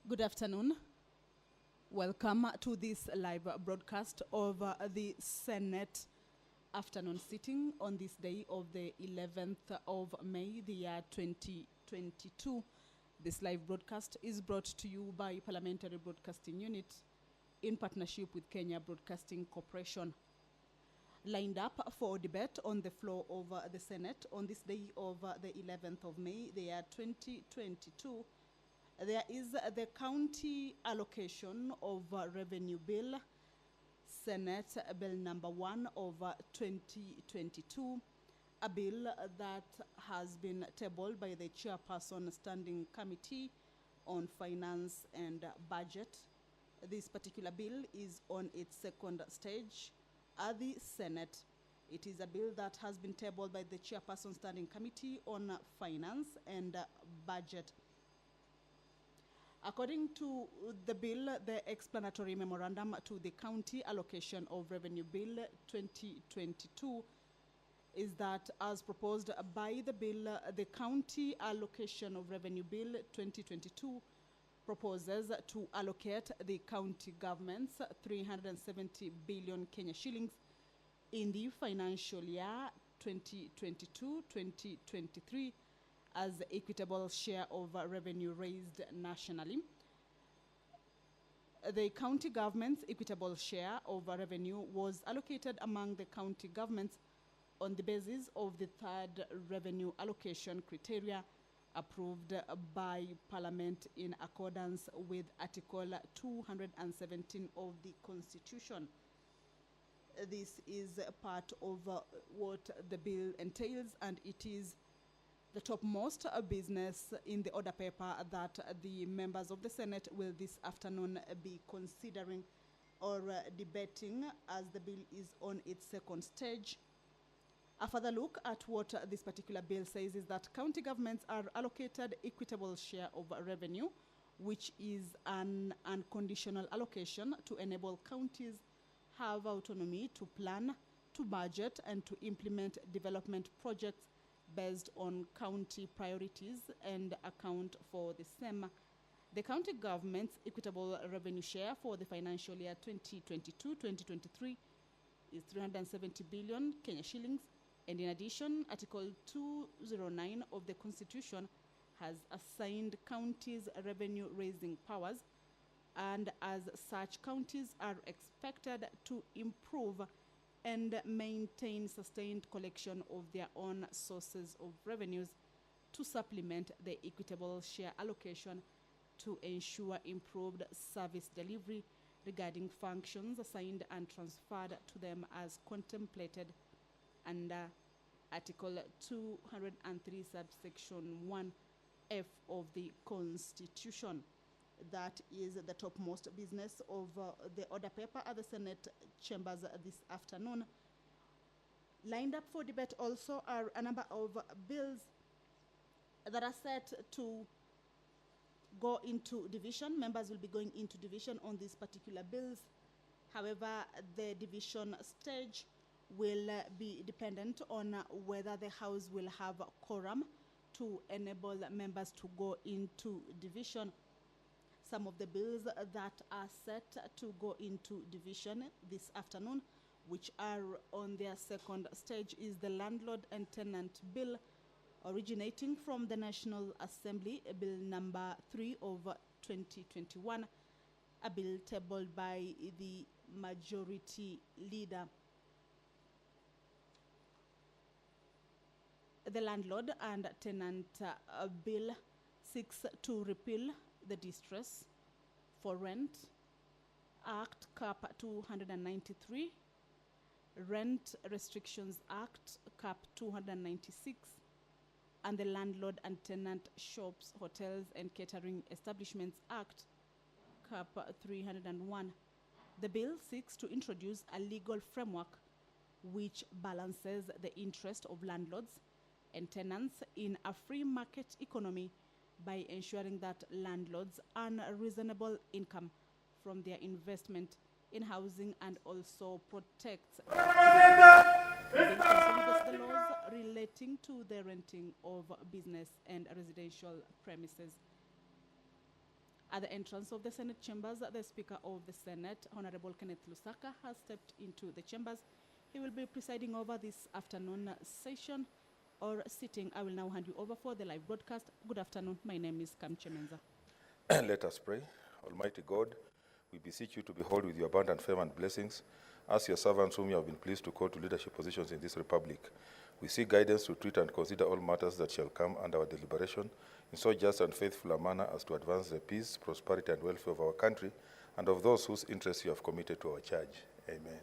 Good afternoon. Welcome to this live broadcast of the Senate afternoon sitting on this day of the 11th of May, the year 2022. This live broadcast is brought to you by Parliamentary Broadcasting Unit in partnership with Kenya Broadcasting Corporation. Lined up for debate on the floor of the Senate on this day of the 11th of May, the year 2022, there is the County Allocation of Revenue Bill, Senate Bill number 1 of 2022, a bill that has been tabled by the Chairperson Standing Committee on Finance and Budget. This particular bill is on its second stage at the Senate. It is a bill that has been tabled by the Chairperson Standing Committee on Finance and Budget. According to the bill, the explanatory memorandum to the County Allocation of Revenue Bill 2022 is that, as proposed by the bill, the County Allocation of Revenue Bill 2022 proposes to allocate the county governments 370 billion Kenya shillings in the financial year 2022-2023 as equitable share of revenue raised nationally. The county government's equitable share of revenue was allocated among the county governments on the basis of the third revenue allocation criteria approved by Parliament in accordance with Article 217 of the Constitution. This is part of what the bill entails, and it is the topmost business in the order paper that the members of the Senate will this afternoon be considering or debating, as the bill is on its second stage. A further look at what this particular bill says is that county governments are allocated equitable share of revenue, which is an unconditional allocation to enable counties have autonomy to plan, to budget, and to implement development projects based on county priorities and account for the same. The county government's equitable revenue share for the financial year 2022-2023 is 370 billion Kenya shillings, and in addition, Article 209 of the Constitution has assigned counties revenue-raising powers, and as such, counties are expected to improve and maintain sustained collection of their own sources of revenues to supplement the equitable share allocation to ensure improved service delivery regarding functions assigned and transferred to them as contemplated under Article 203 subsection 1F of the Constitution. That is the topmost business of the order paper at the Senate chambers this afternoon. Lined up for debate also are a number of bills that are set to go into division. Members will be going into division on these particular bills. However, the division stage will be dependent on whether the House will have a quorum to enable members to go into division. Some of the bills that are set to go into division this afternoon, which are on their second stage, is the Landlord and Tenant Bill, originating from the National Assembly, Bill number 3 of 2021, a bill tabled by the Majority Leader. The Landlord and Tenant Bill seeks to repeal the Distress for Rent Act Cap 293, Rent Restrictions Act Cap 296, and the Landlord and Tenant Shops, Hotels and Catering Establishments Act Cap 301. The bill seeks to introduce a legal framework which balances the interest of landlords and tenants in a free market economy by ensuring that landlords earn a reasonable income from their investment in housing, and also protects the laws relating to the renting of business and residential premises. At the entrance of the Senate chambers, the Speaker of the Senate, Honorable Kenneth Lusaka, has stepped into the chambers. He will be presiding over this afternoon session or sitting. I will now hand you over for the live broadcast. Good afternoon. My name is Kamche Menza. Let us pray. Almighty God, we beseech you to behold with your abundant favor and blessings as your servants whom you have been pleased to call to leadership positions in this republic. We seek guidance to treat and consider all matters that shall come under our deliberation in so just and faithful a manner as to advance the peace, prosperity, and welfare of our country and of those whose interests you have committed to our charge. Amen.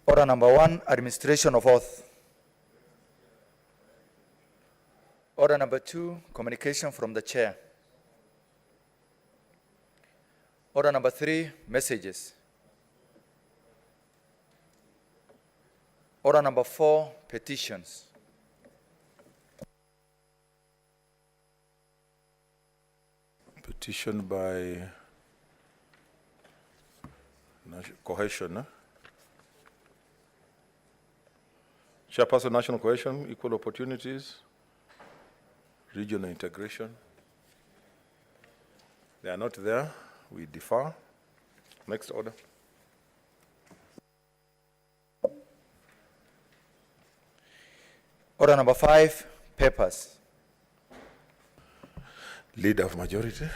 Order number 1, administration of oath. Order number 2, communication from the chair. Order number 3, messages. Order number 4, petitions. Petition by Cohesion. Chairperson, National Cohesion, Equal Opportunities, Regional Integration. They are not there. We defer. Next order. Order number 5, papers. Leader of majority.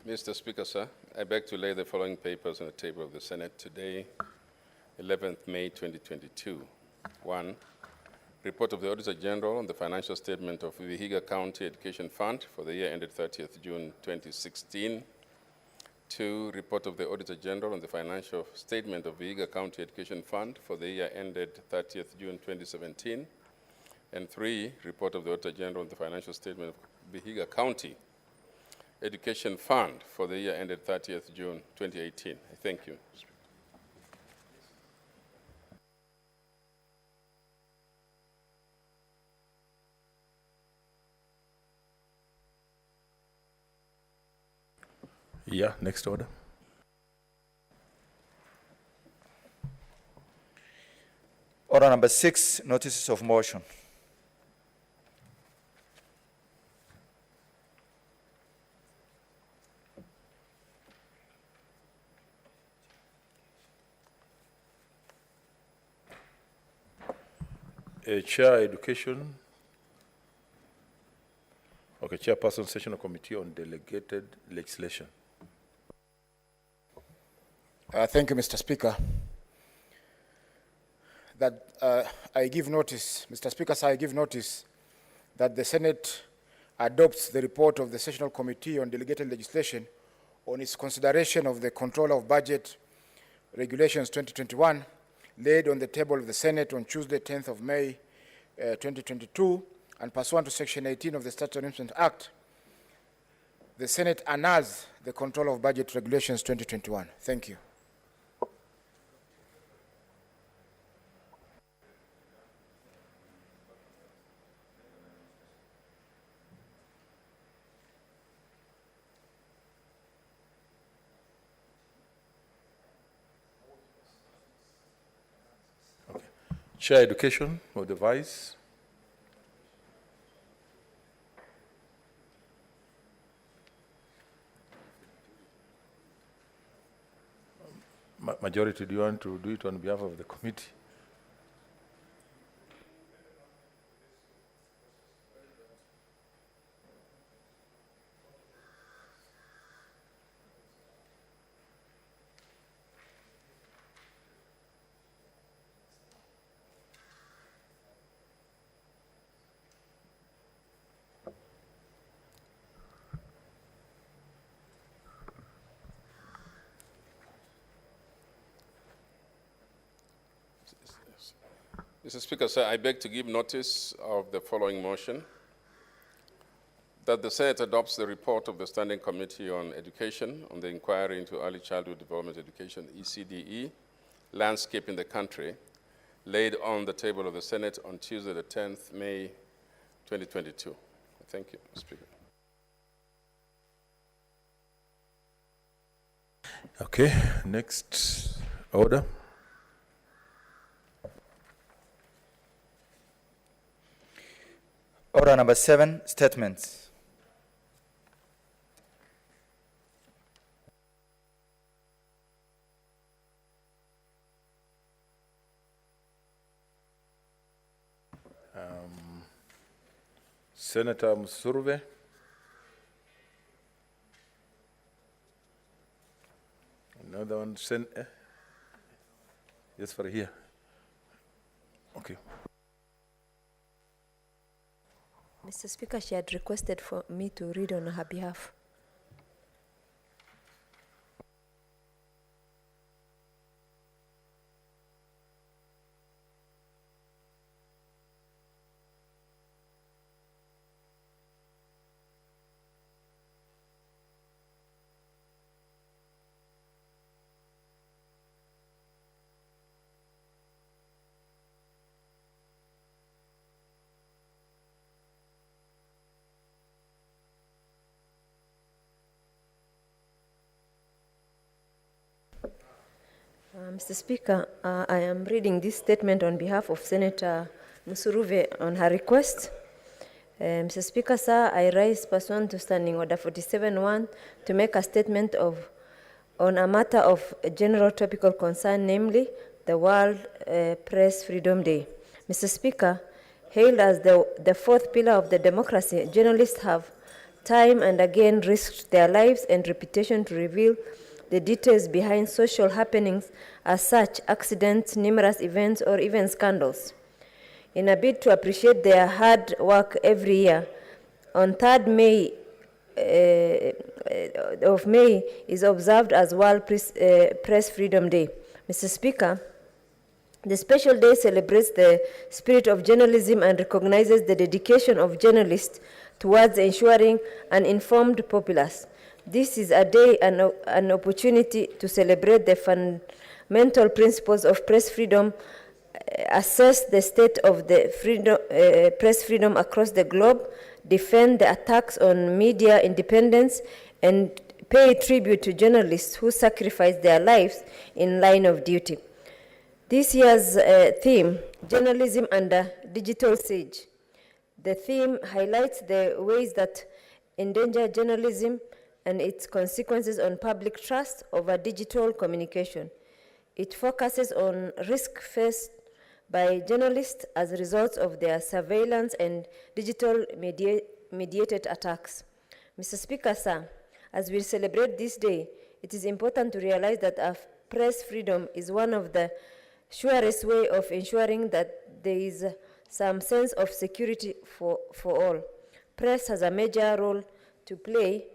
Mr. Speaker, sir, I beg to lay the following papers on the table of the Senate today, 11th May 2022. 1. Report of the Auditor General on the financial statement of Vega County Education Fund for the year ended 30th June 2016. 2. Report of the Auditor General on the financial statement of Vega County Education Fund for the year ended 30th June 2017. And 3. Report of the Auditor General on the financial statement of Vega County Education Fund for the year ended 30th June 2018. I thank you. Yeah, next order. Order number 6, notices of motion. Chair Education. Okay, Chairperson Sessional Committee on Delegated Legislation. Thank you, Mr. Speaker. That I give notice, Mr. Speaker, sir, I give notice that the Senate adopts the report of the Sessional Committee on Delegated Legislation on its consideration of the Controller of Budget Regulations 2021, laid on the table of the Senate on Tuesday, 10th of May, 2022, and pursuant to Section 18 of the Statutory Amendment Act, the Senate annuls the Control of Budget Regulations 2021. Thank you. Chair Education or the Vice. Majority, do you want to do it on behalf of the committee? Mr. Speaker, sir, I beg to give notice of the following motion: that the Senate adopts the report of the Standing Committee on Education on the inquiry into early childhood development education, ECDE, landscape in the country, laid on the table of the Senate on Tuesday, the 10th May, 2022. Thank you, Mr. Speaker. Okay, next order. Order number 7, statements. Senator Musurve. Another one, yes, for here. Okay. Mr. Speaker, she had requested for me to read on her behalf. Mr. Speaker, I am reading this statement on behalf of Senator Musuruve on her request. Mr. Speaker, sir, I rise pursuant to Standing Order 47.1 to make a statement on a matter of general topical concern, namely the World Press Freedom Day. Mr. Speaker, hailed as the fourth pillar of the democracy, journalists have time and again risked their lives and reputation to reveal the details behind social happenings as such accidents, numerous events, or even scandals. In a bid to appreciate their hard work every year, on 3rd May of May is observed as World Press Freedom Day. Mr. Speaker, the special day celebrates the spirit of journalism and recognizes the dedication of journalists towards ensuring an informed populace. This is a day and an opportunity to celebrate the fundamental principles of press freedom, assess the state of the press freedom across the globe, defend the attacks on media independence, and pay tribute to journalists who sacrifice their lives in line of duty. This year's theme, Journalism Under Digital Siege. The theme highlights the ways that endanger journalism and its consequences on public trust over digital communication. It focuses on risk faced by journalists as a result of their surveillance and digital mediated attacks. Mr. Speaker, sir, as we celebrate this day, it is important to realize that our press freedom is one of the surest way of ensuring that there is some sense of security for all. Press has a major role to play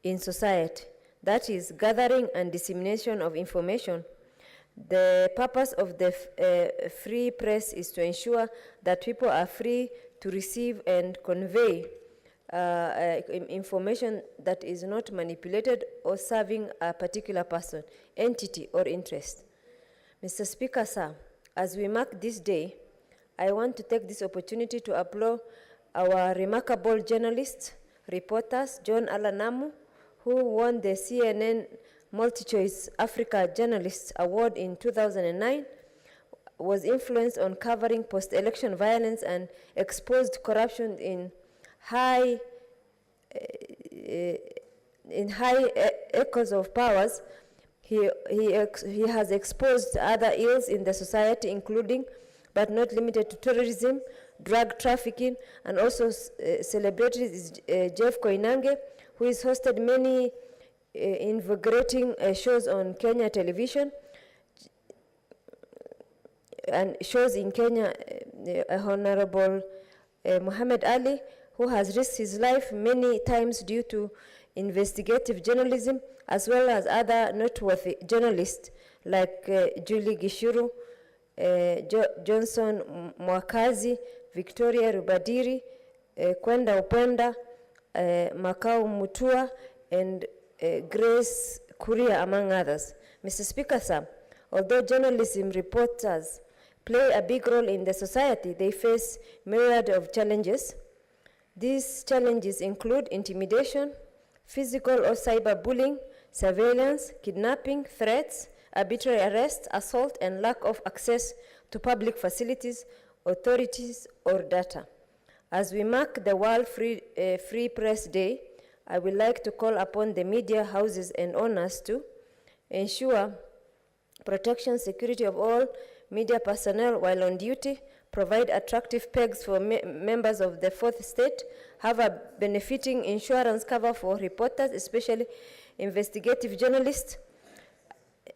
in society, that is, gathering and dissemination of information. The purpose of the free press is to ensure that people are free to receive and convey information that is not manipulated or serving a particular person, entity, or interest. Mr. Speaker, sir, as we mark this day, I want to take this opportunity to applaud our remarkable journalists, reporters, John Alanamu, who won the CNN Multi-Choice Africa Journalists Award in 2009, was influenced on covering post-election violence and exposed corruption in high echoes of powers. He has exposed other ills in the society, including but not limited to terrorism, drug trafficking, and also celebrated Jeff Koinange, who has hosted many invigorating shows on Kenya television and shows in Kenya. Honorable Muhammad Ali, who has risked his life many times due to investigative journalism, as well as other noteworthy journalists like Julie Gishuru, Johnson Mwakazi, Victoria Rubadiri, Kwenda Upenda, Makau Mutua, and Grace Kuria, among others. Mr. Speaker, sir, although journalism reporters play a big role in the society, they face myriad of challenges. These challenges include intimidation, physical or cyberbullying, surveillance, kidnapping, threats, arbitrary arrest, assault, and lack of access to public facilities, authorities, or data. As we mark the World Free Press Day, I would like to call upon the media houses and owners to ensure protection, security of all media personnel while on duty, provide attractive pegs for members of the fourth estate, have a benefiting insurance cover for reporters, especially investigative journalists,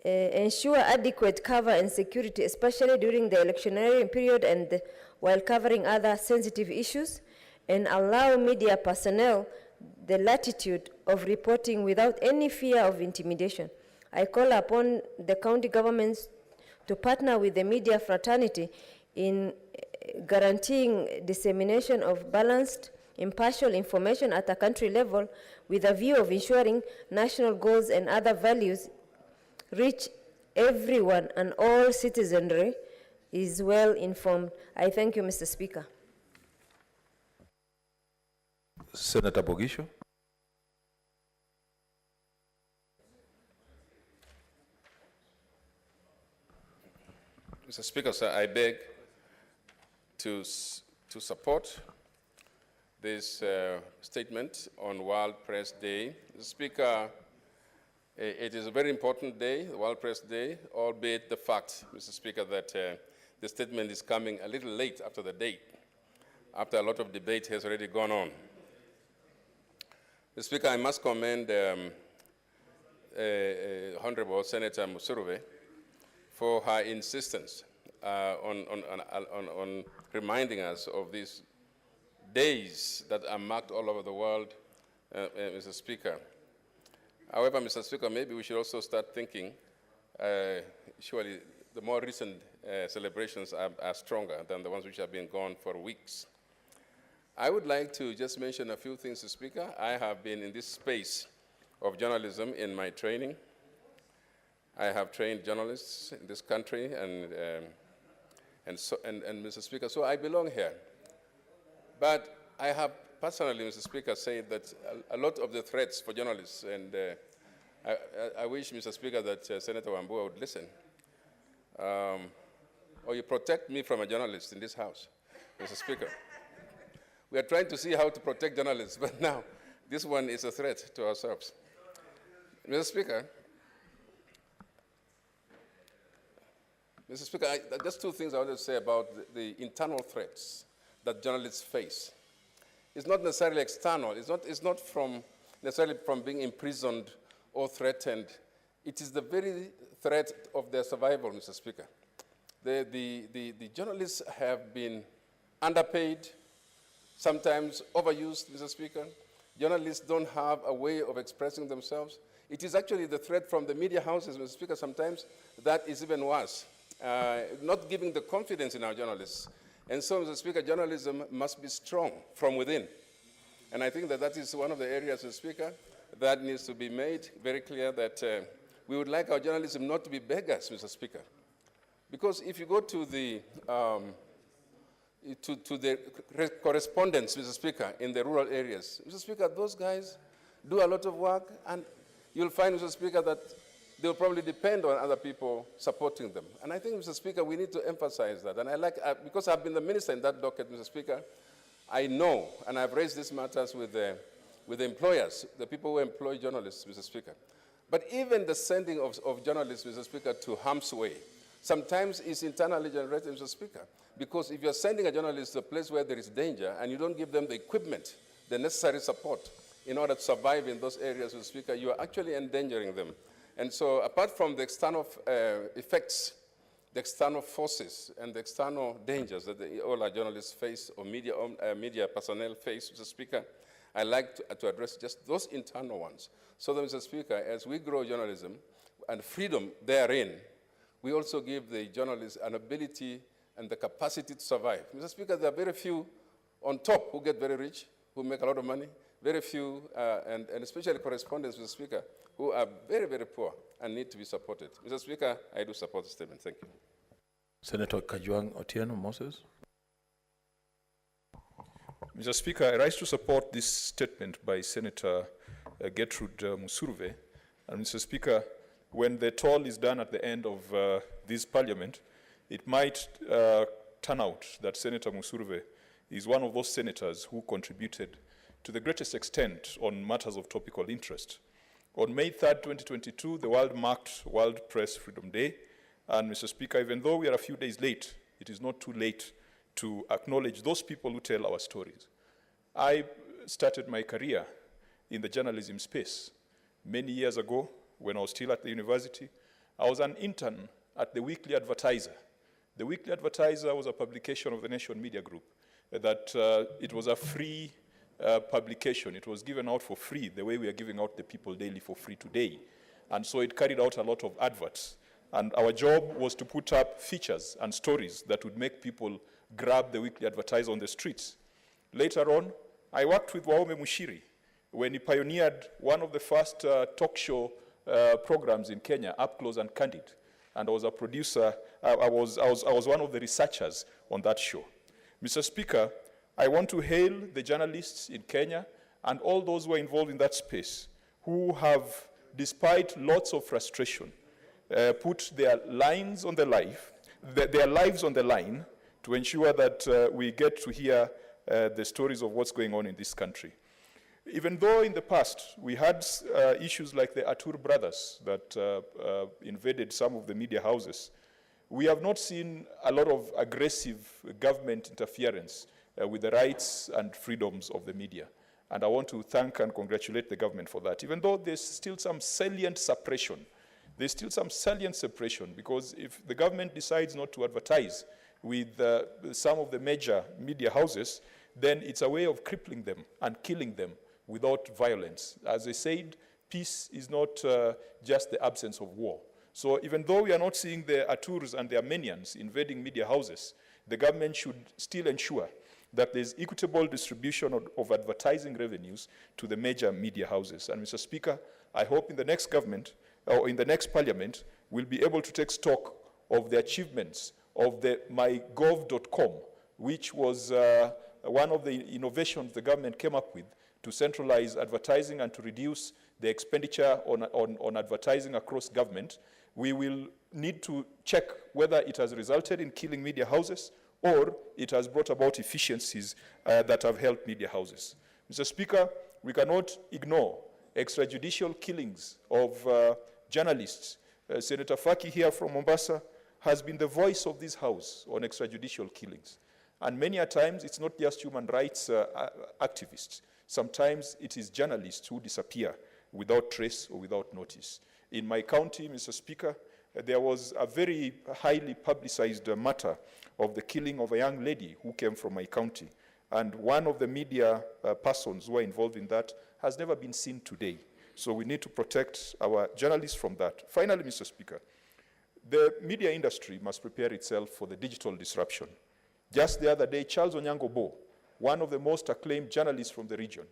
ensure adequate cover and security, especially during the electioneering period and while covering other sensitive issues, and allow media personnel the latitude of reporting without any fear of intimidation. I call upon the county governments to partner with the media fraternity in guaranteeing dissemination of balanced, impartial information at a country level with a view of ensuring national goals and other values reach everyone and all citizenry is well informed. I thank you, Mr. Speaker. Senator Bogisho. Mr. Speaker, sir, I beg to support this statement on World Press Day. Mr. Speaker, it is a very important day, the World Press Day, albeit the fact, Mr. Speaker, that the statement is coming a little late after the date, after a lot of debate has already gone on. Mr. Speaker, I must commend Honorable Senator Musuruve for her insistence on reminding us of these days that are marked all over the world, Mr. Speaker. However, Mr. Speaker, maybe we should also start thinking, surely the more recent celebrations are stronger than the ones which have been gone for weeks. I would like to just mention a few things, Mr. Speaker. I have been in this space of journalism in my training. I have trained journalists in this country, and Mr. Speaker, so I belong here. But I have personally, Mr. Speaker, said that a lot of the threats for journalists, and I wish, Mr. Speaker, that Senator Wambua would listen, or you protect me from a journalist in this House, Mr. Speaker. We are trying to see how to protect journalists, but now this one is a threat to ourselves. Mr. Speaker, just two things I want to say about the internal threats that journalists face. It's not necessarily external. It's not necessarily from being imprisoned or threatened. It is the very threat of their survival, Mr. Speaker. The journalists have been underpaid, sometimes overused, Mr. Speaker. Journalists don't have a way of expressing themselves. It is actually the threat from the media houses, Mr. Speaker, sometimes that is even worse, not giving the confidence in our journalists. And so, Mr. Speaker, journalism must be strong from within. And I think that that is one of the areas, Mr. Speaker, that needs to be made very clear that we would like our journalism not to be beggars, Mr. Speaker. Because if you go to the correspondents, Mr. Speaker, in the rural areas, Mr. Speaker, those guys do a lot of work, and you'll find, Mr. Speaker, that they'll probably depend on other people supporting them. And I think, Mr. Speaker, we need to emphasize that. And because I've been the minister in that docket, Mr. Speaker, I know, and I've raised these matters with the employers, the people who employ journalists, Mr. Speaker. But even the sending of journalists, Mr. Speaker, to harm's way, sometimes is internally generated, Mr. Speaker, because if you're sending a journalist to a place where there is danger and you don't give them the equipment, the necessary support in order to survive in those areas, Mr. Speaker, you are actually endangering them. And so apart from the external effects, the external forces and the external dangers that all our journalists face or media personnel face, Mr. Speaker, I like to address just those internal ones. So that, Mr. Speaker, as we grow journalism and freedom therein, we also give the journalists an ability and the capacity to survive. Mr. Speaker, there are very few on top who get very rich, who make a lot of money, very few, and especially correspondents, Mr. Speaker, who are very, very poor and need to be supported. Mr. Speaker, I do support the statement. Thank you. Senator Kajwang Otieno Moses. Mr. Speaker, I rise to support this statement by Senator Gertrude Musuruve. And Mr. Speaker, when the toll is done at the end of this parliament, it might turn out that Senator Musuruve is one of those senators who contributed to the greatest extent on matters of topical interest. On May 3rd, 2022, the world marked World Press Freedom Day. And Mr. Speaker, even though we are a few days late, it is not too late to acknowledge those people who tell our stories. I started my career in the journalism space many years ago when I was still at the university. I was an intern at the Weekly Advertiser. The Weekly Advertiser was a publication of the Nation Media Group. It was a free publication. It was given out for free, the way we are giving out the People Daily for free today. And so it carried out a lot of adverts. And our job was to put up features and stories that would make people grab the Weekly Advertiser on the streets. Later on, I worked with Waume Mushiri when he pioneered one of the first talk show programs in Kenya, Up Close and Candid. And I was a producer, I was one of the researchers on that show. Mr. Speaker, I want to hail the journalists in Kenya and all those who are involved in that space who have, despite lots of frustration, put their lives on the line to ensure that we get to hear the stories of what's going on in this country. Even though in the past we had issues like the Atur brothers that invaded some of the media houses, we have not seen a lot of aggressive government interference with the rights and freedoms of the media. And I want to thank and congratulate the government for that. Even though there's still some salient suppression, because if the government decides not to advertise with some of the major media houses, then it's a way of crippling them and killing them without violence. As I said, peace is not just the absence of war. So even though we are not seeing the Aturs and the Armenians invading media houses, the government should still ensure that there's equitable distribution of advertising revenues to the major media houses. And Mr. Speaker, I hope in the next government, or in the next parliament, we'll be able to take stock of the achievements of the mygov.com, which was one of the innovations the government came up with to centralize advertising and to reduce the expenditure on advertising across government. We will need to check whether it has resulted in killing media houses or it has brought about efficiencies that have helped media houses. Mr. Speaker, we cannot ignore extrajudicial killings of journalists. Senator Faki here from Mombasa has been the voice of this House on extrajudicial killings. And many a times, it's not just human rights activists. Sometimes it is journalists who disappear without trace or without notice. In my county, Mr. Speaker, there was a very highly publicized matter of the killing of a young lady who came from my county. And one of the media persons who were involved in that has never been seen today. So we need to protect our journalists from that. Finally, Mr. Speaker, the media industry must prepare itself for the digital disruption. Just the other day, Charles Onyango-Bo, one of the most acclaimed journalists from the region,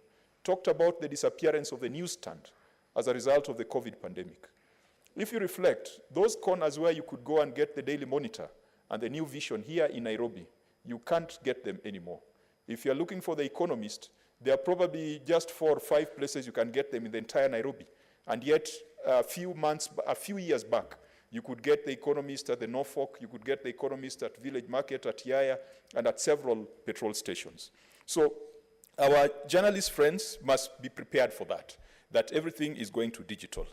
talked about the disappearance of the newsstand as a result of the COVID pandemic. If you reflect, those corners where you could go and get the Daily Monitor and the New Vision here in Nairobi, you can't get them anymore. If you're looking for The Economist, there are probably just 4 or 5 places you can get them in the entire Nairobi. And yet, a few years back, you could get The Economist at the Norfolk, you could get The Economist at Village Market, at Yaya, and at several petrol stations. So our journalist friends must be prepared for that everything is going to digital.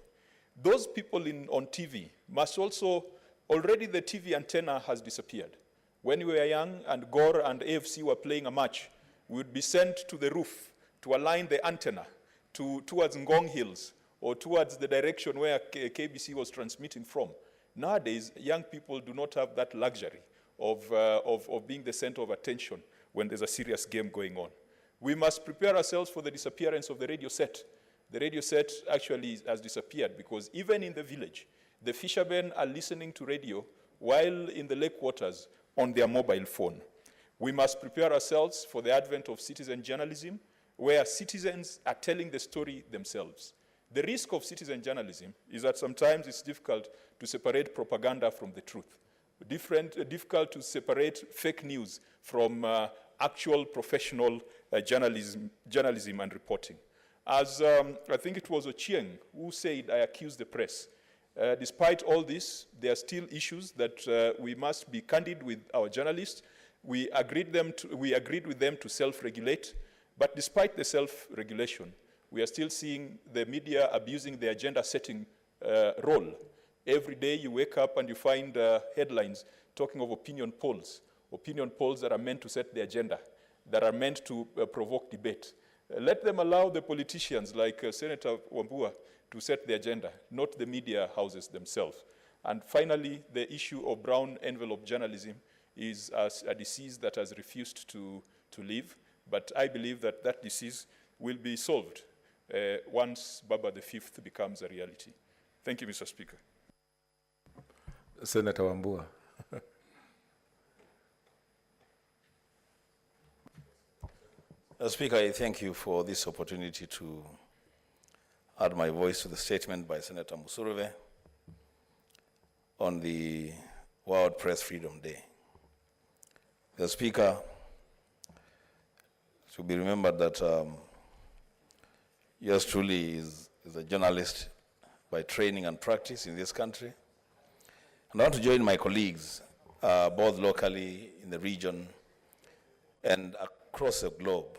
Those people on TV must also, already the TV antenna has disappeared. When we were young and Gore and AFC were playing a match, we would be sent to the roof to align the antenna towards Ngong Hills or towards the direction where KBC was transmitting from. Nowadays, young people do not have that luxury of being the center of attention when there's a serious game going on. We must prepare ourselves for the disappearance of the radio set. The radio set actually has disappeared because even in the village, the fishermen are listening to radio while in the lake waters on their mobile phone. We must prepare ourselves for the advent of citizen journalism, where citizens are telling the story themselves. The risk of citizen journalism is that sometimes it's difficult to separate propaganda from the truth. Difficult to separate fake news from actual professional journalism and reporting. As I think it was Ochieng who said, I accuse the press. Despite all this, there are still issues that we must be candid with our journalists. We agreed with them to self-regulate, but despite the self-regulation, we are still seeing the media abusing the agenda-setting role. Every day you wake up and you find headlines talking of opinion polls that are meant to set the agenda, that are meant to provoke debate. Let them allow the politicians like Senator Wambua to set the agenda, not the media houses themselves. And finally, the issue of brown envelope journalism is a disease that has refused to live, but I believe that that disease will be solved once Baba V becomes a reality. Thank you, Mr. Speaker. Senator Wambua. Speaker, I thank you for this opportunity to add my voice to the statement by Senator Musurve on the World Press Freedom Day. The Speaker, it should be remembered that yours truly is a journalist by training and practice in this country. And I want to join my colleagues, both locally in the region and across the globe,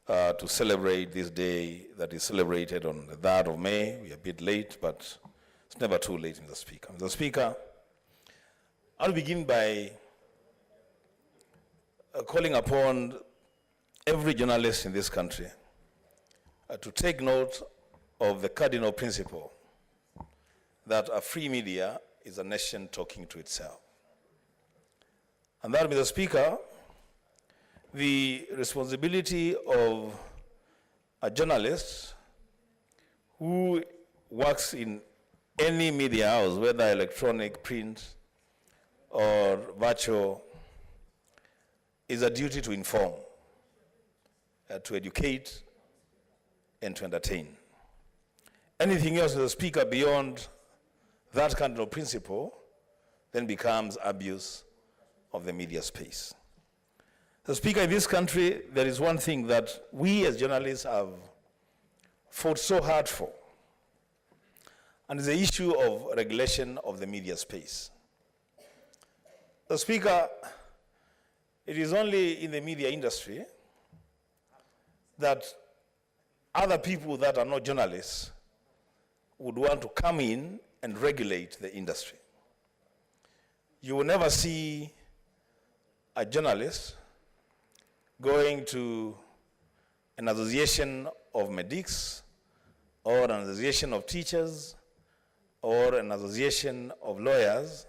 to celebrate this day that is celebrated on the 3rd of May. We are a bit late, but it's never too late, Mr. Speaker. Mr. Speaker, I'll begin by calling upon every journalist in this country to take note of the cardinal principle that a free media is a nation talking to itself. And that, Mr. Speaker, the responsibility of a journalist who works in any media house, whether electronic, print, or virtual, is a duty to inform, to educate, and to entertain. Anything else, Mr. Speaker, beyond that cardinal principle then becomes abuse of the media space. So, Speaker, in this country, there is one thing that we as journalists have fought so hard for, and it's the issue of regulation of the media space. So, Speaker, it is only in the media industry that other people that are not journalists would want to come in and regulate the industry. You will never see a journalist going to an association of medics or an association of teachers or an association of lawyers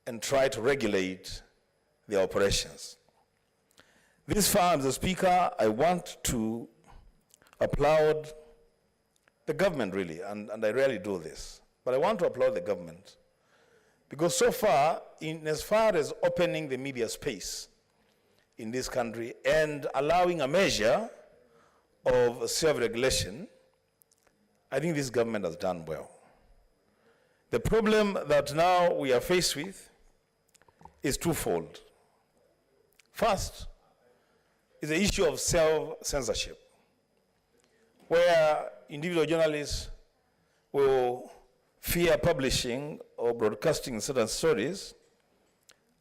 and try to regulate their operations. This far, Mr. Speaker, I want to applaud the government really, and I rarely do this, but I want to applaud the government because so far, as far as opening the media space in this country and allowing a measure of self-regulation, I think this government has done well. The problem that now we are faced with is twofold. First is the issue of self-censorship, where individual journalists will fear publishing or broadcasting certain stories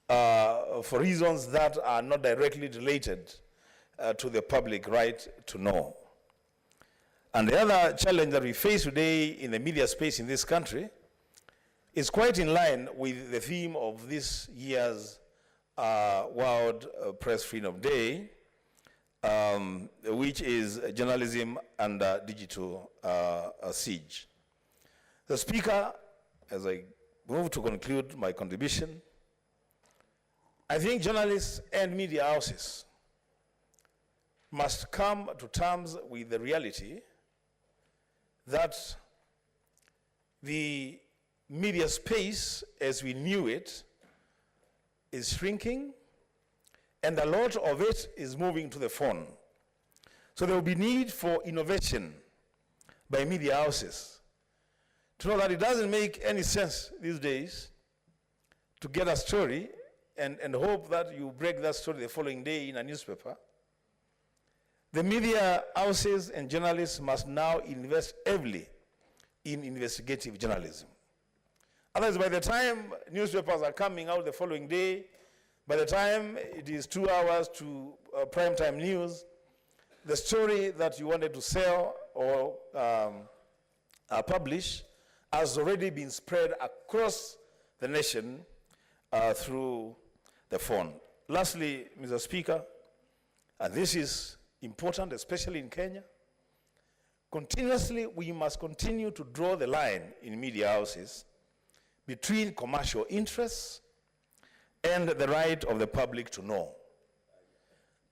for reasons that are not directly related to the public right to know. And the other challenge that we face today in the media space in this country is quite in line with the theme of this year's World Press Freedom Day, which is journalism under digital siege. The Speaker, as I move to conclude my contribution, I think journalists and media houses must come to terms with the reality that the media space as we knew it is shrinking, and a lot of it is moving to the phone. So there will be need for innovation by media houses to know that it doesn't make any sense these days to get a story and hope that you break that story the following day in a newspaper. The media houses and journalists must now invest heavily in investigative journalism. Otherwise, by the time newspapers are coming out the following day, by the time it is 2 hours to primetime news, the story that you wanted to sell or publish has already been spread across the nation through the phone. Lastly, Mr. Speaker, and this is important, especially in Kenya, continuously we must continue to draw the line in media houses between commercial interests and the right of the public to know.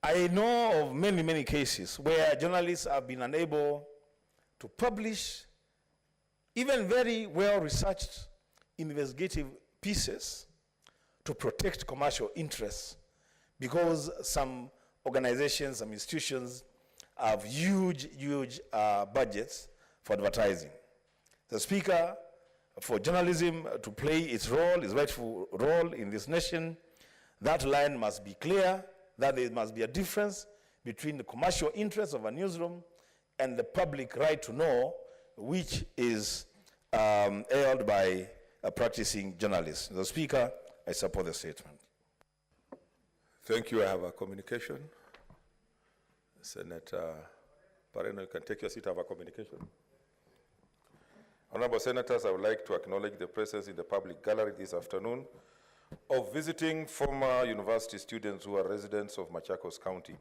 I know of many, many cases where journalists have been unable to publish even very well-researched investigative pieces to protect commercial interests because some organizations, some institutions have huge budgets for advertising. The Speaker, for journalism to play its role, its rightful role in this nation, that line must be clear, that there must be a difference between the commercial interests of a newsroom and the public right to know, which is held by practicing journalists. The Speaker, I support the statement. Thank you. I have a communication. Senator Pareno, you can take your seat. I have a communication. Honorable Senators, I would like to acknowledge the presence in the public gallery this afternoon of visiting former university students who are residents of Machakos County.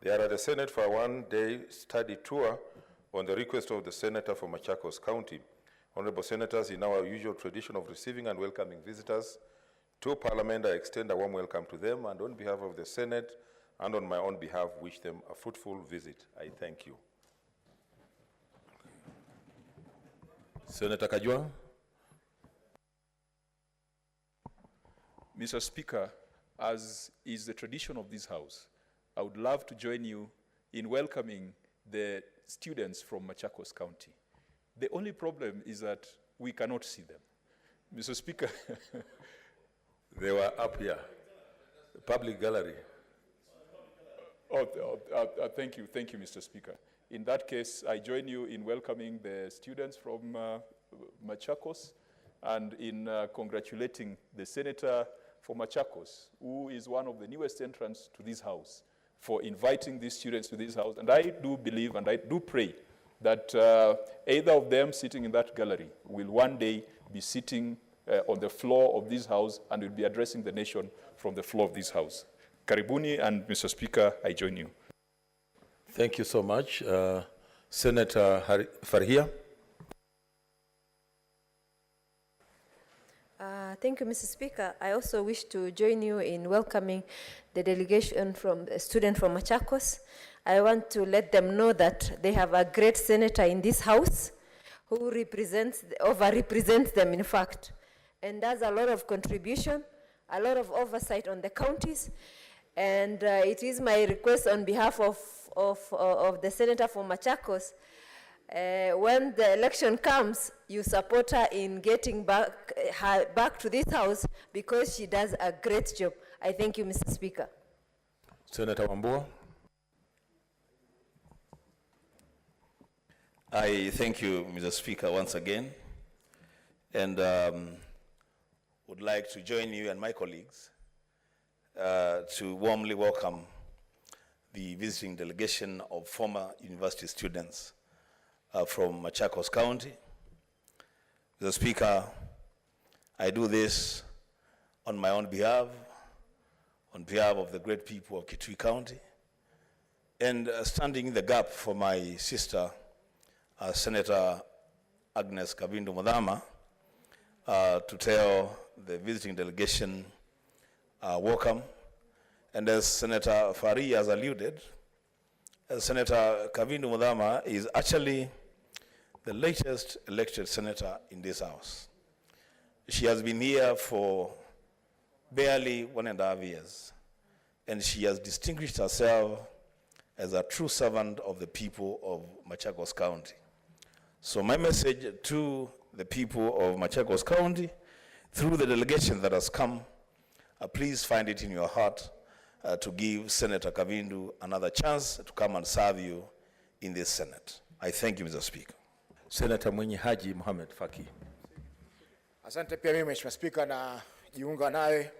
They are at the Senate for a one-day study tour on the request of the Senator for Machakos County. Honorable Senators, in our usual tradition of receiving and welcoming visitors to Parliament, I extend a warm welcome to them, and on behalf of the Senate and on my own behalf, wish them a fruitful visit. I thank you. Senator Kajwa. Mr. Speaker, as is the tradition of this House, I would love to join you in welcoming the students from Machakos County. The only problem is that we cannot see them. Mr. Speaker. They were up here, the public gallery. Thank you, Mr. Speaker. In that case, I join you in welcoming the students from Machakos and in congratulating the Senator for Machakos, who is one of the newest entrants to this House, for inviting these students to this House. And I do believe and I do pray that either of them sitting in that gallery will one day be sitting on the floor of this House and will be addressing the nation from the floor of this House. Karibuni, and Mr. Speaker, I join you. Thank you so much. Senator Farhia. Thank you, Mr. Speaker. I also wish to join you in welcoming the delegation from a student from Machakos. I want to let them know that they have a great senator in this house who overrepresents them, in fact, and does a lot of contribution, a lot of oversight on the counties. And it is my request on behalf of the senator from Machakos, when the election comes, you support her in getting her back to this house because she does a great job. I thank you, Mr. Speaker. Senator Wambua. I thank you, Mr. Speaker, once again, and would like to join you and my colleagues to warmly welcome the visiting delegation of former university students from Machakos County. Mr. Speaker, I do this on my own behalf, on behalf of the great people of Kitui County, and standing in the gap for my sister, Senator Agnes Kavindu Mudhama, to tell the visiting delegation welcome. And as Senator Fari has alluded, Senator Kavindu Mudhama is actually the latest elected senator in this house. She has been here for barely 1.5 years, and she has distinguished herself as a true servant of the people of Machakos County. So my message to the people of Machakos County, through the delegation that has come, please find it in your heart to give Senator Kavindu another chance to come and serve you in this Senate. I thank you, Mr. Speaker. Senator Mwenye Haji Mohamed Faki. Asante pia mimi Mheshimiwa Spika, na jiunga naye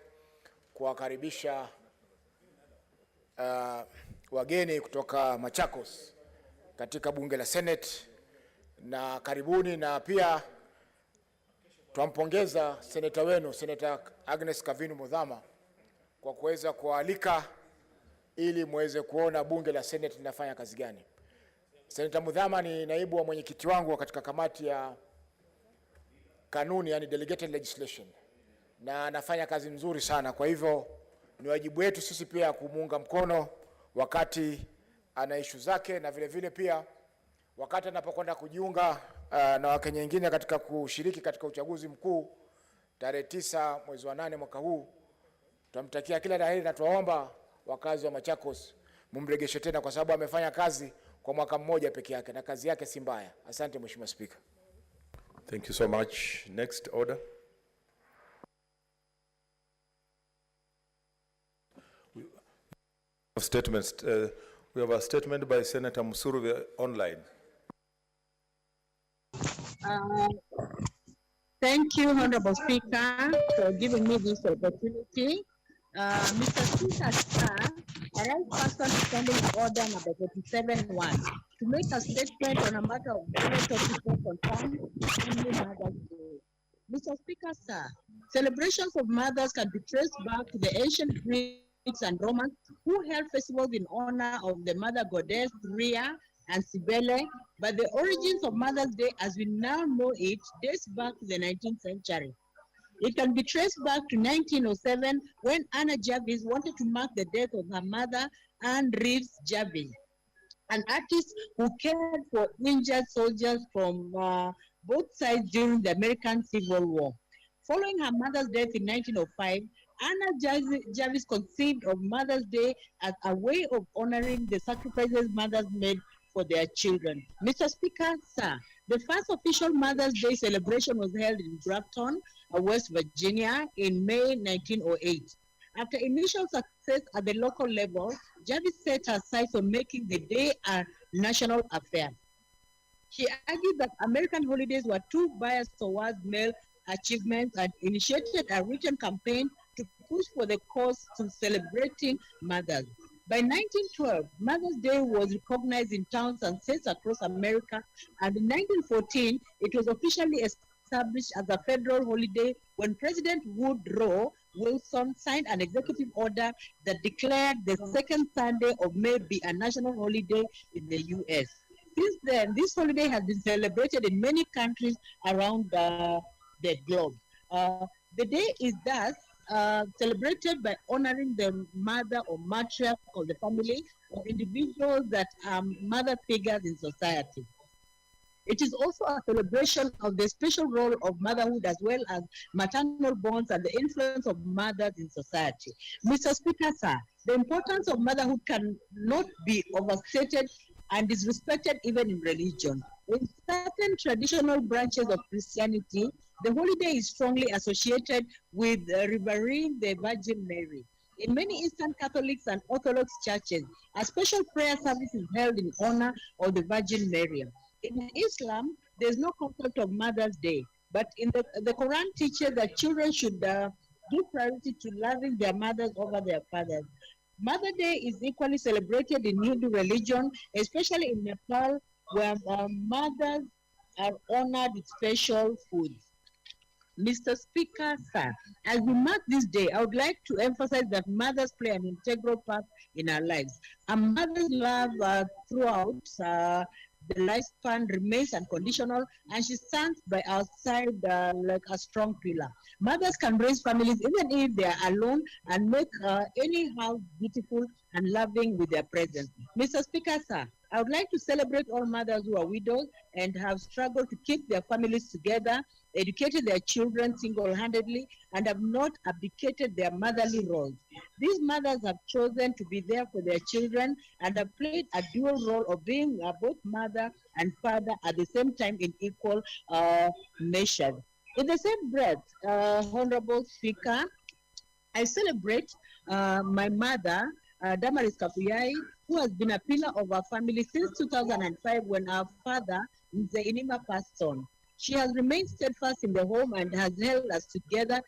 kuwakaribisha wageni kutoka Machakos katika bunge la Senate, na karibuni, na pia tuampongeza seneta wenu Senator Agnes Kavindu Mudhama kwa kuweza kualika ili muweze kuona bunge la Senate linafanya kazi gani. Senator Mudhama ni naibu wa mwenyekiti wangu katika kamati ya kanuni, yani delegated legislation, na anafanya kazi nzuri sana. Kwa hivyo ni wajibu wetu sisi pia kumuunga mkono wakati ana issue zake, na vile vile pia wakati anapokwenda kujiunga na Wakenya wengine katika kushiriki katika uchaguzi mkuu tarehe 9 mwezi wa 8 mwaka huu. Tunamtakia kila laheri na tuwaomba wakazi wa Machakos mumregeshe tena, kwa sababu amefanya kazi kwa mwaka mmoja peke yake na kazi yake si mbaya. Asante Mheshimiwa Speaker. Thank you so much. Next order. We have statements. We have a statement by Senator Musuruve online. Thank you, Honorable Speaker, for giving me this opportunity. Mr. Speaker, sir, I write person standing order number 37-1 to make a statement on a matter of great people concerned only Mother's Day. Mr. Speaker, sir, celebrations of mothers can be traced back to the ancient Greeks and Romans who held festivals in honor of the mother goddess Rhea and Cybele, but the origins of Mother's Day as we now know it dates back to the 19th century. It can be traced back to 1907 when Anna Jarvis wanted to mark the death of her mother, Anne Reeves Jarvis, an artist who cared for injured soldiers from both sides during the American Civil War. Following her mother's death in 1905, Anna Jarvis conceived of Mother's Day as a way of honoring the sacrifices mothers made for their children. Mr. Speaker, sir, the first official Mother's Day celebration was held in Grafton, West Virginia in May 1908. After initial success at the local level, Jarvis set her sights on making the day a national affair. She argued that American holidays were too biased towards male achievements and initiated a written campaign to push for the cause to celebrating mothers. By 1912, Mother's Day was recognized in towns and states across America, and in 1914, it was officially established as a federal holiday when President Woodrow Wilson signed an executive order that declared the second Sunday of May be a national holiday in the U.S. Since then, this holiday has been celebrated in many countries around the globe. The day is thus celebrated by honoring the mother or matriarch of the family or individuals that are mother figures in society. It is also a celebration of the special role of motherhood as well as maternal bonds and the influence of mothers in society. Mr. Speaker, sir, the importance of motherhood cannot be overstated and is respected even in religion. In certain traditional branches of Christianity, the holiday is strongly associated with revering the Virgin Mary. In many Eastern Catholics and Orthodox churches, a special prayer service is held in honor of the Virgin Mary. In Islam, there's no concept of Mother's Day, but in the Quran teaches that children should give priority to loving their mothers over their fathers. Mother Day is equally celebrated in Hindu religion, especially in Nepal, where mothers are honored with special foods. Mr. Speaker, sir, as we mark this day, I would like to emphasize that mothers play an integral part in our lives. A mother's love throughout the lifespan remains unconditional, and she stands by our side like a strong pillar. Mothers can raise families even if they are alone and make any house beautiful and loving with their presence. Mr. Speaker, sir, I would like to celebrate all mothers who are widows and have struggled to keep their families together, educated their children single-handedly, and have not abdicated their motherly roles. These mothers have chosen to be there for their children and have played a dual role of being both mother and father at the same time in equal measure. In the same breath, Honorable Speaker, I celebrate my mother, Damaris Kapuyai, who has been a pillar of our family since 2005 when our father, Mzee Inima, passed on. She has remained steadfast in the home and has held us together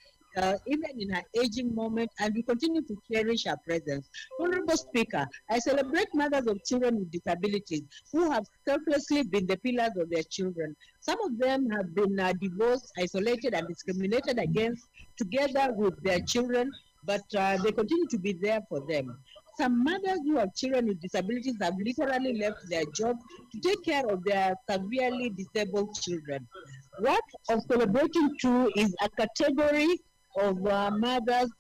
even in her aging moment, and we continue to cherish her presence. Honorable Speaker, I celebrate mothers of children with disabilities who have selflessly been the pillars of their children. Some of them have been divorced, isolated, and discriminated against together with their children, but they continue to be there for them. Some mothers who have children with disabilities have literally left their job to take care of their severely disabled children. What of celebrating too is a category of mothers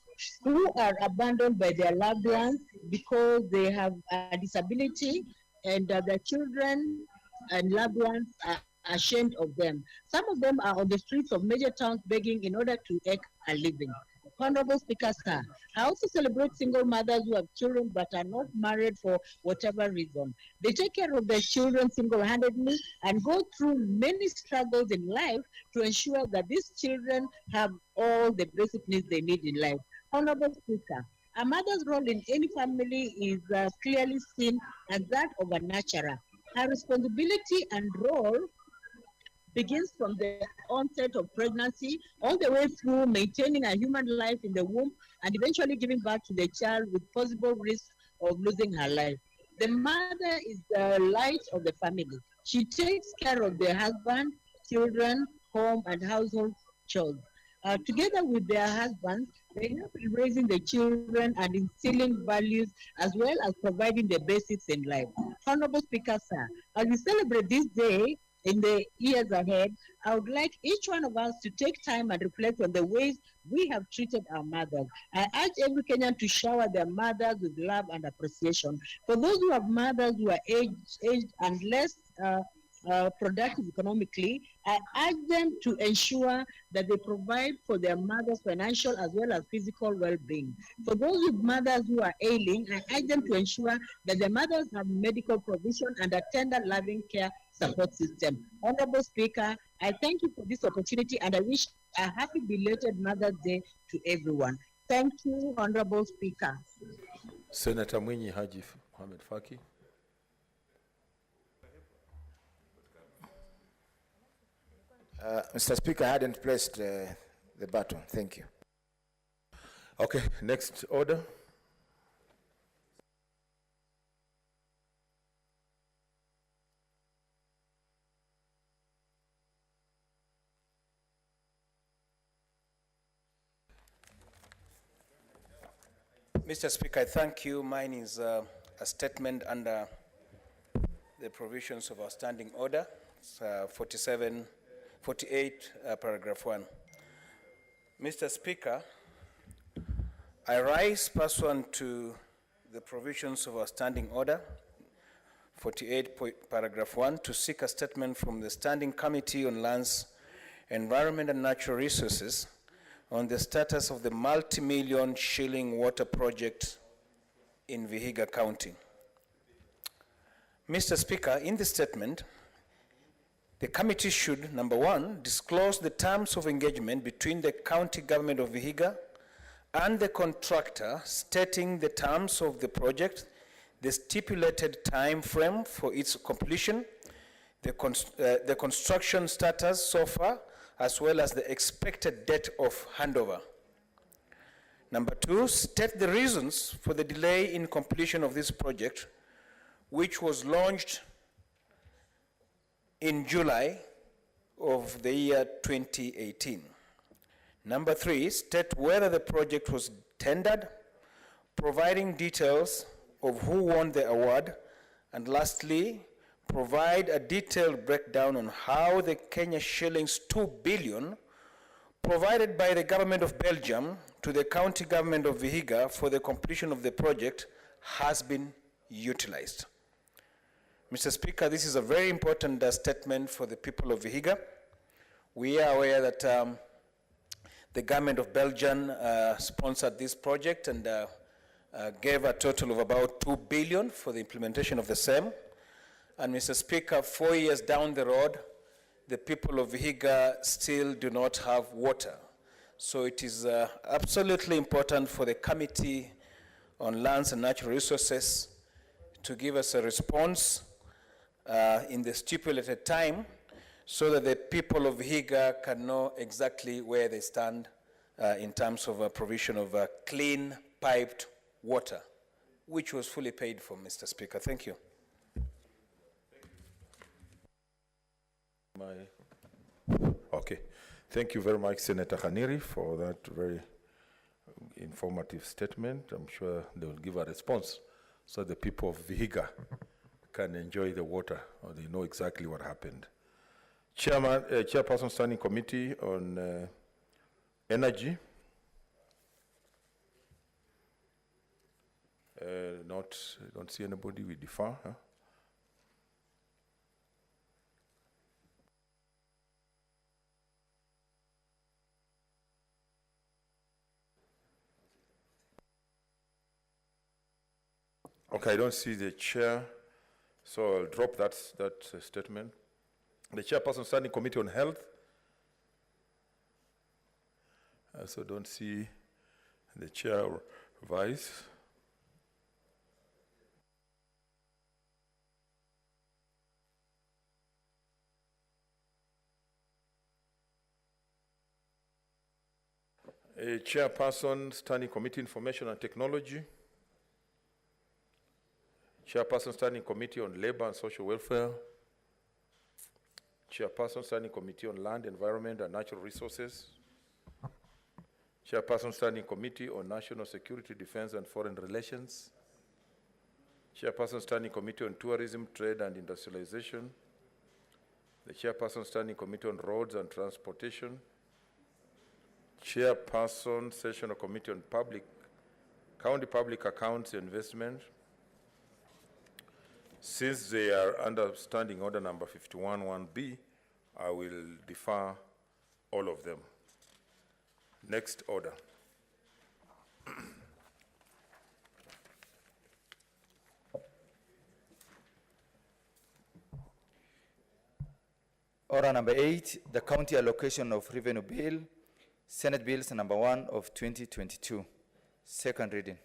who are abandoned by their loved ones because they have a disability, and their children and loved ones are ashamed of them. Some of them are on the streets of major towns begging in order to make a living. Honorable Speaker, sir, I also celebrate single mothers who have children but are not married for whatever reason. They take care of their children single-handedly and go through many struggles in life to ensure that these children have all the basic needs they need in life. Honorable Speaker, a mother's role in any family is clearly seen as that of a nurturer. Her responsibility and role begins from the onset of pregnancy all the way through maintaining a human life in the womb and eventually giving birth to the child with possible risk of losing her life. The mother is the light of the family. She takes care of their husband, children, home, and household chores. Together with their husbands, they help in raising the children and instilling values as well as providing the basics in life. Honorable Speaker, sir, as we celebrate this day, in the years ahead, I would like each one of us to take time and reflect on the ways we have treated our mothers. I urge every Kenyan to shower their mothers with love and appreciation. For those who have mothers who are aged and less productive economically, I urge them to ensure that they provide for their mothers' financial as well as physical well-being. For those with mothers who are ailing, I urge them to ensure that their mothers have medical provision and a tender, loving care support system. Honorable Speaker, I thank you for this opportunity and I wish a happy belated Mother's Day to everyone. Thank you, Honorable Speaker. Senator Mwinyi Haji Mohamed Faki. Mr. Speaker, I hadn't pressed the button. Thank you. Okay, next order. Mr. Speaker, I thank you. Mine is a statement under the provisions of our standing order. It's 48, paragraph 1. Mr. Speaker, I rise pursuant to the provisions of our standing order 48, paragraph 1, to seek a statement from the Standing Committee on Lands, Environment and Natural Resources on the status of the multi-million Shilling water project in Vega County. Mr. Speaker, in the statement, the committee should, number one, disclose the terms of engagement between the county government of Vega and the contractor, stating the terms of the project, the stipulated time frame for its completion, the construction status so far, as well as the expected date of handover. Number two, state the reasons for the delay in completion of this project, which was launched in July of the year 2018. Number three, state whether the project was tendered, providing details of who won the award, and lastly, provide a detailed breakdown on how the Kenya shillings 2 billion provided by the government of Belgium to the county government of Vega for the completion of the project has been utilized. Mr. Speaker, this is a very important statement for the people of Vega. We are aware that the government of Belgium sponsored this project and gave a total of about 2 billion for the implementation of the same. And Mr. Speaker, 4 years down the road, the people of Vega still do not have water. So it is absolutely important for the Committee on Lands and Natural Resources to give us a response in the stipulated time so that the people of Vega can know exactly where they stand in terms of a provision of clean piped water, which was fully paid for, Mr. Speaker. Thank you. Okay. Thank you very much, Senator Khaniri, for that very informative statement. I'm sure they will give a response so the people of Vega can enjoy the water, or they know exactly what happened. Chairperson Standing Committee on Energy. Don't see anybody, we defer. Huh? Okay, I don't see the chair, so I'll drop that statement. The Chairperson Standing Committee on Health. I also don't see the chair or vice. A Chairperson Standing Committee Information and Technology. Chairperson Standing Committee on Labor and Social Welfare. Chairperson Standing Committee on Land, Environment and Natural Resources. Chairperson Standing Committee on National Security, Defense and Foreign Relations. Chairperson Standing Committee on Tourism, Trade and Industrialization. The Chairperson Standing Committee on Roads and Transportation. Chairperson Sessional Committee on County Public Accounts and Investment. Since they are under Standing Order number 51-1B, I will defer all of them. Next order. Order number 8, the county allocation of revenue bill, Senate Bills number 1 of 2022. Second reading.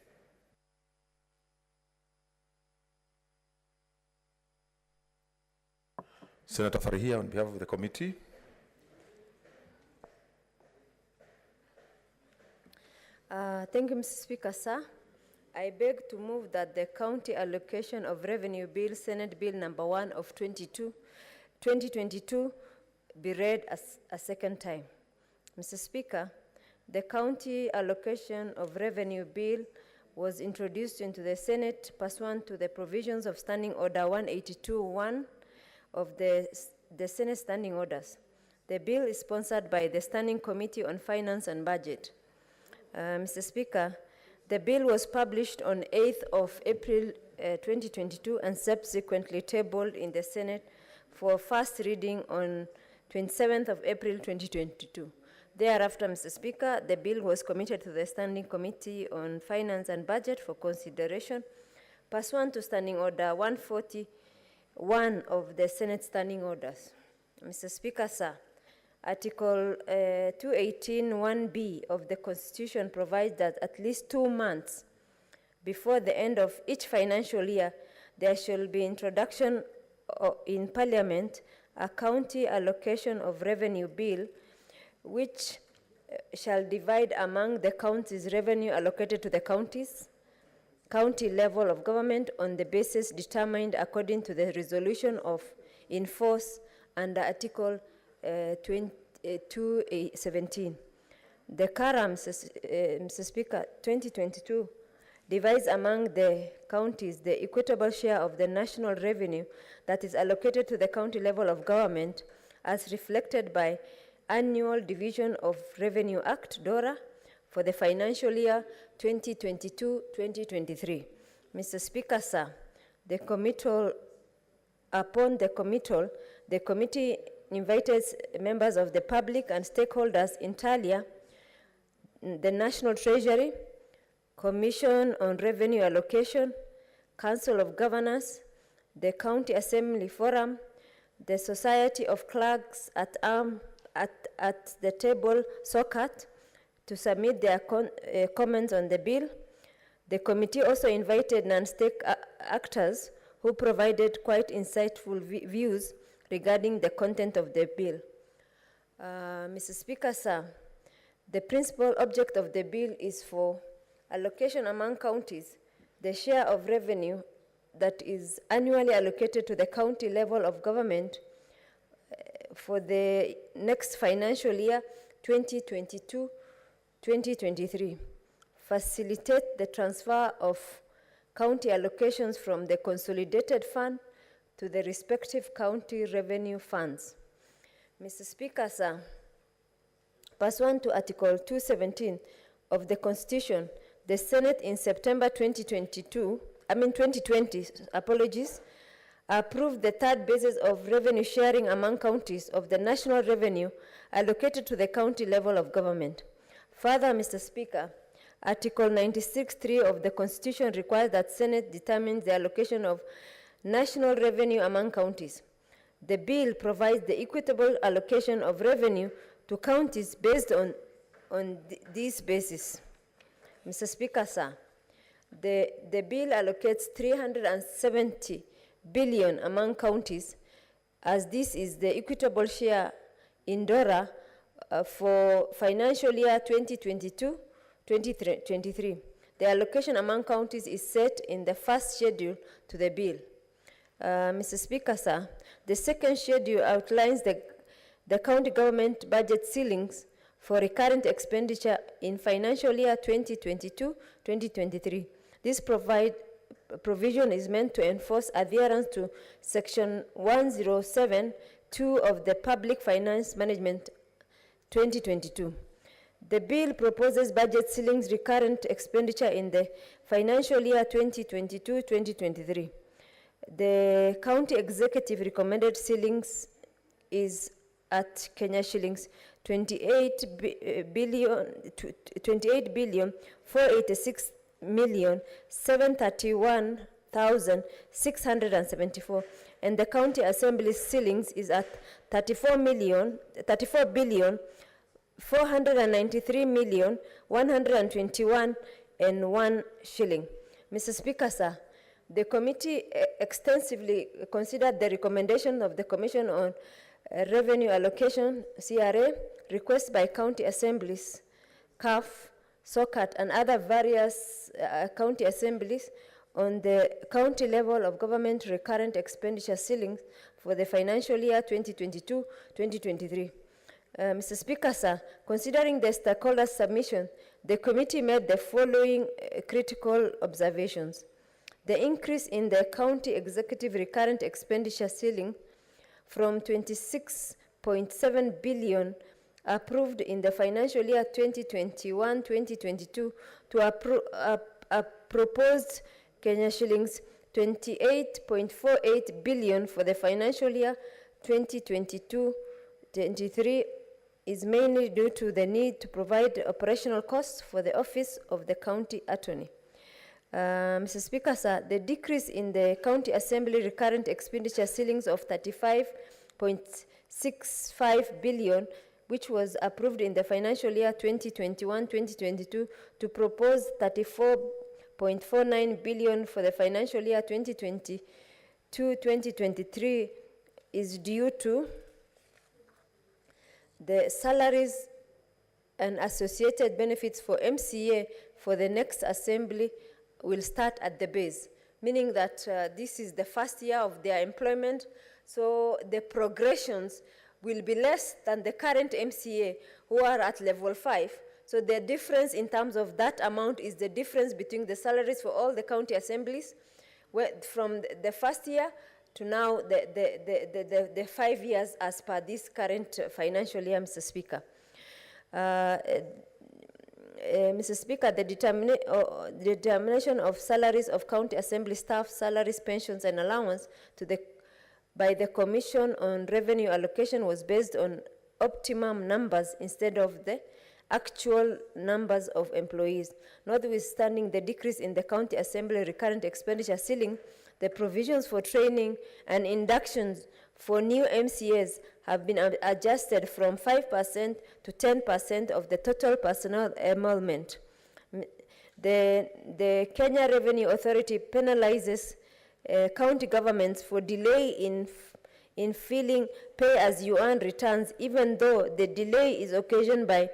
Senator Farihia, on behalf of the committee. Thank you, Mr. Speaker, sir. I beg to move that the county allocation of revenue bill, Senate Bill number 1 of 2022, be read as a second time. Mr. Speaker, the county allocation of revenue bill was introduced into the Senate pursuant to the provisions of Standing Order 182-1 of the Senate Standing Orders. The bill is sponsored by the Standing Committee on Finance and Budget. Mr. Speaker, the bill was published on 8th of April 2022 and subsequently tabled in the Senate for first reading on 27th of April 2022. Thereafter, Mr. Speaker, the bill was committed to the Standing Committee on Finance and Budget for consideration pursuant to Standing Order 141 of the Senate Standing Orders. Mr. Speaker, sir, Article 218(1)(b) of the Constitution provides that at least 2 months before the end of each financial year, there shall be introduction in Parliament a county allocation of revenue bill, which shall divide among the counties revenue allocated to the county level of government on the basis determined according to the resolution of in force under Article 217. The CARA, Mr. Speaker, 2022 divides among the counties the equitable share of the national revenue that is allocated to the county level of government as reflected by Annual Division of Revenue Act, DORA, for the financial year 2022-2023. Mr. Speaker, sir, upon the committal, the committee invited members of the public and stakeholders inter, the National Treasury, Commission on Revenue Allocation, Council of Governors, the County Assembly Forum, the Society of Clerks at the table, SOCAT, to submit their comments on the bill. The committee also invited non-state actors who provided quite insightful views regarding the content of the bill. Mr. Speaker, sir, the principal object of the bill is for allocation among counties, the share of revenue that is annually allocated to the county level of government for the next financial year, 2022-2023. Facilitate the transfer of county allocations from the consolidated fund to the respective county revenue funds. Mr. Speaker, sir, pursuant to Article 217 of the Constitution, the Senate in September 2020, approved the third basis of revenue sharing among counties of the national revenue allocated to the county level of government. Further, Mr. Speaker, Article 96(3) of the Constitution requires that Senate determines the allocation of national revenue among counties. The bill provides the equitable allocation of revenue to counties based on these basis. Mr. Speaker, sir, the bill allocates 370 billion among counties, as this is the equitable share in DORA for financial year 2022-2023. The allocation among counties is set in the first schedule to the bill. Mr. Speaker, sir, the second schedule outlines the county government budget ceilings for recurrent expenditure in financial year 2022-2023. This provision is meant to enforce adherence to Section 107(2) of the Public Finance Management 2022. The bill proposes budget ceilings recurrent expenditure in the financial year 2022-2023. The county executive recommended ceilings is at Kenya shillings 28 billion 486 million 731,674, and the county assembly's ceilings is at 34 billion 493 million 121 shilling. Mr. Speaker, sir, the committee extensively considered the recommendation of the Commission on Revenue Allocation, CRA, requests by county assemblies, CAF, SOCAT, and other various county assemblies on the county level of government recurrent expenditure ceilings for the financial year 2022-2023. Mr. Speaker, sir, considering the stakeholders' submission, the committee made the following critical observations. The increase in the county executive recurrent expenditure ceiling from 26% 1.7 billion approved in the financial year 2021-2022 to a proposed Kenya shillings 28.48 billion for the financial year 2022-23 is mainly due to the need to provide operational costs for the office of the county attorney. Mr. Speaker, sir, the decrease in the County Assembly recurrent expenditure ceilings of 35.65 billion, which was approved in the financial year 2021-2022 to propose 34.49 billion for the financial year 2022-2023 is due to the salaries and associated benefits for MCA for the next assembly will start at the base, meaning that this is the first year of their employment, so the progressions will be less than the current MCA who are at level 5. So the difference in terms of that amount is the difference between the salaries for all the county assemblies from the first year to now the 5 years as per this current financial year, Mr. Speaker. Mr. Speaker, the determination of salaries of county assembly staff, salaries, pensions, and allowance by the Commission on Revenue Allocation was based on optimum numbers instead of the actual numbers of employees. Notwithstanding the decrease in the county assembly recurrent expenditure ceiling, the provisions for training and inductions for new MCAs have been adjusted from 5% to 10% of the total personnel enrollment. The Kenya Revenue Authority penalizes county governments for delay in filing pay-as-you-earn returns, even though the delay is occasioned by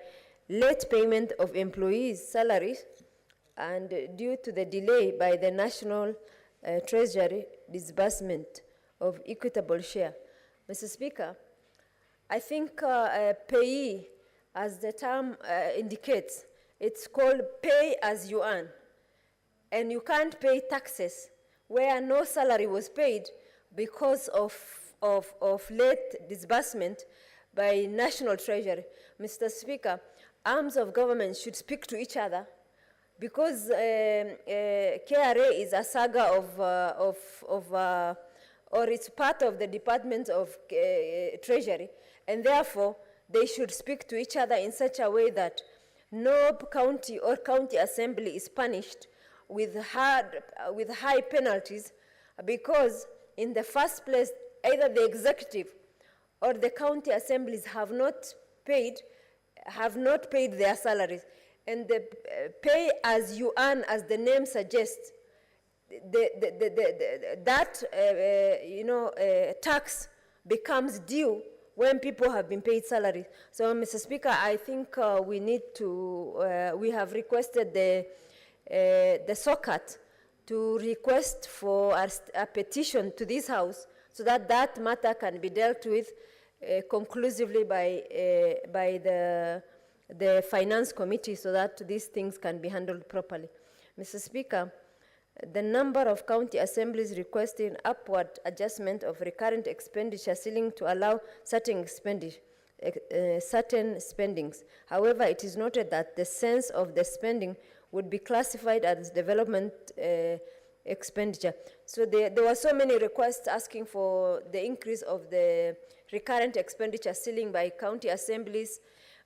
late payment of employees' salaries and due to the delay by the National Treasury disbursement of equitable share. Mr. Speaker, I think payee, as the term indicates, it's called pay as you earn. And you can't pay taxes where no salary was paid because of late disbursement by National Treasury. Mr. Speaker, arms of government should speak to each other because KRA is a saga or it's part of the Department of Treasury, and therefore they should speak to each other in such a way that no county or county assembly is punished with high penalties, because in the first place, either the executive or the county assemblies have not paid their salaries. And the pay as you earn, as the name suggests, tax becomes due when people have been paid salaries. So, Mr. Speaker, I think we need to, we have requested the SOCAT to request for a petition to this House so that that matter can be dealt with conclusively by the Finance Committee so that these things can be handled properly. Mr. Speaker, the number of county assemblies requesting upward adjustment of recurrent expenditure ceiling to allow certain spendings. However, it is noted that the sense of the spending would be classified as development expenditure. So there were so many requests asking for the increase of the recurrent expenditure ceiling by county assemblies.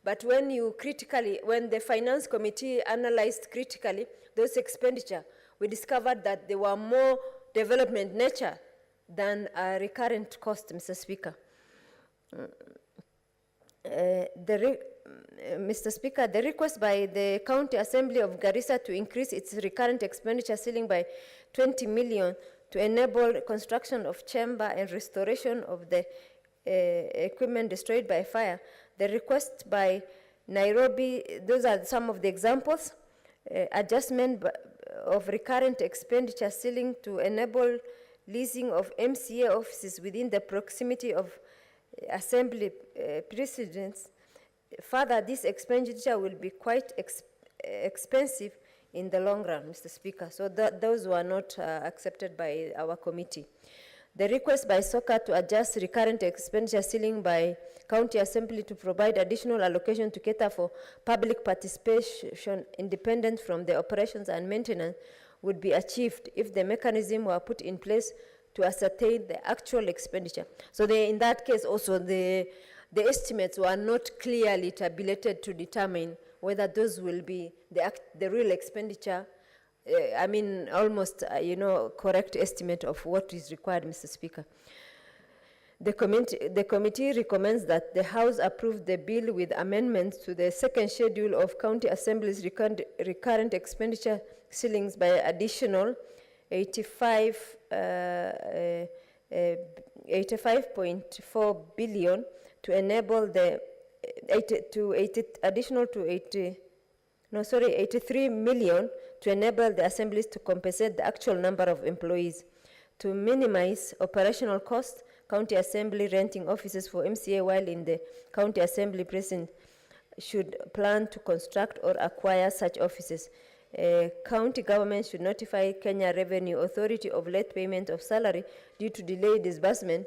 But when the Finance Committee analyzed critically those expenditure, we discovered that they were more development nature than a recurrent cost, Mr. Speaker. Mr. Speaker, the request by the County Assembly of Garissa to increase its recurrent expenditure ceiling by 20 million to enable construction of chamber and restoration of the equipment destroyed by fire. The request by Nairobi, those are some of the examples. Adjustment of recurrent expenditure ceiling to enable leasing of MCA offices within the proximity of assembly precedents. Further, this expenditure will be quite expensive in the long run, Mr. Speaker. So those were not accepted by our committee. The request by SOCA to adjust recurrent expenditure ceiling by County Assembly to provide additional allocation to cater for public participation independent from the operations and maintenance would be achieved if the mechanism were put in place to ascertain the actual expenditure. So in that case also the estimates were not clearly tabulated to determine whether those will be the real expenditure. I mean, almost, correct estimate of what is required, Mr. Speaker. The committee recommends that the House approve the bill with amendments to the second schedule of County Assembly's recurrent expenditure ceilings by additional 85.4 billion to enable the 83 million to enable the assemblies to compensate the actual number of employees. To minimize operational costs, County Assembly renting offices for MCA while in the County Assembly precinct should plan to construct or acquire such offices. County government should notify Kenya Revenue Authority of late payment of salary due to delayed disbursement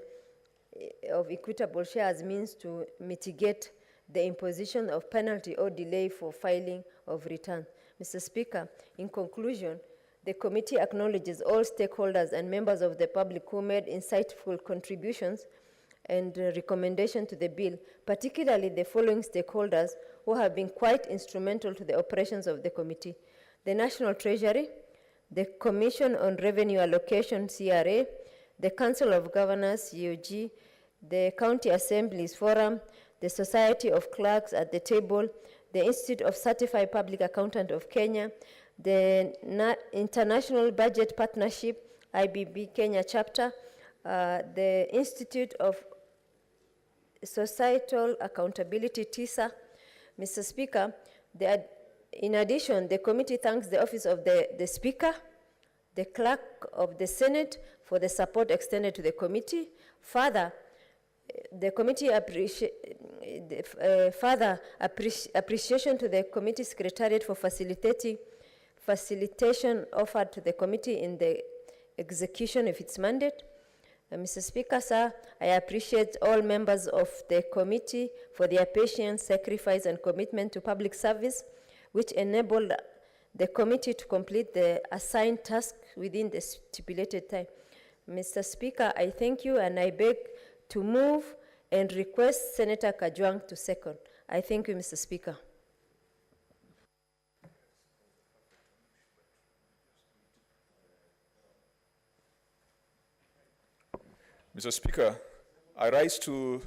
of equitable share as means to mitigate the imposition of penalty or delay for filing of return. Mr. Speaker, in conclusion, the committee acknowledges all stakeholders and members of the public who made insightful contributions and recommendations to the bill, particularly the following stakeholders who have been quite instrumental to the operations of the committee: the National Treasury, the Commission on Revenue Allocation, CRA, the Council of Governors, COG, the County Assemblies Forum, the Society of Clerks at the Table, the Institute of Certified Public Accountant of Kenya, the International Budget Partnership, IBB Kenya chapter, the Institute of Societal Accountability, TISA. Mr. Speaker, in addition, the committee thanks the Office of the Speaker, the Clerk of the Senate for the support extended to the committee. Further, the committee appreciation to the committee secretariat for facilitation offered to the committee in the execution of its mandate. Mr. Speaker, sir, I appreciate all members of the committee for their patience, sacrifice, and commitment to public service, which enabled the committee to complete the assigned task within the stipulated time. Mr. Speaker, I thank you and I beg to move and request Senator Kajwang to second. I thank you, Mr. Speaker. Mr. Speaker, I rise to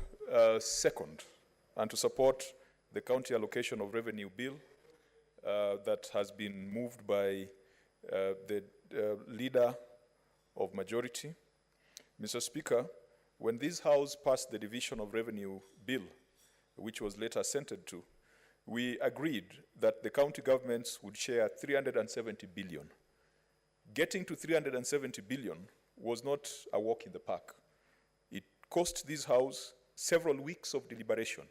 second and to support the county allocation of revenue bill that has been moved by the leader of majority. Mr. Speaker, when this House passed the division of revenue bill, which was later assented to, we agreed that the county governments would share 370 billion. Getting to 370 billion was not a walk in the park. It cost this House several weeks of deliberation.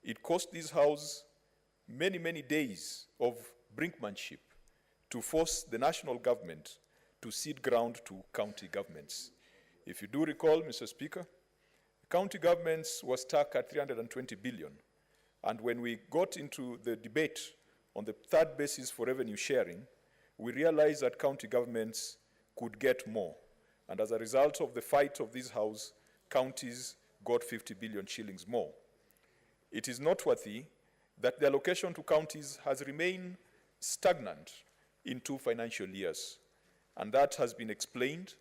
It cost this House many, many days of brinkmanship to force the national government to cede ground to county governments. If you do recall, Mr. Speaker, county governments were stuck at 320 billion. And when we got into the debate on the third basis for revenue sharing, we realized that county governments could get more. And as a result of the fight of this House, counties got 50 billion shillings more. It is noteworthy that the allocation to counties has remained stagnant in 2 financial years. And that has been explained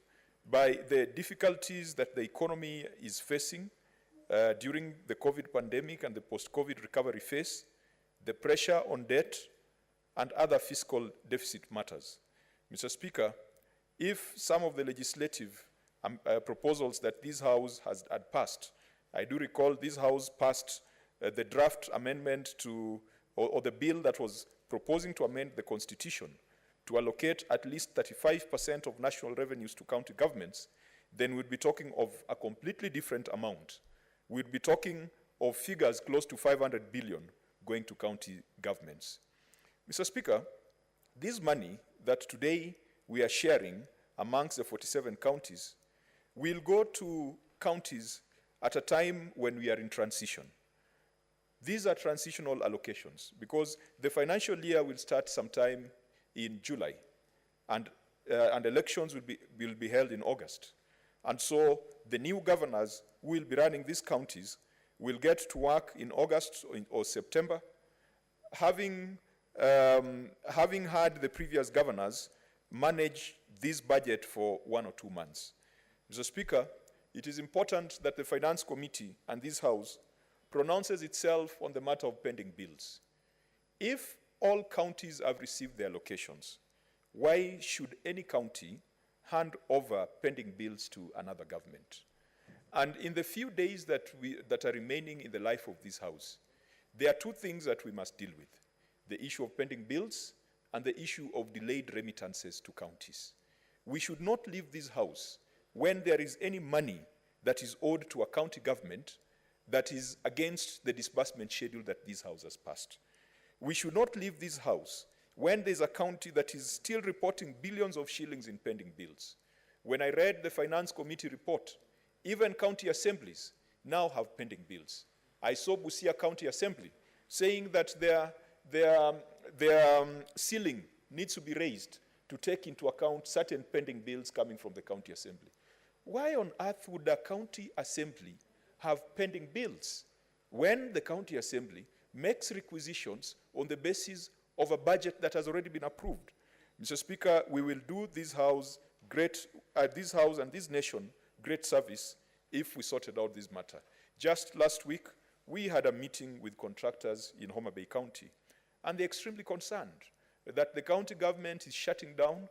by the difficulties that the economy is facing during the COVID pandemic and the post-COVID recovery phase, the pressure on debt, and other fiscal deficit matters. Mr. Speaker, if some of the legislative proposals that this House had passed, I do recall this House passed the draft amendment to, or the bill that was proposing to amend the Constitution to allocate at least 35% of national revenues to county governments, then we'd be talking of a completely different amount. We'd be talking of figures close to 500 billion going to county governments. Mr. Speaker, this money that today we are sharing amongst the 47 counties we'll go to counties at a time when we are in transition. These are transitional allocations because the financial year will start sometime in July, and elections will be held in August. And so the new governors who will be running these counties will get to work in August or September, having had the previous governors manage this budget for 1 or 2 months. Mr. Speaker, it is important that the Finance Committee and this House pronounces itself on the matter of pending bills. If all counties have received their allocations, why should any county hand over pending bills to another government? And in the few days that are remaining in the life of this House, there are 2 things that we must deal with: the issue of pending bills and the issue of delayed remittances to counties. We should not leave this House when there is any money that is owed to a county government that is against the disbursement schedule that this House has passed. We should not leave this House when there's a county that is still reporting billions of shillings in pending bills. When I read the Finance Committee report, even county assemblies now have pending bills. I saw Busia County Assembly saying that their ceiling needs to be raised to take into account certain pending bills coming from the county assembly. Why on earth would a county assembly have pending bills when the county assembly makes requisitions on the basis of a budget that has already been approved? Mr. Speaker, we will do this House and this nation great service if we sorted out this matter. Just last week, we had a meeting with contractors in Homa Bay County, and they're extremely concerned that the county government is shutting down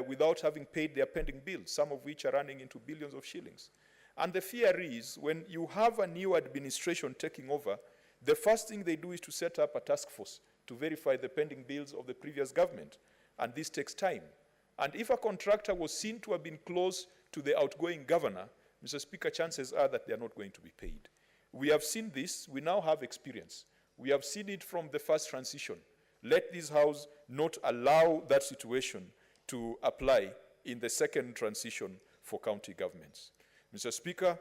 without having paid their pending bills, some of which are running into billions of shillings. And the fear is when you have a new administration taking over, the first thing they do is to set up a task force to verify the pending bills of the previous government. And this takes time. And if a contractor was seen to have been close to the outgoing governor, Mr. Speaker, chances are that they are not going to be paid. We have seen this. We now have experience. We have seen it from the first transition. Let this House not allow that situation to apply in the second transition for county governments. Mr. Speaker,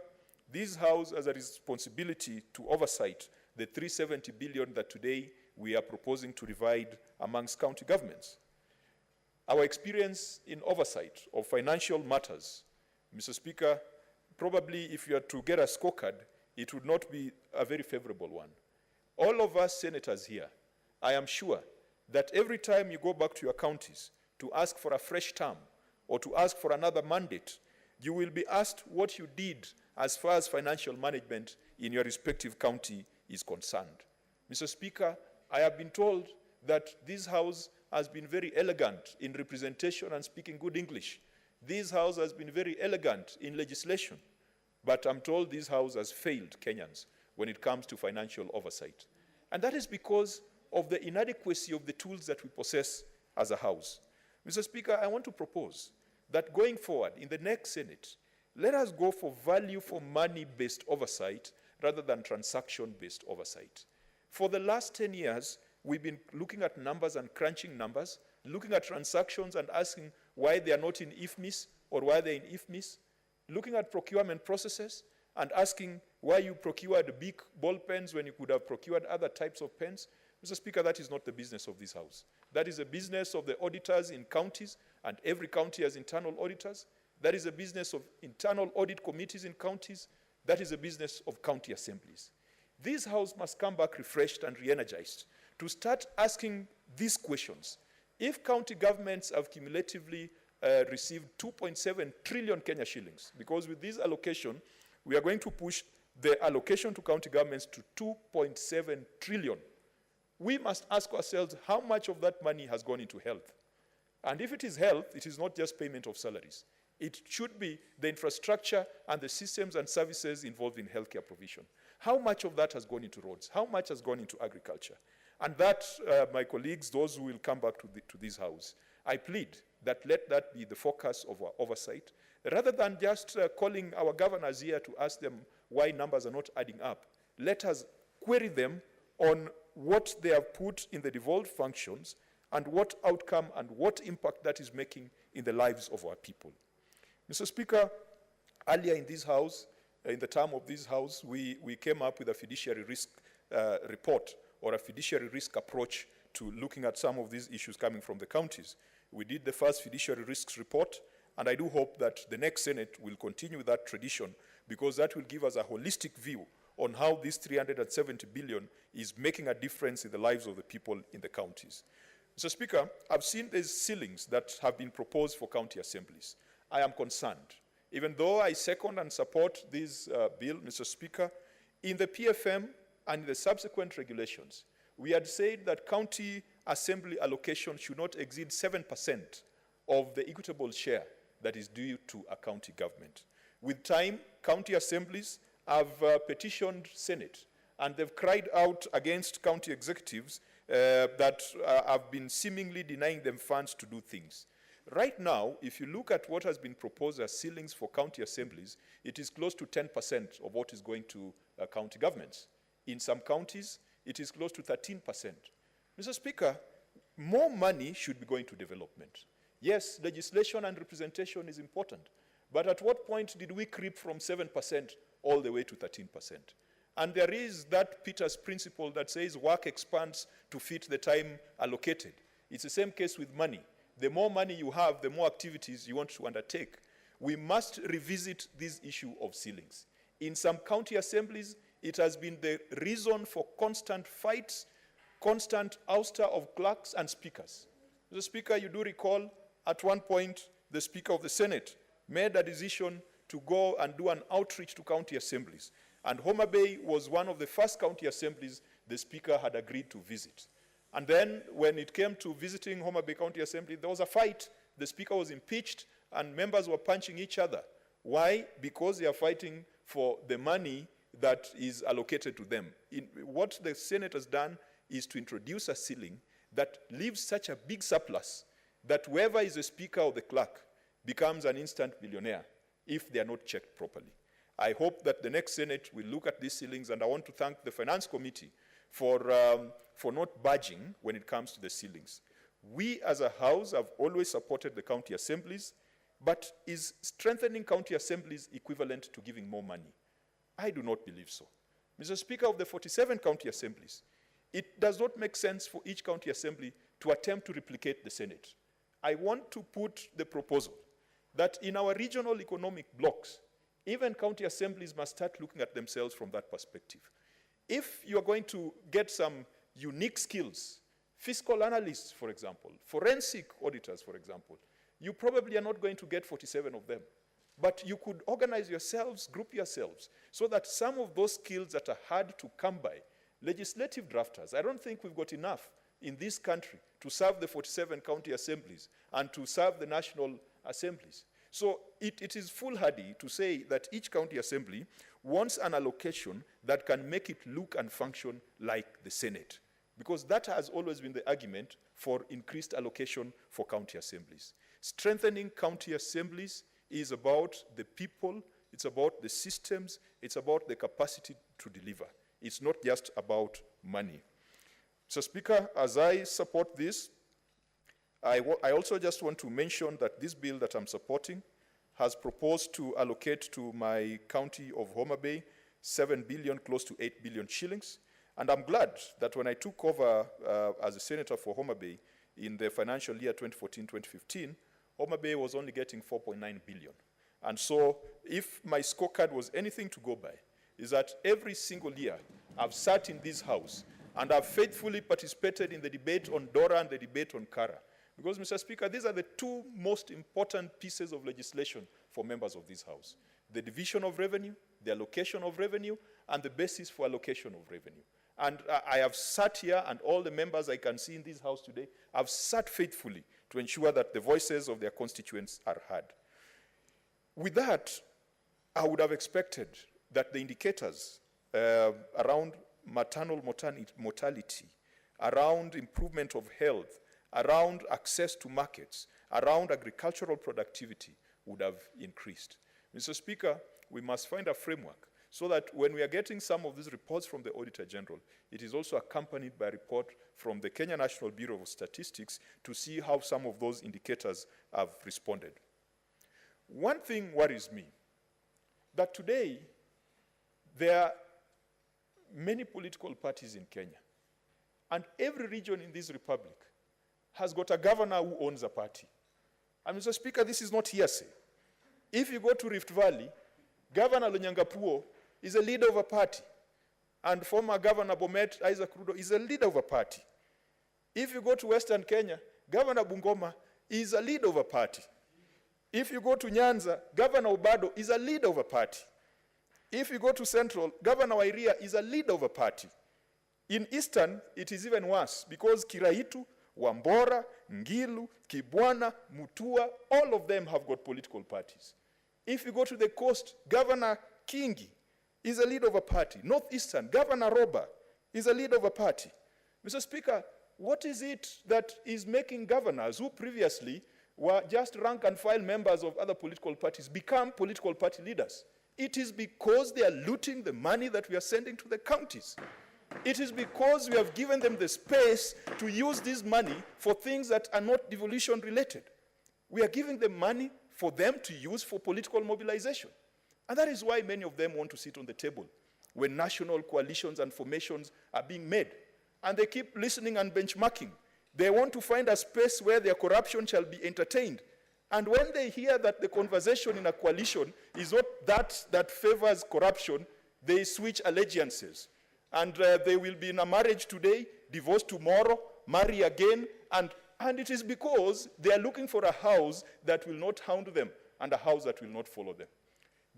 this House has a responsibility to oversight the 370 billion that today we are proposing to divide amongst county governments. Our experience in oversight of financial matters, Mr. Speaker, probably if you are to get a scorecard, it would not be a very favorable one. All of us senators here, I am sure that every time you go back to your counties to ask for a fresh term or to ask for another mandate, you will be asked what you did as far as financial management in your respective county is concerned. Mr. Speaker, I have been told that this House has been very elegant in representation and speaking good English. This House has been very elegant in legislation, but I'm told this House has failed Kenyans when it comes to financial oversight. And that is because of the inadequacy of the tools that we possess as a House. Mr. Speaker, I want to propose that going forward in the next Senate, let us go for value for money-based oversight rather than transaction-based oversight. For the last 10 years, we've been looking at numbers and crunching numbers, looking at transactions and asking why they are not in IFMIS or why they're in IFMIS, looking at procurement processes and asking why you procured big ball pens when you could have procured other types of pens. Mr. Speaker, that is not the business of this House. That is a business of the auditors in counties, and every county has internal auditors. That is a business of internal audit committees in counties. That is a business of county assemblies. This House must come back refreshed and re-energized to start asking these questions. If county governments have cumulatively received 2.7 trillion Kenya shillings, because with this allocation, we are going to push the allocation to county governments to 2.7 trillion. We must ask ourselves how much of that money has gone into health. And if it is health, it is not just payment of salaries. It should be the infrastructure and the systems and services involved in healthcare provision. How much of that has gone into roads? How much has gone into agriculture? And that, my colleagues, those who will come back to this House, I plead that let that be the focus of our oversight, rather than just calling our governors here to ask them why numbers are not adding up. Let us query them on what they have put in the devolved functions and what outcome and what impact that is making in the lives of our people. Mr. Speaker, Earlier in this house, in the term of this house, we came up with a fiduciary risk report or a fiduciary risk approach to looking at some of these issues coming from the counties. We did the first fiduciary risks report, and I do hope that the next Senate will continue that tradition, because that will give us a holistic view on how this 370 billion is making a difference in the lives of the people in the counties. Mr. Speaker, I've seen these ceilings that have been proposed for county assemblies. I am concerned. Even though I second and support this bill, Mr. Speaker, in the PFM and in the subsequent regulations, we had said that county assembly allocation should not exceed 7% of the equitable share that is due to a county government. With time, county assemblies have petitioned Senate, and they've cried out against county executives that have been seemingly denying them funds to do things. Right now, if you look at what has been proposed as ceilings for county assemblies, it is close to 10% of what is going to county governments. In some counties, it is close to 13%. Mr. Speaker, more money should be going to development. Yes, legislation and representation is important, but at what point did we creep from 7% all the way to 13%? And there is that Peter's principle that says work expands to fit the time allocated. It's the same case with money. The more money you have, the more activities you want to undertake. We must revisit this issue of ceilings. In some county assemblies, it has been the reason for constant fights, constant ouster of clerks and speakers. Mr. Speaker, you do recall at one point the Speaker of the Senate made a decision to go and do an outreach to county assemblies. And Homa Bay was one of the first county assemblies the Speaker had agreed to visit. And then when it came to visiting Homa Bay County Assembly, there was a fight. The Speaker was impeached and members were punching each other. Why? Because they are fighting for the money that is allocated to them. What the Senate has done is to introduce a ceiling that leaves such a big surplus that whoever is the Speaker or the clerk becomes an instant billionaire if they are not checked properly. I hope that the next Senate will look at these ceilings, and I want to thank the Finance Committee for not budging when it comes to the ceilings. We as a House have always supported the county assemblies, but is strengthening county assemblies equivalent to giving more money? I do not believe so. Mr. Speaker, of the 47 county assemblies, it does not make sense for each county assembly to attempt to replicate the Senate. I want to put the proposal that in our regional economic blocks, even county assemblies must start looking at themselves from that perspective. If you are going to get some unique skills, fiscal analysts, for example, forensic auditors, for example, you probably are not going to get 47 of them. But you could organize yourselves, group yourselves, so that some of those skills that are hard to come by, legislative drafters, I don't think we've got enough in this country to serve the 47 county assemblies and to serve the national assemblies. So it is foolhardy to say that each county assembly wants an allocation that can make it look and function like the Senate, because that has always been the argument for increased allocation for county assemblies. Strengthening county assemblies is about the people, it's about the systems, it's about the capacity to deliver. It's not just about money. So, Speaker, as I support this, I also just want to mention that this bill that I'm supporting has proposed to allocate to my county of Homa Bay 7 billion, close to 8 billion shillings. And I'm glad that when I took over as a senator for Homa Bay in the financial year 2014-2015, Homa Bay was only getting 4.9 billion. And so if my scorecard was anything to go by, is that every single year I've sat in this house and I've faithfully participated in the debate on DORA and the debate on CARA. Because, Mr. Speaker, these are the two most important pieces of legislation for members of this House. The division of revenue, the allocation of revenue, and the basis for allocation of revenue. And I have sat here, and all the members I can see in this House today have sat faithfully to ensure that the voices of their constituents are heard. With that, I would have expected that the indicators around maternal mortality, around improvement of health, around access to markets, around agricultural productivity would have increased. Mr. Speaker, we must find a framework so that when we are getting some of these reports from the Auditor General, it is also accompanied by a report from the Kenya National Bureau of Statistics to see how some of those indicators have responded. One thing worries me that today there are many political parties in Kenya, and every region in this republic has got a governor who owns a party. And Mr. Speaker, this is not hearsay. If you go to Rift Valley, Governor Lonyangapuo is a leader of a party, and former Governor Bomet Isaac Ruto is a leader of a party. If you go to Western Kenya, Governor Bungoma is a leader of a party. If you go to Nyanza, Governor Obado is a leader of a party. If you go to Central, Governor Wairia is a leader of a party. In Eastern, it is even worse, because Kiraitu, Wambora, Ngilu, Kibwana, Mutua, all of them have got political parties. If you go to the coast, Governor Kingi is a leader of a party. Northeastern, Governor Roba is a leader of a party. Mr. Speaker, what is it that is making governors who previously were just rank and file members of other political parties become political party leaders? It is because they are looting the money that we are sending to the counties. It is because we have given them the space to use this money for things that are not devolution related. We are giving them money for them to use for political mobilization. And that is why many of them want to sit on the table when national coalitions and formations are being made. And they keep listening and benchmarking. They want to find a space where their corruption shall be entertained. And when they hear that the conversation in a coalition is not that favors corruption, they switch allegiances. And they will be in a marriage today, divorce tomorrow, marry again, and it is because they are looking for a house that will not hound them and a house that will not follow them.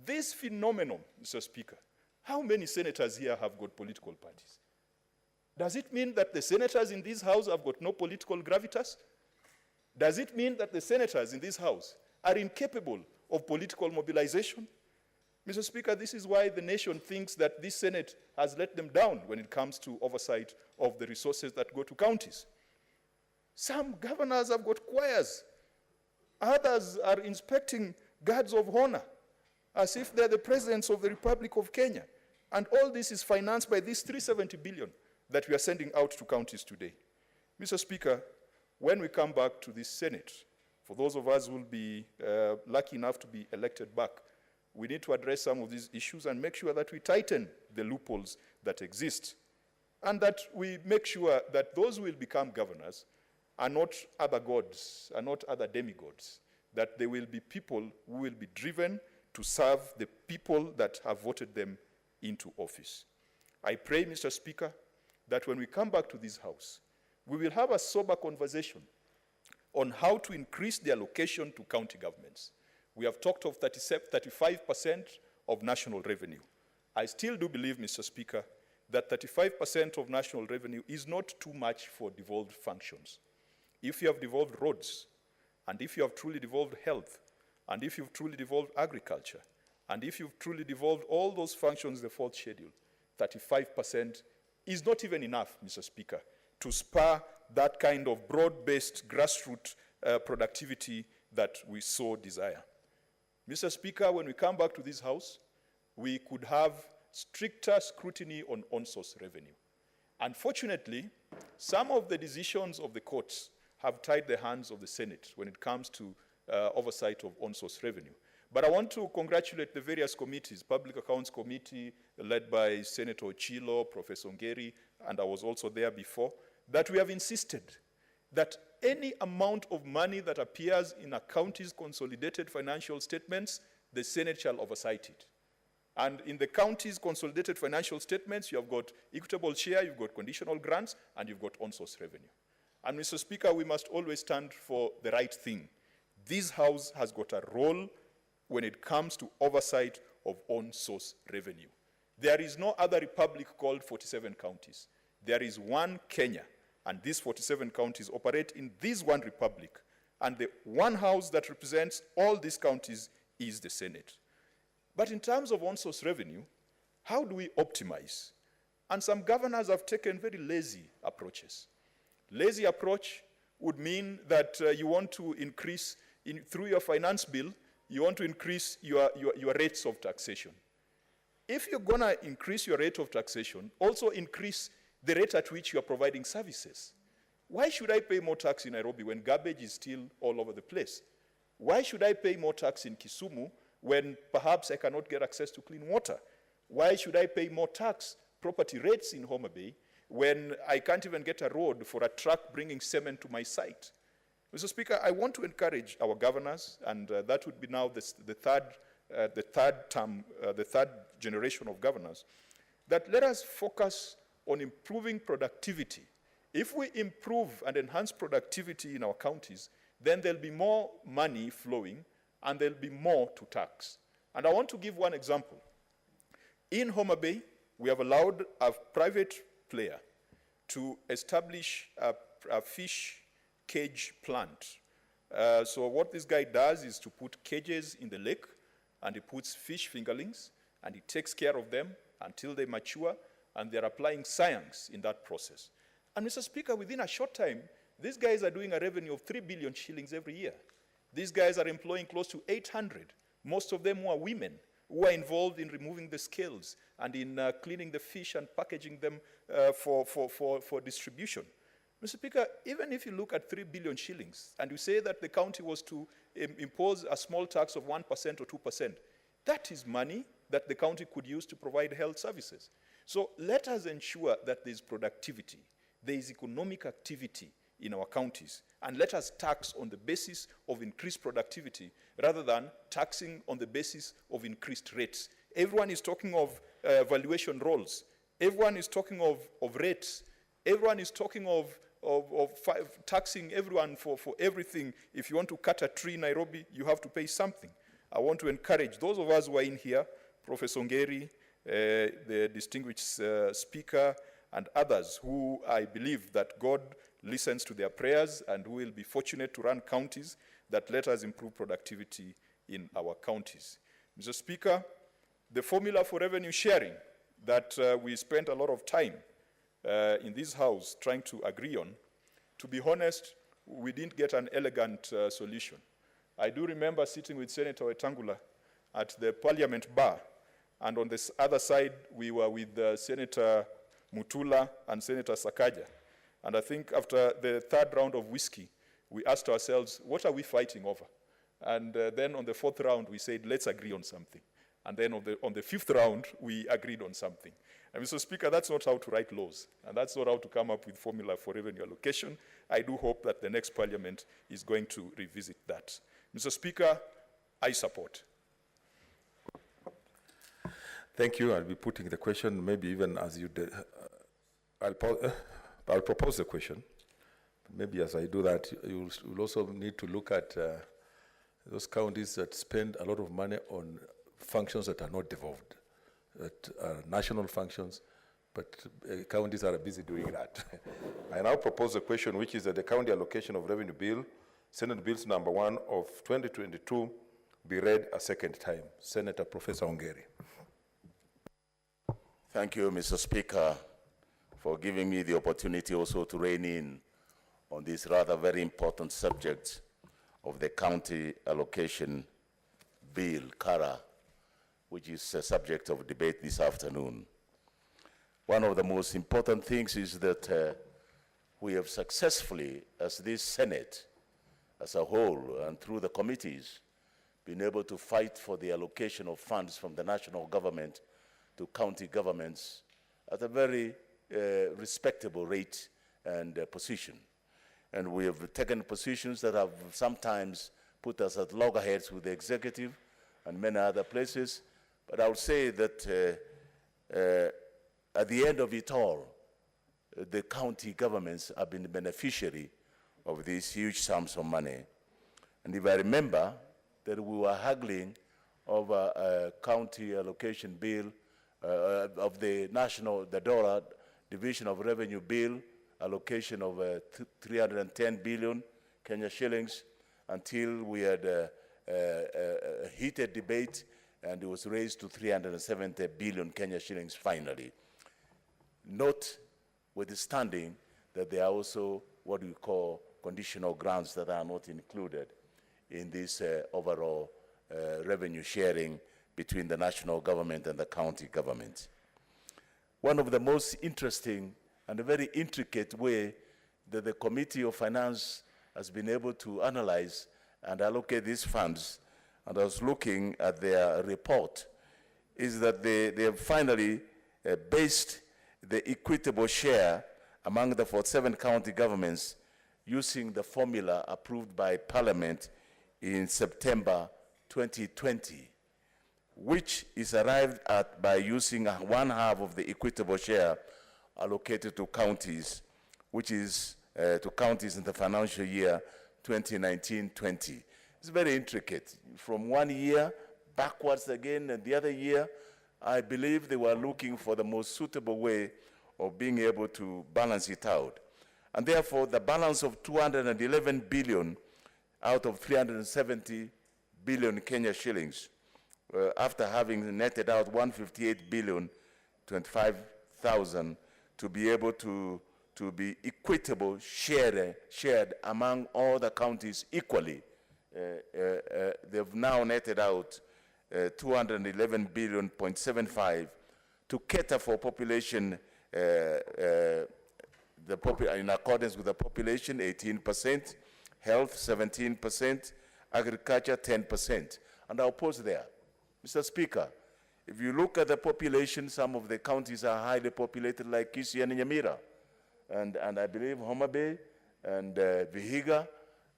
This phenomenon, Mr. Speaker, how many senators here have got political parties? Does it mean that the senators in this house have got no political gravitas? Does it mean that the senators in this house are incapable of political mobilization? Mr. Speaker, this is why the nation thinks that this Senate has let them down when it comes to oversight of the resources that go to counties. Some governors have got choirs. Others are inspecting guards of honor as if they're the presidents of the Republic of Kenya. And all this is financed by this 370 billion that we are sending out to counties today. Mr. Speaker, when we come back to this Senate, for those of us who will be lucky enough to be elected back, we need to address some of these issues and make sure that we tighten the loopholes that exist, and that we make sure that those who will become governors are not other gods, are not other demigods, that they will be people who will be driven to serve the people that have voted them into office. I pray, Mr. Speaker, that when we come back to this House, we will have a sober conversation on how to increase the allocation to county governments. We have talked of 35% of national revenue. I still do believe, Mr. Speaker, that 35% of national revenue is not too much for devolved functions. If you have devolved roads, and if you have truly devolved health, and if you've truly devolved agriculture, and if you've truly devolved all those functions in the fourth schedule, 35% is not even enough, Mr. Speaker, to spur that kind of broad-based grassroots productivity that we so desire. Mr. Speaker, when we come back to this House, we could have stricter scrutiny on on-source revenue. Unfortunately, some of the decisions of the courts have tied the hands of the Senate when it comes to oversight of on-source revenue. But I want to congratulate the various committees, Public Accounts Committee, led by Senator Chilo, Professor Ngeri, and I was also there before, that we have insisted that any amount of money that appears in a county's consolidated financial statements, the Senate shall oversight it. And in the county's consolidated financial statements, you have got equitable share, you've got conditional grants, and you've got on-source revenue. And Mr. Speaker, we must always stand for the right thing. This House has got a role when it comes to oversight of on-source revenue. There is no other republic called 47 counties. There is one Kenya, and these 47 counties operate in this one republic. And the one house that represents all these counties is the Senate. But in terms of on-source revenue, how do we optimize? And some governors have taken very lazy approaches. Lazy approach would mean that you want to increase, through your finance bill, you want to increase your rates of taxation. If you're going to increase your rate of taxation, also increase the rate at which you are providing services. Why should I pay more tax in Nairobi when garbage is still all over the place? Why should I pay more tax in Kisumu when perhaps I cannot get access to clean water? Why should I pay more tax, property rates in Homa Bay, when I can't even get a road for a truck bringing cement to my site? Mr. Speaker, I want to encourage our governors, and that would be now the third generation of governors, that let us focus on improving productivity. If we improve and enhance productivity in our counties, then there'll be more money flowing and there'll be more to tax. And I want to give one example. In Homa Bay, we have allowed a private player to establish a fish cage plant. So what this guy does is to put cages in the lake, and he puts fish fingerlings, and he takes care of them until they mature, and they're applying science in that process. And Mr. Speaker, within a short time, these guys are doing a revenue of 3 billion shillings every year. These guys are employing close to 800, most of them who are women, who are involved in removing the scales and in cleaning the fish and packaging them for distribution. Mr. Speaker, even if you look at 3 billion shillings and you say that the county was to impose a small tax of 1% or 2%, that is money that the county could use to provide health services. So let us ensure that there is productivity, there is economic activity in our counties, and let us tax on the basis of increased productivity rather than taxing on the basis of increased rates. Everyone is talking of valuation rolls. Everyone is talking of rates. Everyone is talking of taxing everyone for everything. If you want to cut a tree in Nairobi, you have to pay something. I want to encourage those of us who are in here, Professor Ngeri, the distinguished speaker, and others who I believe that God listens to their prayers and who will be fortunate to run counties, that let us improve productivity in our counties. Mr. Speaker, the formula for revenue sharing that we spent a lot of time in this House trying to agree on, to be honest, we didn't get an elegant solution. I do remember sitting with Senator Wetangula at the Parliament bar, and on this other side, we were with Senator Mutula and Senator Sakaja. And I think after the third round of whiskey, we asked ourselves, what are we fighting over? And then on the fourth round, we said, let's agree on something. And then on the fifth round, we agreed on something. And Mr. Speaker, that's not how to write laws. And that's not how to come up with formula for revenue allocation. I do hope that the next Parliament is going to revisit that. Mr. Speaker, I support. Thank you. I'll be putting the question, maybe even as you did. I'll propose the question. Maybe as I do that, you'll also need to look at those counties that spend a lot of money on functions that are not devolved, that are national functions, but counties are busy doing that. I now propose a question, which is that the county allocation of revenue bill, Senate Bills number 1 of 2022, be read a second time. Senator Professor Ongeri. Thank you, Mr. Speaker, for giving me the opportunity also to rein in on this rather very important subject of the county allocation bill, CARA, which is a subject of debate this afternoon. One of the most important things is that we have successfully, as this Senate as a whole and through the committees, been able to fight for the allocation of funds from the national government to county governments at a very respectable rate and position. And we have taken positions that have sometimes put us at loggerheads with the executive and many other places. But I would say that at the end of it all, the county governments have been the beneficiary of these huge sums of money. And if I remember that we were haggling over a county allocation bill of the DORA Division of Revenue Bill, allocation of 310 billion Kenya shillings, until we had a heated debate and it was raised to 370 billion Kenya shillings finally. Notwithstanding that there are also what we call conditional grants that are not included in this overall revenue sharing between the national government and the county government. One of the most interesting and a very intricate way that the Committee of Finance has been able to analyze and allocate these funds and I was looking at their report, is that they have finally based the equitable share among the 47 county governments using the formula approved by Parliament in September 2020, which is arrived at by using 1/2 of the equitable share allocated to counties, which is to counties in the financial year 2019-20. It's very intricate. From one year backwards again, and the other year, I believe they were looking for the most suitable way of being able to balance it out. And therefore, the balance of 211 billion out of 370 billion Kenya shillings, after having netted out 158 billion, 25,000, to be able to be equitable, shared among all the counties equally. They've now netted out 211 billion, 0.75 to cater for population, in accordance with the population, 18%, health, 17%, agriculture, 10%. And I'll pause there. Mr. Speaker, if you look at the population, some of the counties are highly populated, like Kisii and Nyamira, and I believe Homa Bay and Vega.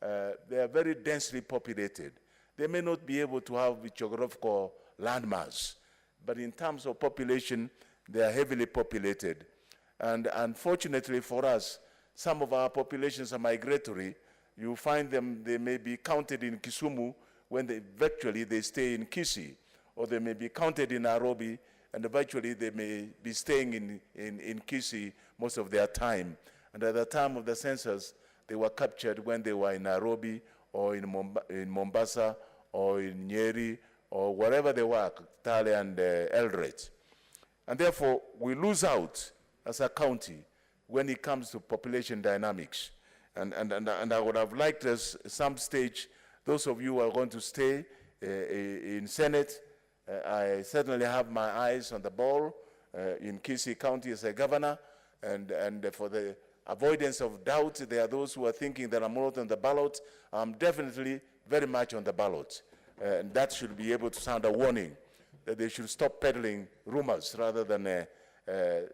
They are very densely populated. They may not be able to have geographical landmass, but in terms of population, they are heavily populated. And unfortunately for us, some of our populations are migratory. You find them, they may be counted in Kisumu when virtually they stay in Kisii, or they may be counted in Nairobi, and virtually they may be staying in Kisii most of their time. And at the time of the census, they were captured when they were in Nairobi, or in Mombasa, or in Nyeri, or wherever they were, Tale and Eldoret. And therefore, we lose out as a county when it comes to population dynamics. And I would have liked at some stage, those of you who are going to stay in Senate, I certainly have my eyes on the ball in Kisii County as a governor, and for the avoidance of doubt, there are those who are thinking that I'm not on the ballot. I'm definitely very much on the ballot. And that should be able to sound a warning that they should stop peddling rumors rather than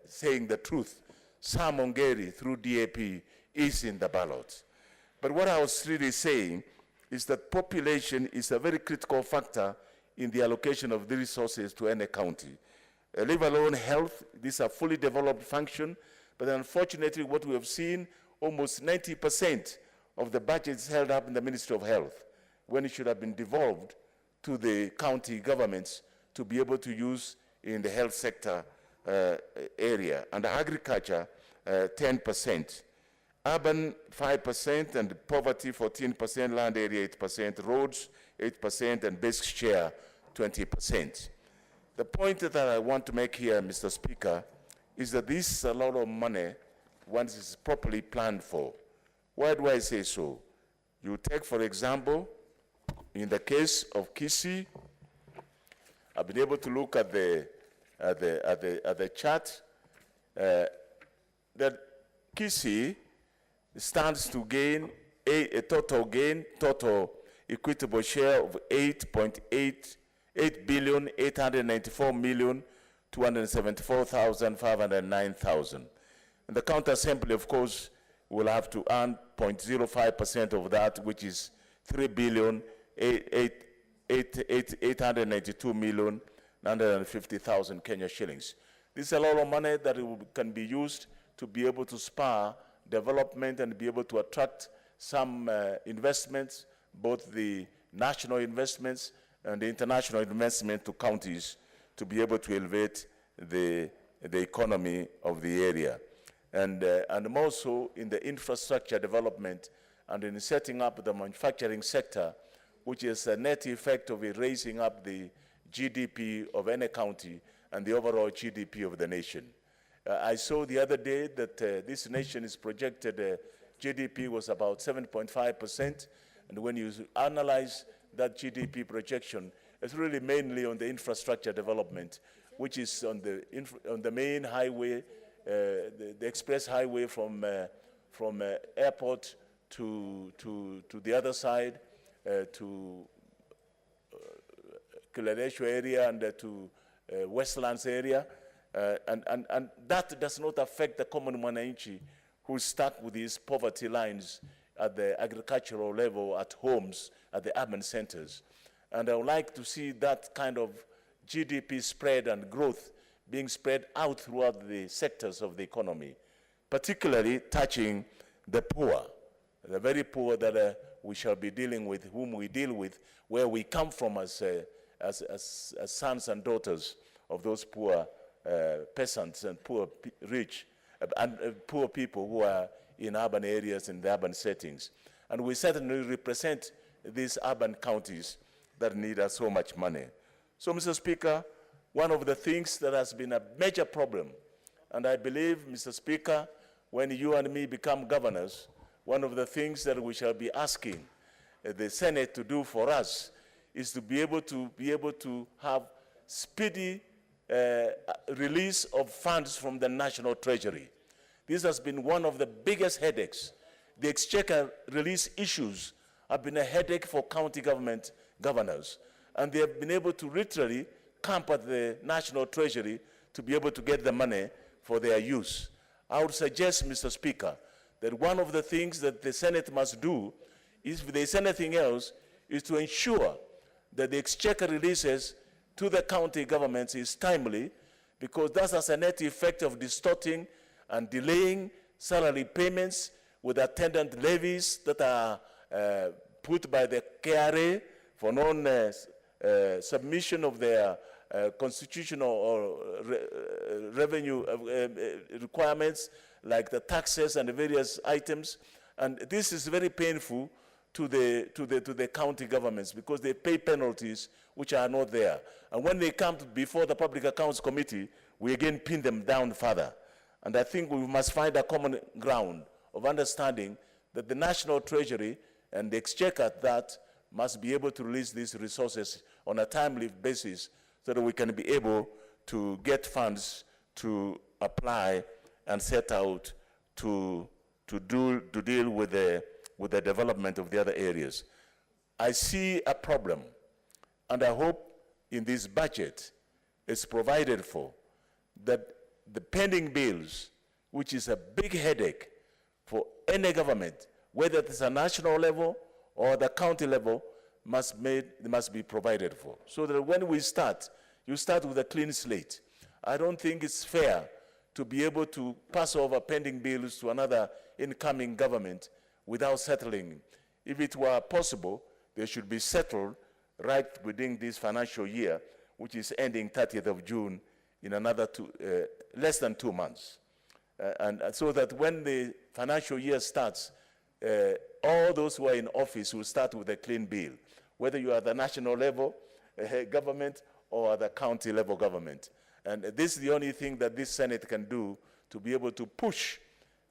saying the truth. Sam Ongeri, through DAP, is in the ballot. But what I was really saying is that population is a very critical factor in the allocation of the resources to any county. Leave alone health, these are fully developed function, but unfortunately what we have seen, almost 90% of the budget is held up in the Ministry of Health, when it should have been devolved to the county governments to be able to use in the health sector area. And agriculture, 10%. Urban, 5%, and poverty, 14%, land area, 8%, roads, 8%, and basic share, 20%. The point that I want to make here, Mr. Speaker, is that this is a lot of money once it's properly planned for. Why do I say so? You take, for example, in the case of Kisii, I've been able to look at the chart that Kisii stands to gain a total equitable share of 8,894,274,509,000. And the county assembly, of course, will have to earn 0.05% of that, which is 3,892,950,000 Kenya shillings. This is a lot of money that can be used to be able to spur development and be able to attract some investments, both the national investments and the international investment to counties, to be able to elevate the economy of the area. And more so in the infrastructure development and in setting up the manufacturing sector, which is a net effect of raising up the GDP of any county and the overall GDP of the nation. I saw the other day that this nation is projected GDP was about 7.5%, and when you analyze that GDP projection, it's really mainly on the infrastructure development, which is on the main highway, the express highway from airport to the other side, to Kiladesho area and to Westlands area. And that does not affect the common mwananchi who's stuck with these poverty lines at the agricultural level, at homes, at the urban centers. And I would like to see that kind of GDP spread and growth being spread out throughout the sectors of the economy, particularly touching the poor, the very poor that we shall be dealing with, whom we deal with, where we come from as sons and daughters of those poor peasants and poor rich and poor people who are in urban areas, in the urban settings. And we certainly represent these urban counties that need us so much money. So, Mr. Speaker, one of the things that has been a major problem, and I believe, Mr. Speaker, when you and me become governors, one of the things that we shall be asking the Senate to do for us is to be able to have speedy release of funds from the National Treasury. This has been one of the biggest headaches. The exchequer release issues have been a headache for county government governors, and they have been able to literally camp at the National Treasury to be able to get the money for their use. I would suggest, Mr. Speaker, that one of the things that the Senate must do, is, if there's anything else, is to ensure that the exchequer releases to the county governments is timely, because that has a net effect of distorting and delaying salary payments with attendant levies that are put by the KRA for non-submission of their constitutional or revenue requirements, like the taxes and the various items. And this is very painful to the county governments, because they pay penalties which are not there. And when they come before the Public Accounts Committee, we again pin them down further. And I think we must find a common ground of understanding that the National Treasury and the exchequer that must be able to release these resources on a timely basis, so that we can be able to get funds to apply and set out to deal with the development of the other areas. I see a problem, and I hope in this budget it's provided for that the pending bills, which is a big headache for any government, whether it's a national level or the county level, must be provided for. So that when we start, you start with a clean slate. I don't think it's fair to be able to pass over pending bills to another incoming government without settling. If it were possible, they should be settled right within this financial year, which is ending 30th of June in another less than 2 months. And so that when the financial year starts, all those who are in office will start with a clean bill, whether you are the national level government or the county level government. And this is the only thing that this Senate can do to be able to push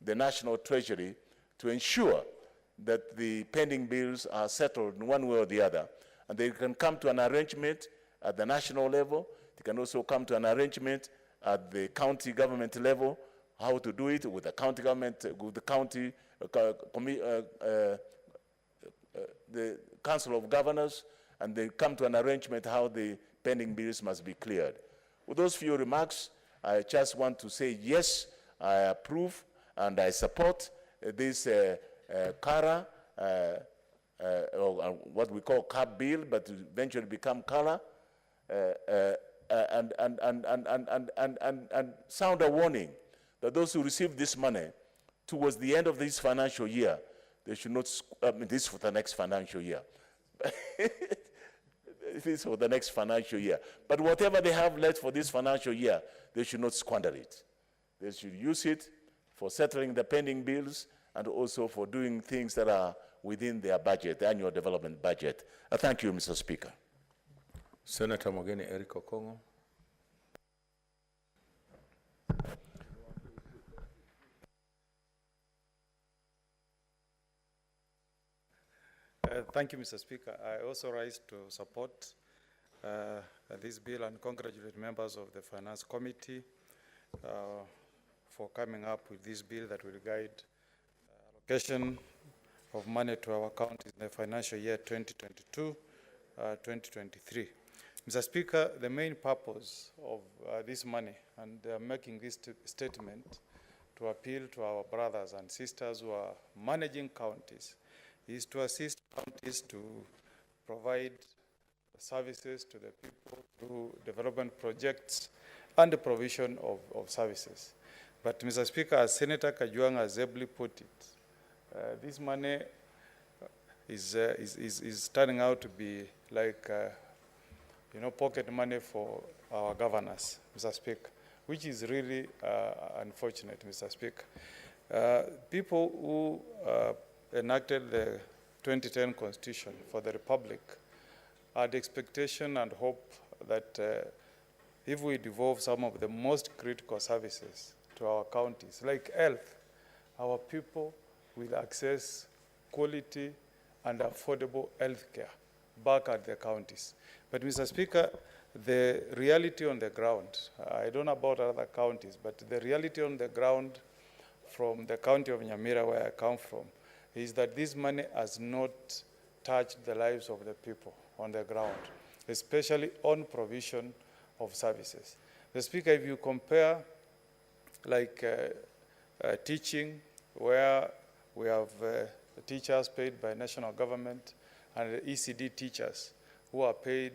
the National Treasury to ensure that the pending bills are settled in one way or the other. And they can come to an arrangement at the national level. They can also come to an arrangement at the county government level, how to do it with the county government, with the county, the Council of Governors, and they come to an arrangement how the pending bills must be cleared. With those few remarks, I just want to say, yes, I approve and I support this CARA, or what we call CAB bill, but eventually become CARA, and sound a warning that those who receive this money towards the end of this financial year, they should not, this for the next financial year. This is for the next financial year. But whatever they have left for this financial year, they should not squander it. They should use it for settling the pending bills and also for doing things that are within their budget, the annual development budget. Thank you, Mr. Speaker. Senator Mogeni Eric Okongo. Thank you, Mr. Speaker. I also rise to support this bill and congratulate members of the Finance Committee for coming up with this bill that will guide allocation of money to our counties in the financial year 2022-2023. Mr. Speaker, the main purpose of this money and making this statement to appeal to our brothers and sisters who are managing counties is to assist counties to provide services to the people through development projects and the provision of services. But Mr. Speaker, as Senator Kajwang has ably put it, this money is turning out to be like pocket money for our governors, Mr. Speaker, which is really unfortunate, Mr. Speaker. People who enacted the 2010 Constitution for the Republic had expectation and hope that if we devolve some of the most critical services to our counties, like health, our people will access quality and affordable health care back at the counties. But Mr. Speaker, the reality on the ground, I don't know about other counties, but the reality on the ground from the county of Nyamira, where I come from, is that this money has not touched the lives of the people on the ground, especially on provision of services. Mr. Speaker, if you compare like teaching, where we have teachers paid by national government and ECD teachers who are paid,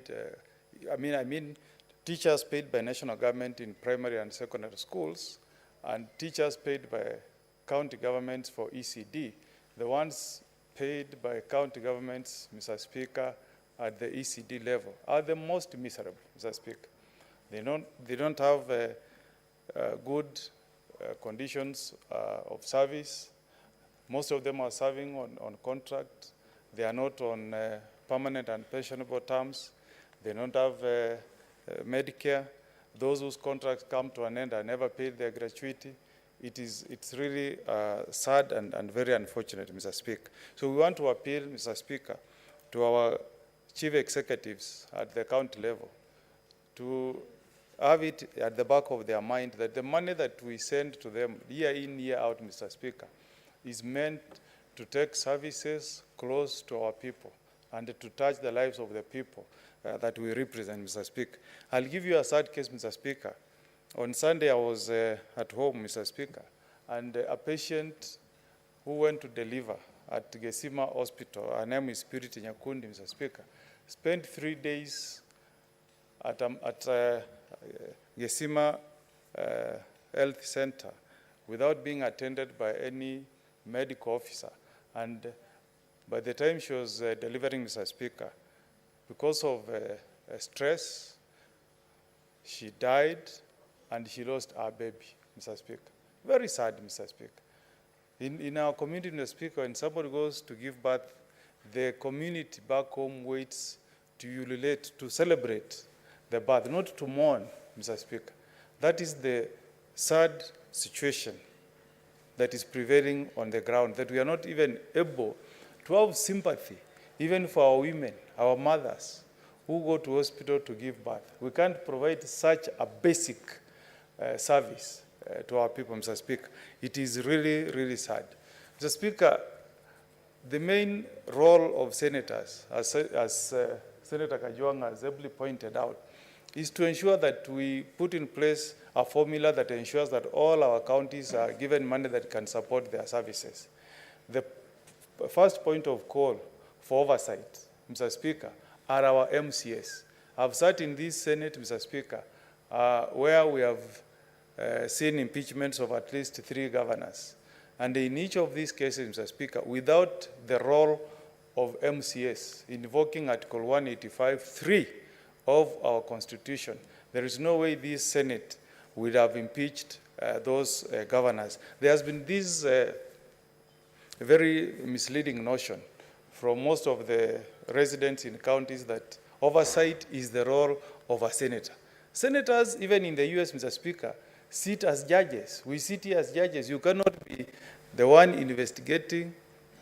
I mean teachers paid by national government in primary and secondary schools and teachers paid by county governments for ECD. The ones paid by county governments, Mr. Speaker, at the ECD level are the most miserable, Mr. Speaker. They don't have good conditions of service. Most of them are serving on contract. They are not on permanent and pensionable terms. They don't have Medicare. Those whose contracts come to an end are never paid their gratuity. It's really sad and very unfortunate, Mr. Speaker. So we want to appeal, Mr. Speaker, to our chief executives at the county level to have it at the back of their mind that the money that we send to them year in, year out, Mr. Speaker, is meant to take services close to our people and to touch the lives of the people that we represent, Mr. Speaker. I'll give you a sad case, Mr. Speaker. On Sunday, I was at home, Mr. Speaker, and a patient who went to deliver at Gesima Hospital, her name is Spirit Nyakundi, Mr. Speaker, spent 3 days at Gesima Health Center without being attended by any medical officer. And by the time she was delivering, Mr. Speaker, because of stress, she died and she lost her baby, Mr. Speaker. Very sad, Mr. Speaker. In our community, Mr. Speaker, when somebody goes to give birth, the community back home waits to ululate, to celebrate the birth, not to mourn, Mr. Speaker. That is the sad situation that is prevailing on the ground, that we are not even able to have sympathy, even for our women, our mothers, who go to hospital to give birth. We can't provide such a basic service to our people, Mr. Speaker. It is really, really sad. Mr. Speaker, the main role of senators, as Senator Kajwang has ably pointed out, is to ensure that we put in place a formula that ensures that all our counties are given money that can support their services. The first point of call for oversight, Mr. Speaker, are our MCS. I've sat in this Senate, Mr. Speaker, where we have seen impeachments of at least 3 governors. And in each of these cases, Mr. Speaker, without the role of MCS, invoking Article 185(3) of our Constitution, there is no way this Senate would have impeached those governors. There has been this very misleading notion from most of the residents in counties that oversight is the role of a senator. Senators, even in the US, Mr. Speaker, sit as judges. We sit here as judges. You cannot be the one investigating,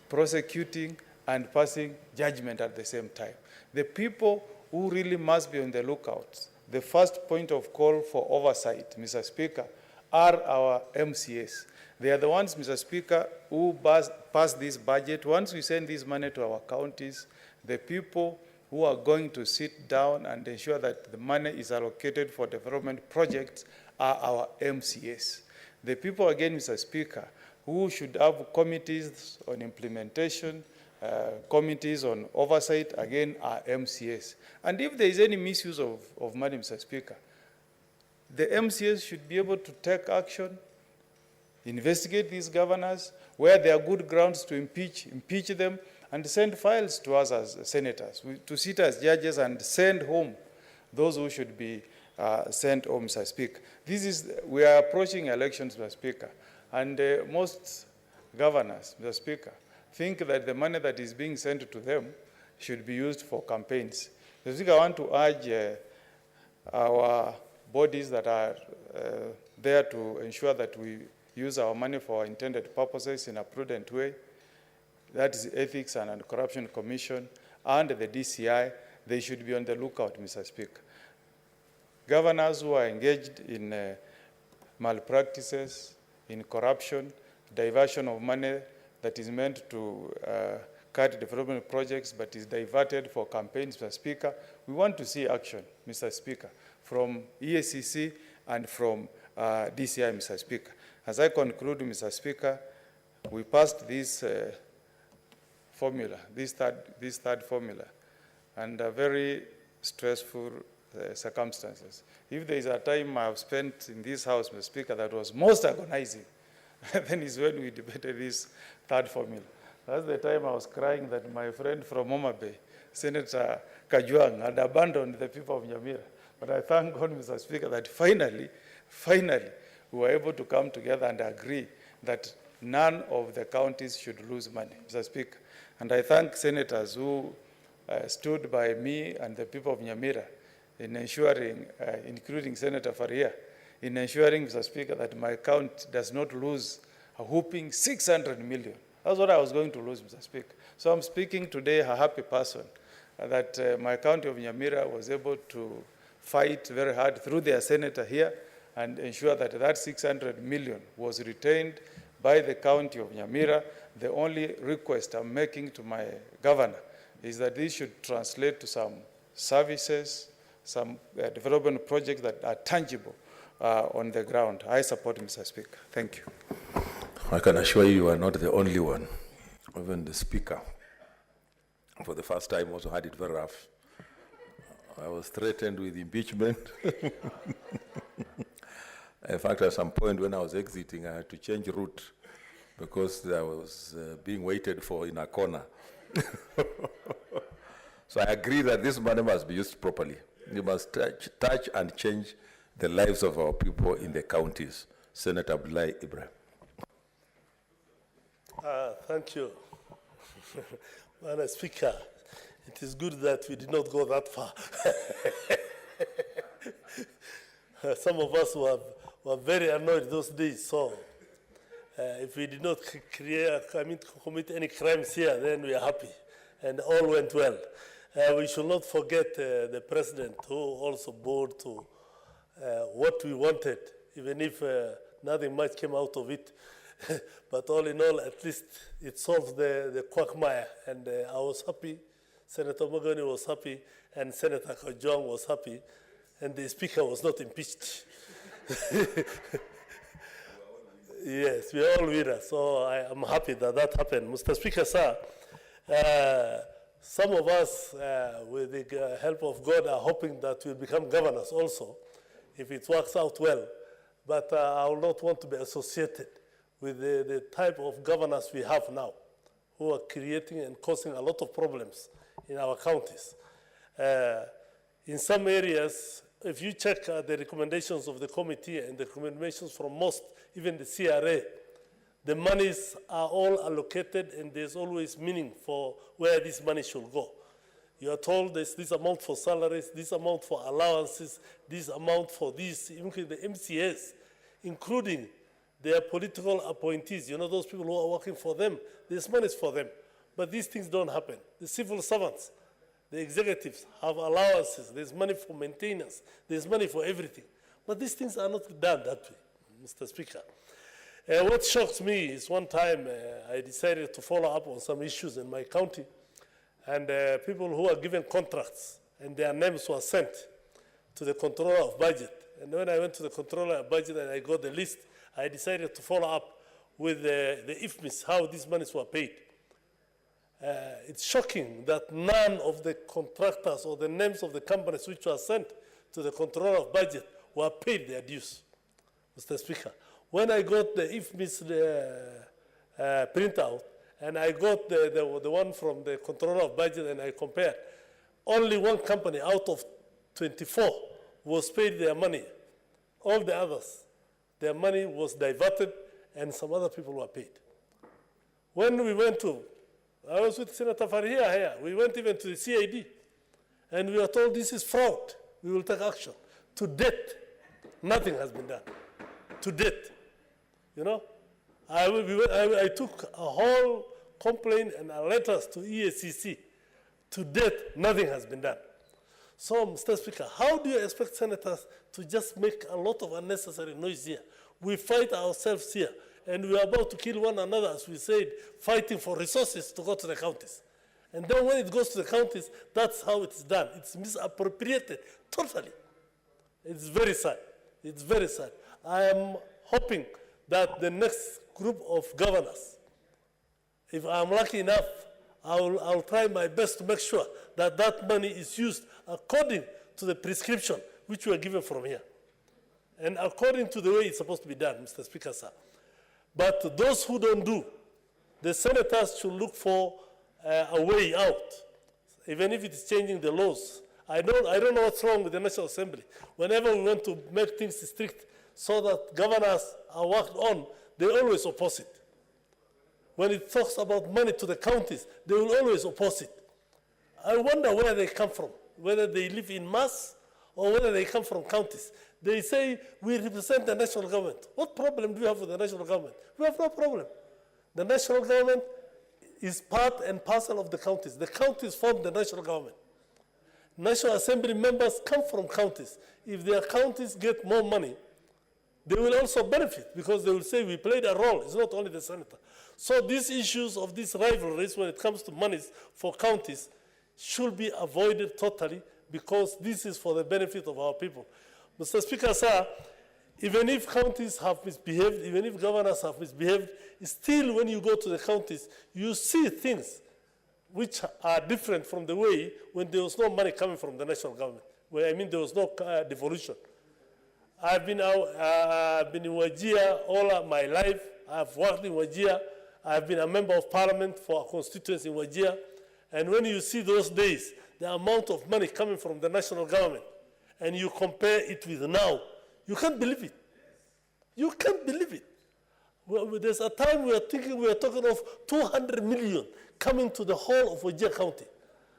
prosecuting, and passing judgment at the same time. The people who really must be on the lookout, the first point of call for oversight, Mr. Speaker, are our MCS. They are the ones, Mr. Speaker, who pass this budget. Once we send this money to our counties, the people who are going to sit down and ensure that the money is allocated for development projects are our MCAs. The people, again, Mr. Speaker, who should have committees on implementation, committees on oversight, again, are MCAs. And if there is any misuse of money, Mr. Speaker, the MCAs should be able to take action, investigate these governors, where there are good grounds to impeach them, and send files to us as senators, to sit as judges and send home those who should be sent home, Mr. Speaker. We are approaching elections, Mr. Speaker, and most governors, Mr. Speaker, think that the money that is being sent to them should be used for campaigns. Mr. Speaker, I want to urge our bodies that are there to ensure that we use our money for intended purposes in a prudent way. That is the Ethics and Anti-Corruption Commission and the DCI. They should be on the lookout, Mr. Speaker. Governors who are engaged in malpractices, in corruption, diversion of money that is meant to cut development projects but is diverted for campaigns, Mr. Speaker, we want to see action, Mr. Speaker, from EACC and from DCI, Mr. Speaker. As I conclude, Mr. Speaker, we passed this formula, this third formula, under very stressful circumstances. If there is a time I have spent in this House, Mr. Speaker, that was most agonizing, then is when we debated this third formula. That's the time I was crying that my friend from Homa Bay, Senator Kajwang, had abandoned the people of Nyamira. But I thank God, Mr. Speaker, that finally, we were able to come together and agree that none of the counties should lose money, Mr. Speaker. And I thank senators who stood by me and the people of Nyamira in ensuring, including Senator Faria, in ensuring, Mr. Speaker, that my count does not lose a whooping 600 million. That's what I was going to lose, Mr. Speaker. So I'm speaking today a happy person that my county of Nyamira was able to fight very hard through their senator here and ensure that that 600 million was retained by the county of Nyamira. The only request I'm making to my governor is that this should translate to some services, some development projects that are tangible on the ground. I support, Mr. Speaker. Thank you. I can assure you are not the only one. Even the Speaker, for the first time, also had it very rough. I was threatened with impeachment. In fact, at some point when I was exiting, I had to change route because I was being waited for in a corner. So I agree that this money must be used properly. We must touch and change the lives of our people in the counties. Senator Abdullahi Ibrahim. Thank you. Madam Speaker, it is good that we did not go that far. Some of us were very annoyed those days, so if we did not commit any crimes here, then we are happy, and all went well. We should not forget the president, who also bore to what we wanted, even if nothing much came out of it. But all in all, at least it solved the quagmire, and I was happy. Senator Mogoni was happy, and Senator Kajwang was happy, and the Speaker was not impeached. Yes, we are all winners, so I am happy that that happened. Mr. Speaker, sir, some of us, with the help of God, are hoping that we'll become governors also, if it works out well. But I will not want to be associated with the type of governors we have now, who are creating and causing a lot of problems in our counties. In some areas, if you check the recommendations of the committee and the recommendations from most, even the CRA, the monies are all allocated, and there's always meaning for where this money should go. You are told there's this amount for salaries, this amount for allowances, this amount for this, including the MCAs, including their political appointees, you know, those people who are working for them, there's money for them. But these things don't happen. The civil servants, the executives have allowances, there's money for maintenance, there's money for everything. But these things are not done that way, Mr. Speaker. What shocks me is one time I decided to follow up on some issues in my county. and people who are given contracts, and their names were sent to the controller of budget. And when I went to the controller of budget and I got the list, I decided to follow up with the IFMIS, how these monies were paid. It's shocking that none of the contractors or the names of the companies which were sent to the controller of budget were paid their dues, Mr. Speaker. When I got the IFMIS printout, and I got the one from the controller of budget and I compared, only one company out of 24 was paid their money. All the others, their money was diverted and some other people were paid. When we went to, I was with Senator Farhia here, we went even to the CID and we were told this is fraud, we will take action. To date, nothing has been done. To date, you know? I took a whole complaint and letters to EACC. To date, nothing has been done. So, Mr. Speaker, how do you expect senators to just make a lot of unnecessary noise here? We fight ourselves here, and we are about to kill one another, as we said, fighting for resources to go to the counties. And then when it goes to the counties, that's how it's done. It's misappropriated totally. It's very sad. It's very sad. I am hoping that the next group of governors, if I'm lucky enough, I'll try my best to make sure that that money is used according to the prescription which we are given from here, and according to the way it's supposed to be done, Mr. Speaker, sir. But those who don't do, the senators should look for a way out, even if it is changing the laws. I don't know what's wrong with the National Assembly. Whenever we want to make things strict so that governors are worked on, they always oppose it. When it talks about money to the counties, they will always oppose it. I wonder where they come from, whether they live in mass or whether they come from counties. They say, we represent the national government. What problem do we have with the national government? We have no problem. The national government is part and parcel of the counties. The counties form the national government. National Assembly members come from counties. If their counties get more money, they will also benefit because they will say we played a role. It's not only the senator. So these issues of these rivalries when it comes to monies for counties should be avoided totally because this is for the benefit of our people. Mr. Speaker, sir, even if counties have misbehaved, even if governors have misbehaved, still when you go to the counties, you see things which are different from the way when there was no money coming from the national government, where I mean there was no devolution. I've been in Wajir all my life. I've worked in Wajir. I've been a member of parliament for a constituency in Wajir. And when you see those days, the amount of money coming from the national government, and you compare it with now, you can't believe it. You can't believe it. Well, there's a time we are talking of 200 million coming to the whole of Wajir County.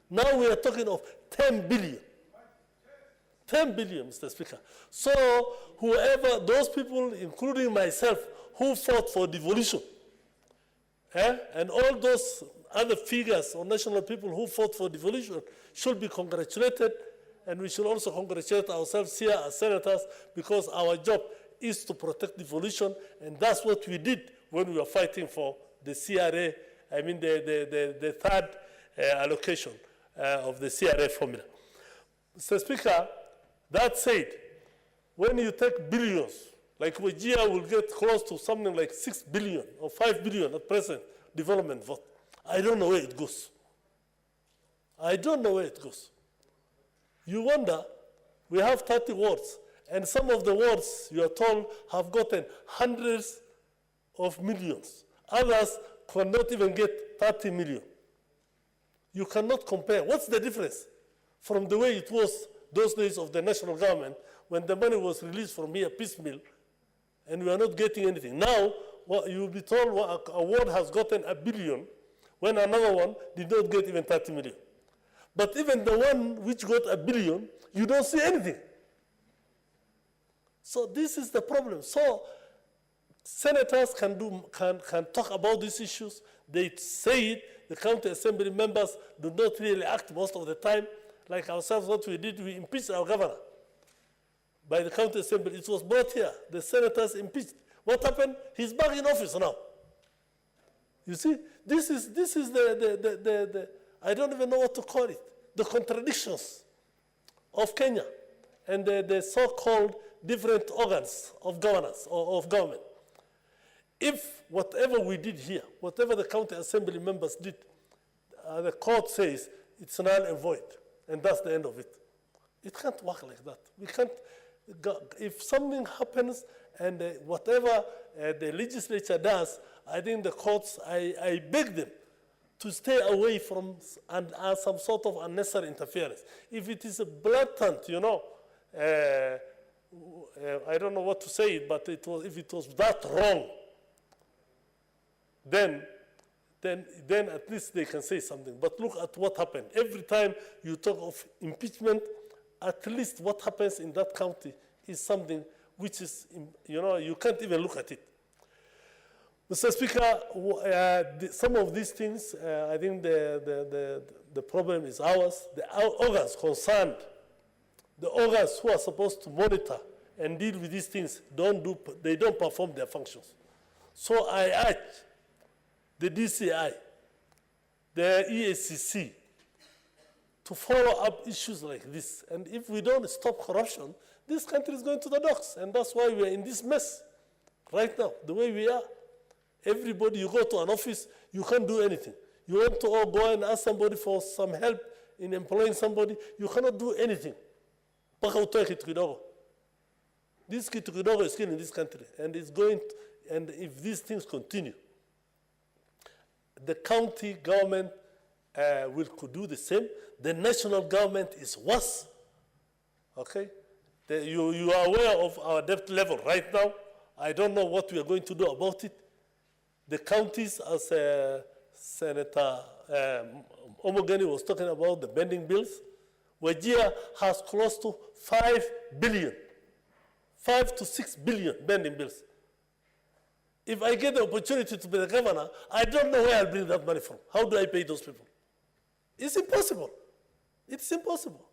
Now we are talking of 10 billion. 10 billion, Mr. Speaker. So whoever, those people, including myself, who fought for devolution, and all those other figures or national people who fought for devolution should be congratulated, and we should also congratulate ourselves here as senators because our job is to protect devolution, and that's what we did when we were fighting for the CRA, I mean the third allocation of the CRA formula. Mr. Speaker, that said, when you take billions, like Wajir will get close to something like 6 billion or 5 billion at present development vote. I don't know where it goes. I don't know where it goes. You wonder, we have 30 wards, and some of the wards, you are told, have gotten hundreds of millions. Others cannot even get 30 million. You cannot compare. What's the difference from the way it was those days of the national government when the money was released from here piecemeal and we are not getting anything? Now, you will be told a ward has gotten 1 billion when another one did not get even 30 million. But even the one which got 1 billion, you don't see anything. So this is the problem. So senators can talk about these issues. They say it. The county assembly members do not really act most of the time. Like ourselves, what we did, we impeached our governor by the county assembly. It was brought here. The senators impeached. What happened? He's back in office now. You see, this is I don't even know what to call it, the contradictions of Kenya and the so-called different organs of governance or of government. If whatever we did here, whatever the county assembly members did, the court says it's null and void, and that's the end of it. It can't work like that. We can't, if something happens and whatever the legislature does, I think the courts, I beg them to stay away from some sort of unnecessary interference. If it is a blatant, you know, I don't know what to say, but if it was that wrong, then at least they can say something. But look at what happened. Every time you talk of impeachment, at least what happens in that county is something which is, you know, you can't even look at it. Mr. Speaker, some of these things, I think the problem is ours. The organs concerned, the organs who are supposed to monitor and deal with these things, they don't perform their functions. So I urge the DCI, the EACC, to follow up issues like this. And if we don't stop corruption, this country is going to the docks. And that's why we are in this mess right now, the way we are. Everybody, you go to an office, you can't do anything. You want to go and ask somebody for some help in employing somebody, you cannot do anything. This Kitukidogo is still in this country, and it's going to, and if these things continue, the county government could do the same. The national government is worse. Okay? You are aware of our debt level right now. I don't know what we are going to do about it. The counties, as Senator Omogeni was talking about, the bending bills, Wajir has close to 5 billion, 5 to 6 billion bending bills. If I get the opportunity to be the governor, I don't know where I'll bring that money from. How do I pay those people? It's impossible. It's impossible.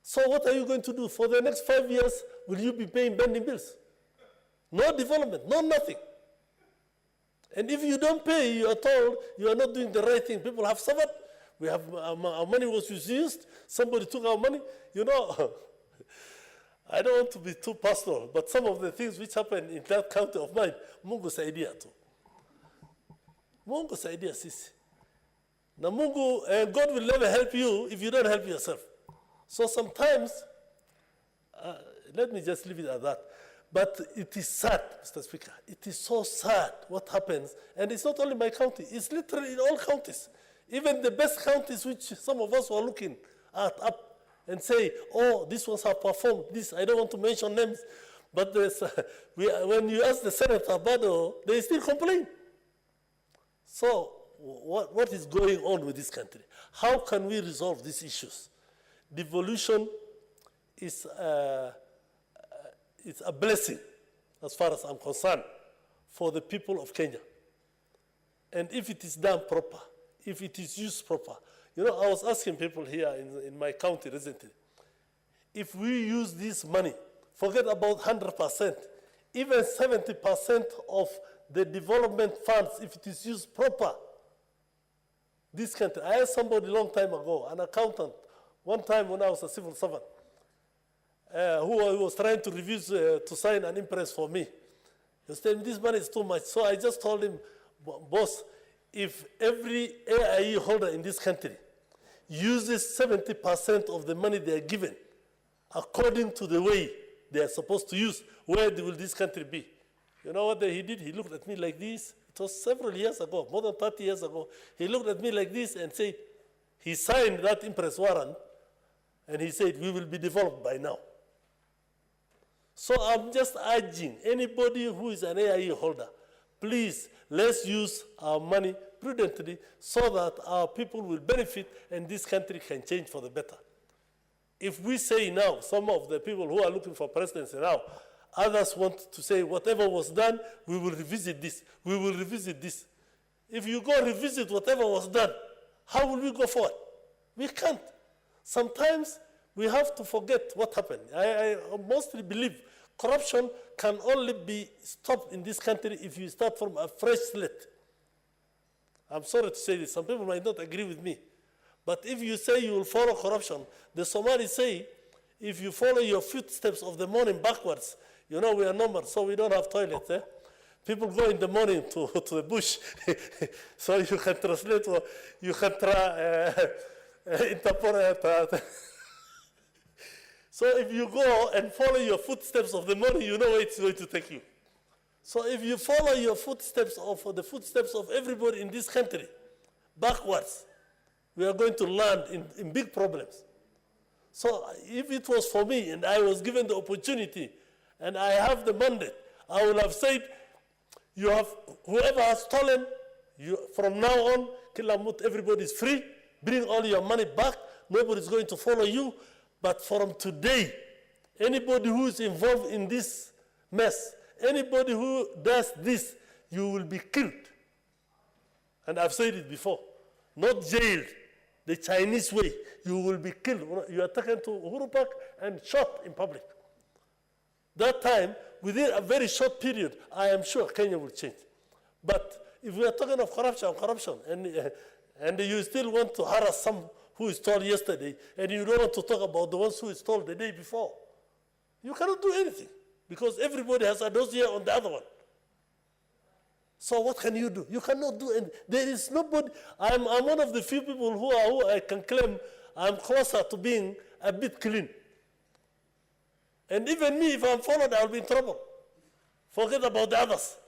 So what are you going to do? For the next 5 years, will you be paying bending bills? No development, no nothing. And if you don't pay, you are told you are not doing the right thing. People have suffered. We have, our money was misused. Somebody took our money. You know, I don't want to be too personal, but some of the things which happened in that county of mine, Mungu's idea too. Mungu's idea, sis. Now, Mungu, God will never help you if you don't help yourself. So sometimes, let me just leave it at that. But it is sad, Mr. Speaker. It is so sad what happens. And it's not only my county. It's literally in all counties. Even the best counties which some of us were looking at up and say, oh, these ones have performed this. I don't want to mention names. But when you ask the Senator about it, they still complain. So what is going on with this country? How can we resolve these issues? Devolution is it's a blessing, as far as I'm concerned, for the people of Kenya. And if it is done proper, if it is used proper. You know, I was asking people here in my county recently, if we use this money, forget about 100%, even 70% of the development funds, if it is used proper, this country, I asked somebody a long time ago, an accountant, one time when I was a civil servant, who was trying to refuse to sign an impress for me. He was telling me this money is too much. So I just told him, boss, if every AIE holder in this country uses 70% of the money they are given according to the way they are supposed to use, where will this country be? You know what he did? He looked at me like this. It was several years ago, more than 30 years ago. He looked at me like this and said, he signed that impress warrant, and he said, we will be developed by now. So I'm just urging anybody who is an AIE holder, please, let's use our money prudently so that our people will benefit and this country can change for the better. If we say now, some of the people who are looking for presidency now, others want to say whatever was done, we will revisit this, we will revisit this. If you go revisit whatever was done, how will we go forward? We can't. Sometimes we have to forget what happened. I mostly believe corruption can only be stopped in this country if you start from a fresh slate. I'm sorry to say this. Some people might not agree with me. But if you say you will follow corruption, the Somalis say, if you follow your footsteps of the morning backwards, you know we are numbered, so we don't have toilets. Eh? People go in the morning to the bush, so you can translate, you can interpret. So if you go and follow your footsteps of the morning, you know where it's going to take you. So if you follow your footsteps of the footsteps of everybody in this country backwards, we are going to land in big problems. So if it was for me and I was given the opportunity and I have the mandate, I would have said, you have, whoever has stolen, from now on, Kilamut, everybody is free, bring all your money back, nobody's going to follow you. But from today, anybody who is involved in this mess, anybody who does this, you will be killed. And I've said it before, not jailed, the Chinese way, you will be killed. You are taken to Uhuru Park and shot in public. That time, within a very short period, I am sure Kenya will change. But if we are talking of corruption, and you still want to harass some who stole yesterday, and you don't want to talk about the ones who stole the day before, you cannot do anything, because everybody has a dossier on the other one. So what can you do? You cannot do anything. There is nobody. I'm one of the few people who I can claim I'm closer to being a bit clean. And even me, if I'm followed, I'll be in trouble. Forget about the others.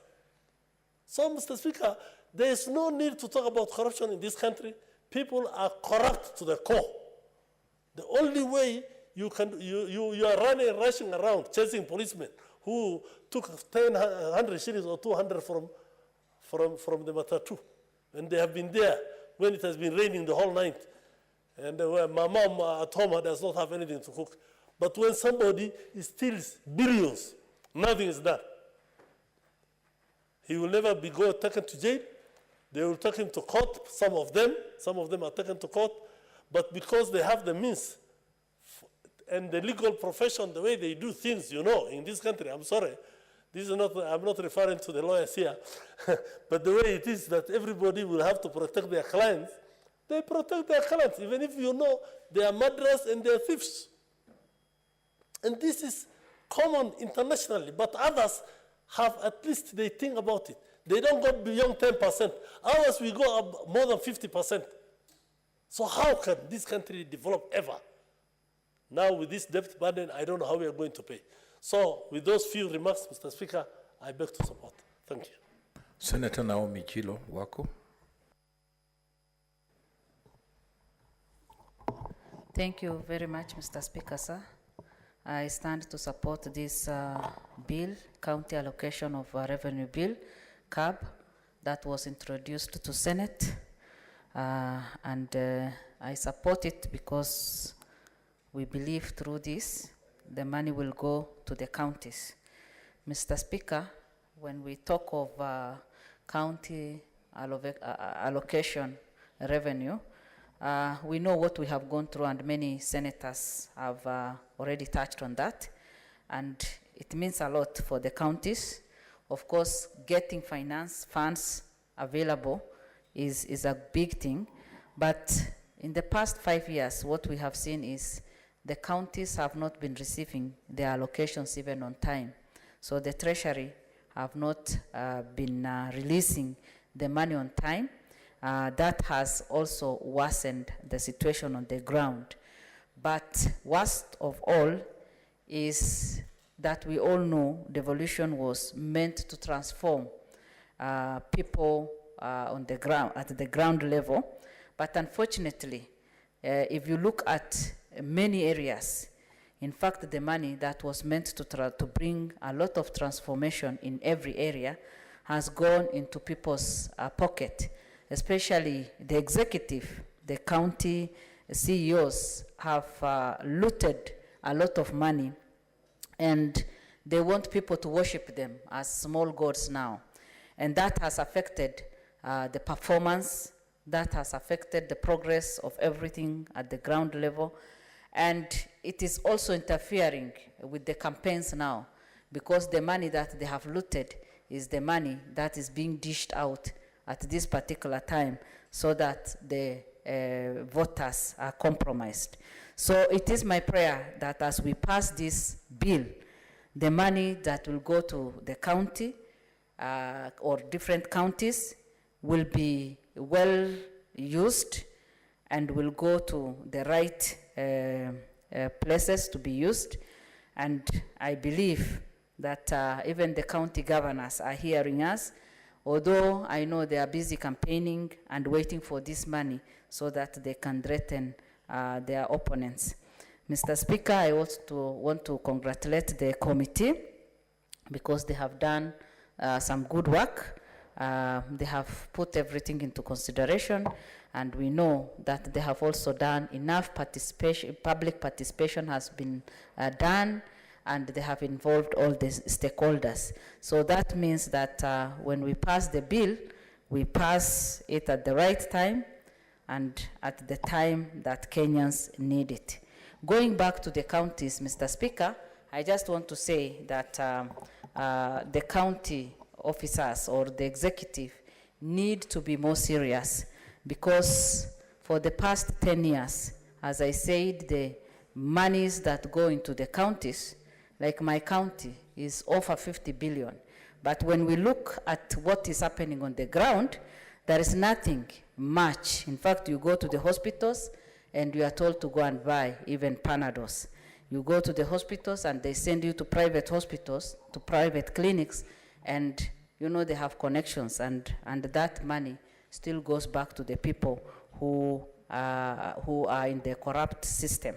So, Mr. Speaker, there is no need to talk about corruption in this country. People are corrupt to the core. The only way you are rushing around chasing policemen who took 100 shillings or 200 from the matatu. And they have been there when it has been raining the whole night. And my mom at home does not have anything to cook. But when somebody steals billions, nothing is done. He will never be taken to jail. They will take him to court, some of them are taken to court, but because they have the means and the legal profession, the way they do things, in this country, I'm sorry, I'm not referring to the lawyers here, but the way it is that everybody will have to protect their clients, they protect their clients, even if they are murderers and they are thieves. And this is common internationally, but others have, at least they think about it. They don't go beyond 10%. Ours, we go up more than 50%. So how can this country develop ever? Now with this debt burden, I don't know how we are going to pay. So with those few remarks, Mr. Speaker, I beg to support. Thank you. Senator Naomi Chilo, Wako. Thank you very much, Mr. Speaker, sir. I stand to support this bill, County Allocation of Revenue Bill, CAB, that was introduced to Senate. And I support it because we believe through this, the money will go to the counties. Mr. Speaker, when we talk of county allocation revenue, we know what we have gone through, and many senators have already touched on that. And it means a lot for the counties. Of course, getting finance funds available is a big thing. But in the past 5 years, what we have seen is the counties have not been receiving their allocations even on time. So the Treasury have not been releasing the money on time. That has also worsened the situation on the ground. But worst of all is that we all know devolution was meant to transform people on the ground, at the ground level. But unfortunately, if you look at many areas, in fact, the money that was meant to bring a lot of transformation in every area has gone into people's pocket, especially the executive, the county CEOs have looted a lot of money, and they want people to worship them as small gods now. And that has affected the performance, that has affected the progress of everything at the ground level. And it is also interfering with the campaigns now, because the money that they have looted is the money that is being dished out at this particular time, so that the voters are compromised. So it is my prayer that as we pass this bill, the money that will go to the county or different counties will be well used and will go to the right places to be used. And I believe that even the county governors are hearing us, although I know they are busy campaigning and waiting for this money so that they can threaten their opponents. Mr. Speaker, I also want to congratulate the committee because they have done some good work. They have put everything into consideration, and we know that they have also done enough participation, public participation has been done, and they have involved all the stakeholders. So that means that when we pass the bill, we pass it at the right time and at the time that Kenyans need it. Going back to the counties, Mr. Speaker, I just want to say that the county officers or the executive need to be more serious, because for the past 10 years, as I said, the monies that go into the counties, like my county, is over 50 billion. But when we look at what is happening on the ground, there is nothing much. In fact, you go to the hospitals and you are told to go and buy even Panados. You go to the hospitals and they send you to private hospitals, to private clinics, and you know they have connections, and that money still goes back to the people who are in the corrupt system.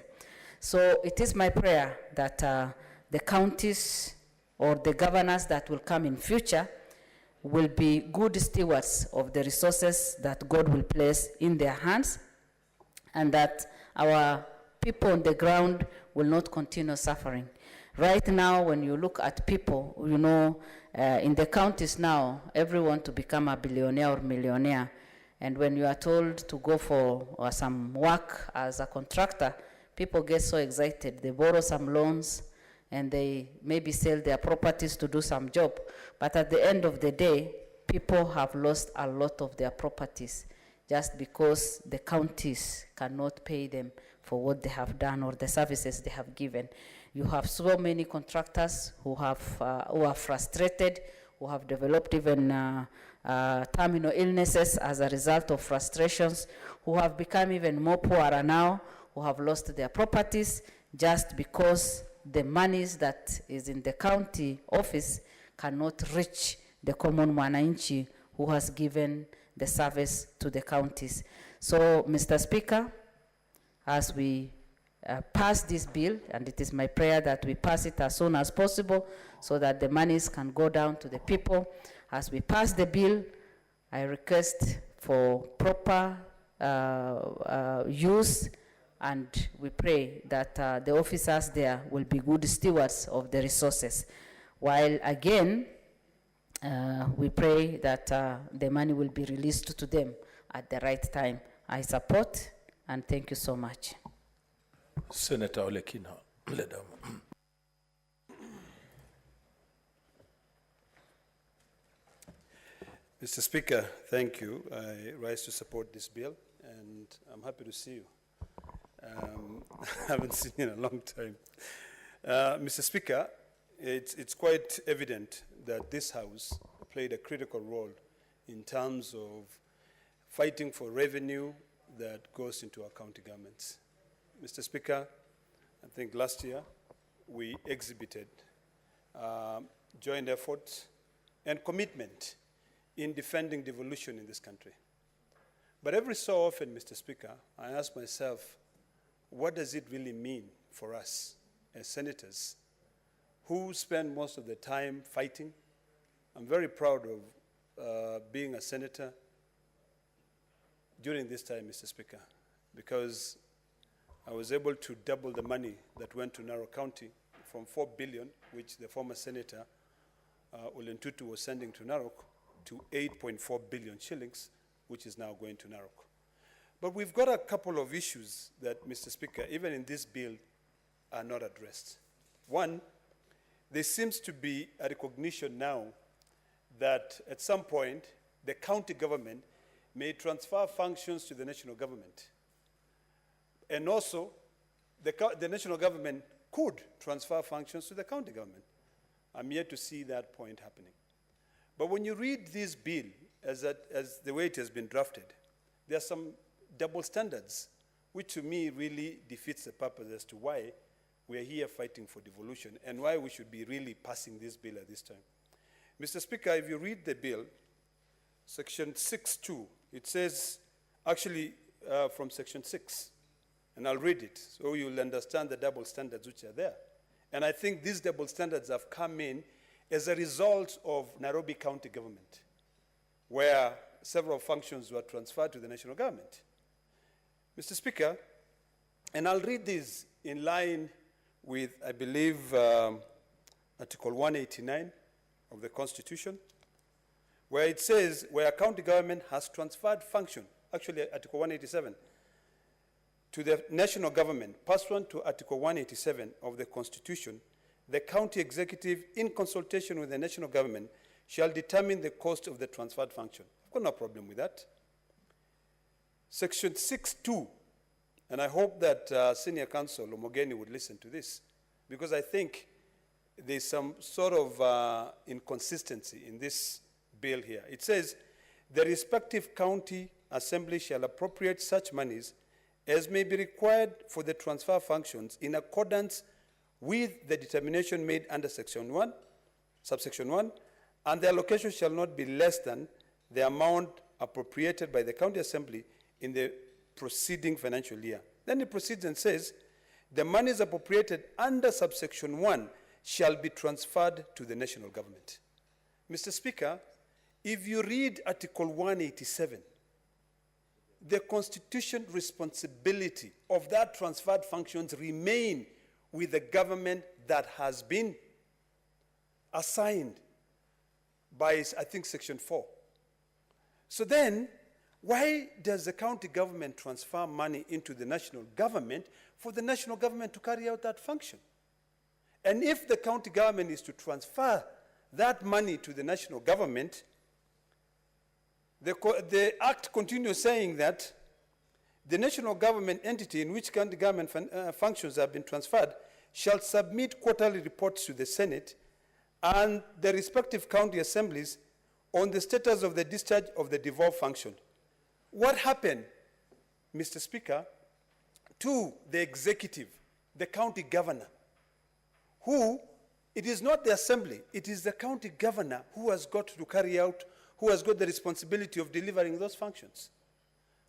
So it is my prayer that the counties or the governors that will come in future will be good stewards of the resources that God will place in their hands, and that our people on the ground will not continue suffering. Right now, when you look at people, you know, in the counties now, everyone to become a billionaire or millionaire. And when you are told to go for some work as a contractor, people get so excited. They borrow some loans and they maybe sell their properties to do some job. But at the end of the day, people have lost a lot of their properties just because the counties cannot pay them for what they have done or the services they have given. You have so many contractors who are frustrated, who have developed even terminal illnesses as a result of frustrations, who have become even more poorer now, who have lost their properties just because the monies that is in the county office cannot reach the common mwananchi who has given the service to the counties. So, Mr. Speaker, as we pass this bill, and it is my prayer that we pass it as soon as possible so that the monies can go down to the people. As we pass the bill, I request for proper use, and we pray that the officers there will be good stewards of the resources. While again, we pray that the money will be released to them at the right time. I support, and thank you so much. Senator Olekina. Mr. Speaker, thank you. I rise to support this bill, and I'm happy to see you. I haven't seen you in a long time. Mr. Speaker, it's quite evident that this House played a critical role in terms of fighting for revenue that goes into our county governments. Mr. Speaker, I think last year we exhibited joint efforts and commitment in defending devolution in this country. But every so often, Mr. Speaker, I ask myself, what does it really mean for us as senators who spend most of the time fighting? I'm very proud of being a senator during this time, Mr. Speaker, because I was able to double the money that went to Narok County from 4 billion, which the former Senator Olentutu was sending to Narok, to 8.4 billion shillings, which is now going to Narok. But we've got a couple of issues that, Mr. Speaker, even in this bill, are not addressed. One, there seems to be a recognition now that at some point, the county government may transfer functions to the national government. And also, the national government could transfer functions to the county government. I'm yet to see that point happening. But when you read this bill as the way it has been drafted, there are some double standards, which to me really defeats the purpose as to why we are here fighting for devolution and why we should be really passing this bill at this time. Mr. Speaker, if you read the bill, section 6.2, it says, actually from section 6, and I'll read it so you'll understand the double standards which are there. And I think these double standards have come in as a result of Nairobi County government, where several functions were transferred to the national government. Mr. Speaker, and I'll read this in line with, I believe, Article 189 of the Constitution, where it says, where a county government has transferred function, actually Article 187, to the national government, pursuant to Article 187 of the Constitution, the county executive, in consultation with the national government, shall determine the cost of the transferred function. I've got no problem with that. Section 6.2, and I hope that Senior Counsel Omogeni would listen to this, because I think there's some sort of inconsistency in this bill here. It says, the respective county assembly shall appropriate such monies as may be required for the transfer functions in accordance with the determination made under section 1, subsection 1, and the allocation shall not be less than the amount appropriated by the county assembly in the preceding financial year. Then it proceeds and says, the monies appropriated under subsection 1 shall be transferred to the national government. Mr. Speaker, if you read Article 187, the constitutional responsibility of that transferred functions remain with the government that has been assigned by, I think, Section 4. So then, why does the county government transfer money into the national government for the national government to carry out that function? And if the county government is to transfer that money to the national government, the Act continues saying that the national government entity in which county government functions have been transferred shall submit quarterly reports to the Senate and the respective county assemblies on the status of the discharge of the devolved function. What happened, Mr. Speaker, to the executive, the county governor, who, it is not the assembly, it is the county governor who has got to carry out, who has got the responsibility of delivering those functions?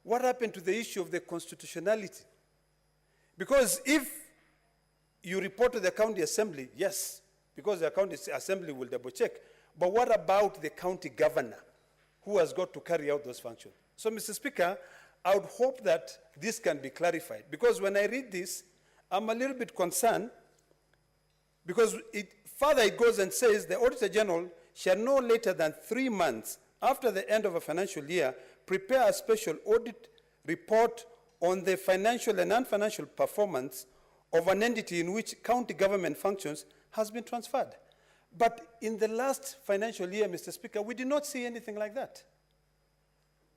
What happened to the issue of the constitutionality? Because if you report to the county assembly, yes, because the county assembly will double check, but what about the county governor who has got to carry out those functions? So, Mr. Speaker, I would hope that this can be clarified, because when I read this, I'm a little bit concerned, because further it goes and says the Auditor General shall no later than 3 months after the end of a financial year prepare a special audit report on the financial and non-financial performance of an entity in which county government functions has been transferred. But in the last financial year, Mr. Speaker, we did not see anything like that.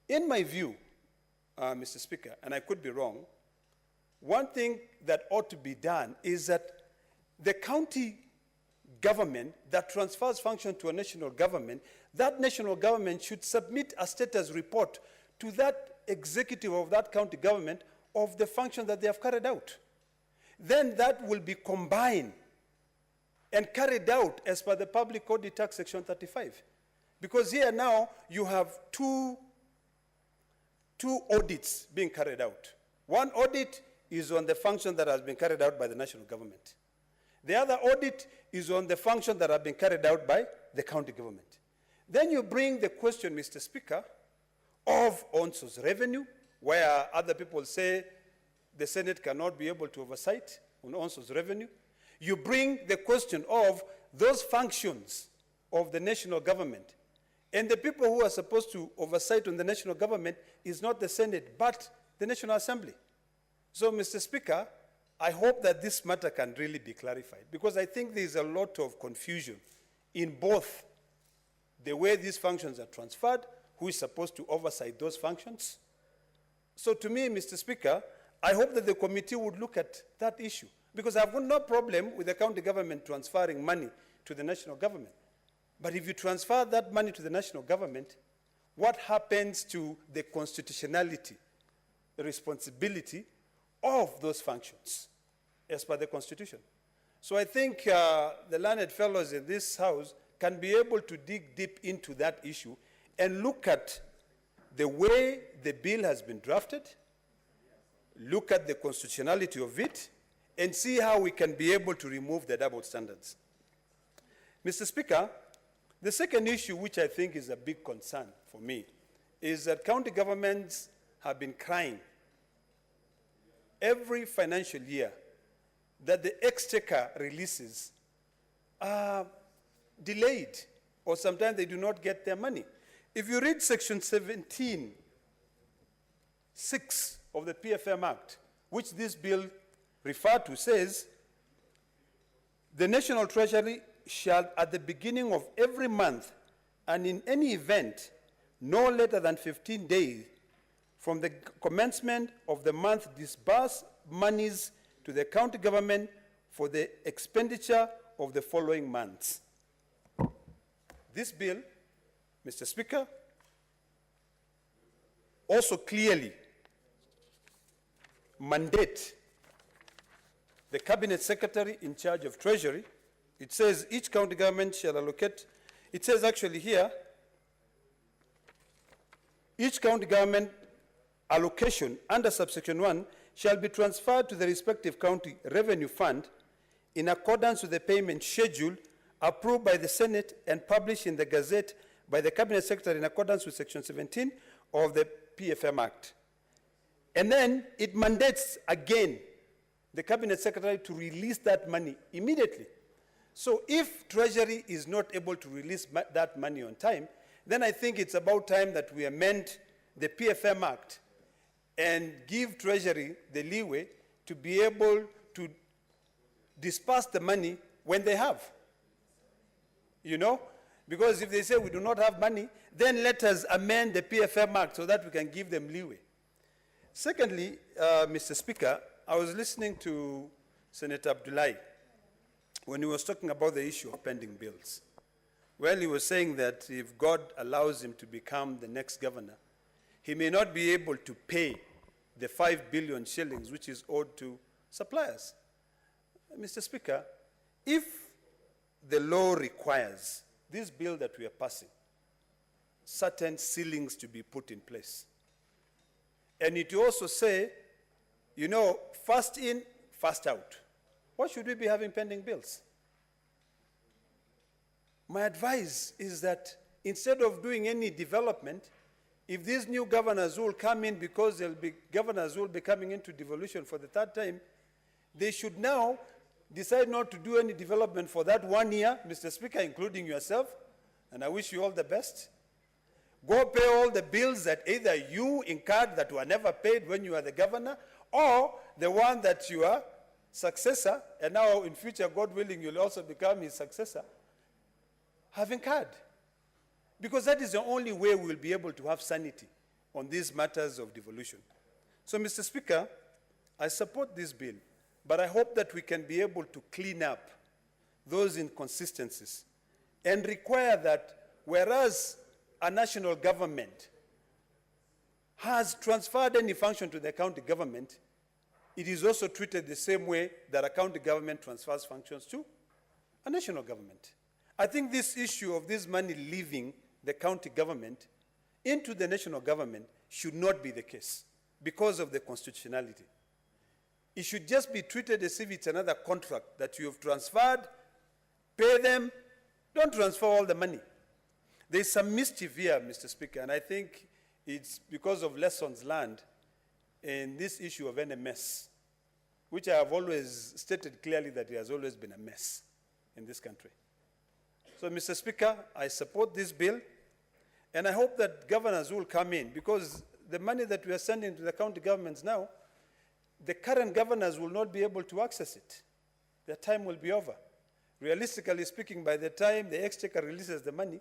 In my view, Mr. Speaker, and I could be wrong, one thing that ought to be done is that the county government that transfers function to a national government, that national government should submit a status report to that executive of that county government of the function that they have carried out. Then that will be combined and carried out as per the Public Audit Act Section 35. Because here now you have two audits being carried out. One audit is on the function that has been carried out by the national government. The other audit is on the function that have been carried out by the county government. Then you bring the question, Mr. Speaker, of ONSO's revenue, where other people say the Senate cannot be able to oversight on ONSO's revenue. You bring the question of those functions of the national government. And the people who are supposed to oversight on the national government is not the Senate, but the National Assembly. So, Mr. Speaker, I hope that this matter can really be clarified, because I think there is a lot of confusion in both the way these functions are transferred, who is supposed to oversight those functions. So to me, Mr. Speaker, I hope that the committee would look at that issue, because I've got no problem with the county government transferring money to the national government. But if you transfer that money to the national government, what happens to the constitutionality, the responsibility of those functions as per the Constitution? So I think the learned fellows in this House can be able to dig deep into that issue and look at the way the bill has been drafted, look at the constitutionality of it, and see how we can be able to remove the double standards. Mr. Speaker, the second issue, which I think is a big concern for me, is that county governments have been crying every financial year that the exchequer releases are delayed, or sometimes they do not get their money. If you read section 17(6) of the PFM Act, which this bill referred to, says, the National Treasury shall, at the beginning of every month, and in any event, no later than 15 days from the commencement of the month, disburse monies to the county government for the expenditure of the following months. This bill, Mr. Speaker, also clearly mandate the Cabinet Secretary in charge of Treasury. It says each county government shall allocate, it says actually here, each county government allocation under subsection 1 shall be transferred to the respective county revenue fund in accordance with the payment schedule approved by the Senate and published in the Gazette by the Cabinet Secretary in accordance with section 17 of the PFM Act. And then it mandates again the Cabinet Secretary to release that money immediately. So if Treasury is not able to release that money on time, then I think it's about time that we amend the PFM Act and give Treasury the leeway to be able to disperse the money when they have. You know? Because if they say we do not have money, then let us amend the PFM Act so that we can give them leeway. Secondly, Mr. Speaker, I was listening to Senator Abdullahi when he was talking about the issue of pending bills. Well, he was saying that if God allows him to become the next governor, he may not be able to pay the 5 billion shillings which is owed to suppliers. Mr. Speaker, if the law requires this bill that we are passing, certain ceilings to be put in place, and it also say, you know, first in, first out, what should we be having pending bills? My advice is that instead of doing any development, if these new governors will come in, because there'll be governors who will be coming into devolution for the third time, they should now decide not to do any development for that 1 year, Mr. Speaker, including yourself, and I wish you all the best. Go pay all the bills that either you incurred that were never paid when you were the governor, or the one that you are successor, and now in future, God willing, you'll also become his successor, have incurred. Because that is the only way we will be able to have sanity on these matters of devolution. So, Mr. Speaker, I support this bill, but I hope that we can be able to clean up those inconsistencies and require that whereas a national government has transferred any function to the county government, it is also treated the same way that a county government transfers functions to a national government. I think this issue of this money leaving the county government into the national government should not be the case because of the constitutionality. It should just be treated as if it's another contract that you have transferred, pay them, don't transfer all the money. There's some mischief here, Mr. Speaker, and I think it's because of lessons learned in this issue of NMS, which I have always stated clearly that it has always been a mess in this country. So, Mr. Speaker, I support this bill, and I hope that governors will come in, because the money that we are sending to the county governments now, the current governors will not be able to access it. Their time will be over. Realistically speaking, by the time the exchequer releases the money,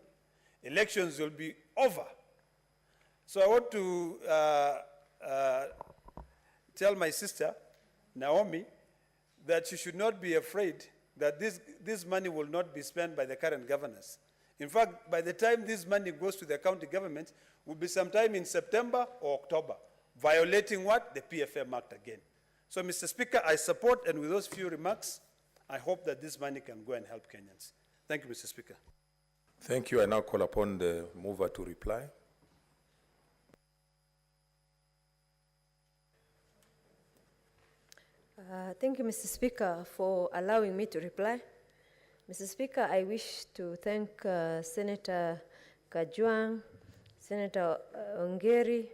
elections will be over. So I want to tell my sister, Naomi, that she should not be afraid that this money will not be spent by the current governors. In fact, by the time this money goes to the county government, will be sometime in September or October, violating what? The PFM Act again. So, Mr. Speaker, I support, and with those few remarks, I hope that this money can go and help Kenyans. Thank you, Mr. Speaker. Thank you. I now call upon the mover to reply. Thank you, Mr. Speaker, for allowing me to reply. Mr. Speaker, I wish to thank Senator Kajwang, Senator Ongeri,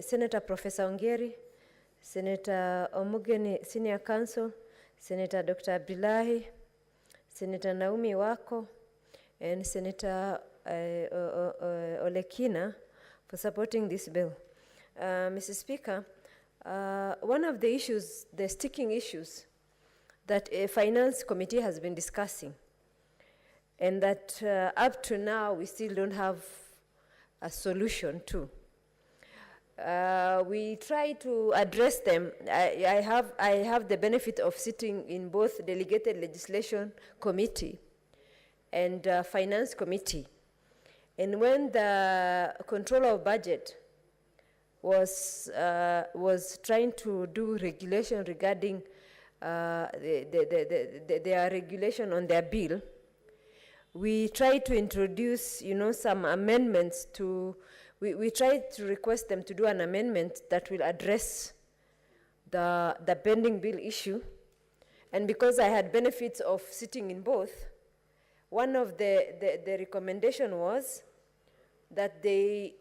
Senator Professor Ongeri, Senator Omugeni, Senior Counsel, Senator Dr. Abdullahi, Senator Naomi Wako, and Senator Olekina for supporting this bill. Mr. Speaker, one of the issues, the sticking issues that a finance committee has been discussing, and that up to now we still don't have a solution to. We try to address them. I have the benefit of sitting in both delegated legislation committee and finance committee. And when the controller of budget was trying to do regulation regarding their regulation on their bill, we tried to introduce, some amendments to. We tried to request them to do an amendment that will address the pending bill issue, and because I had benefits of sitting in both, one of the recommendation was that they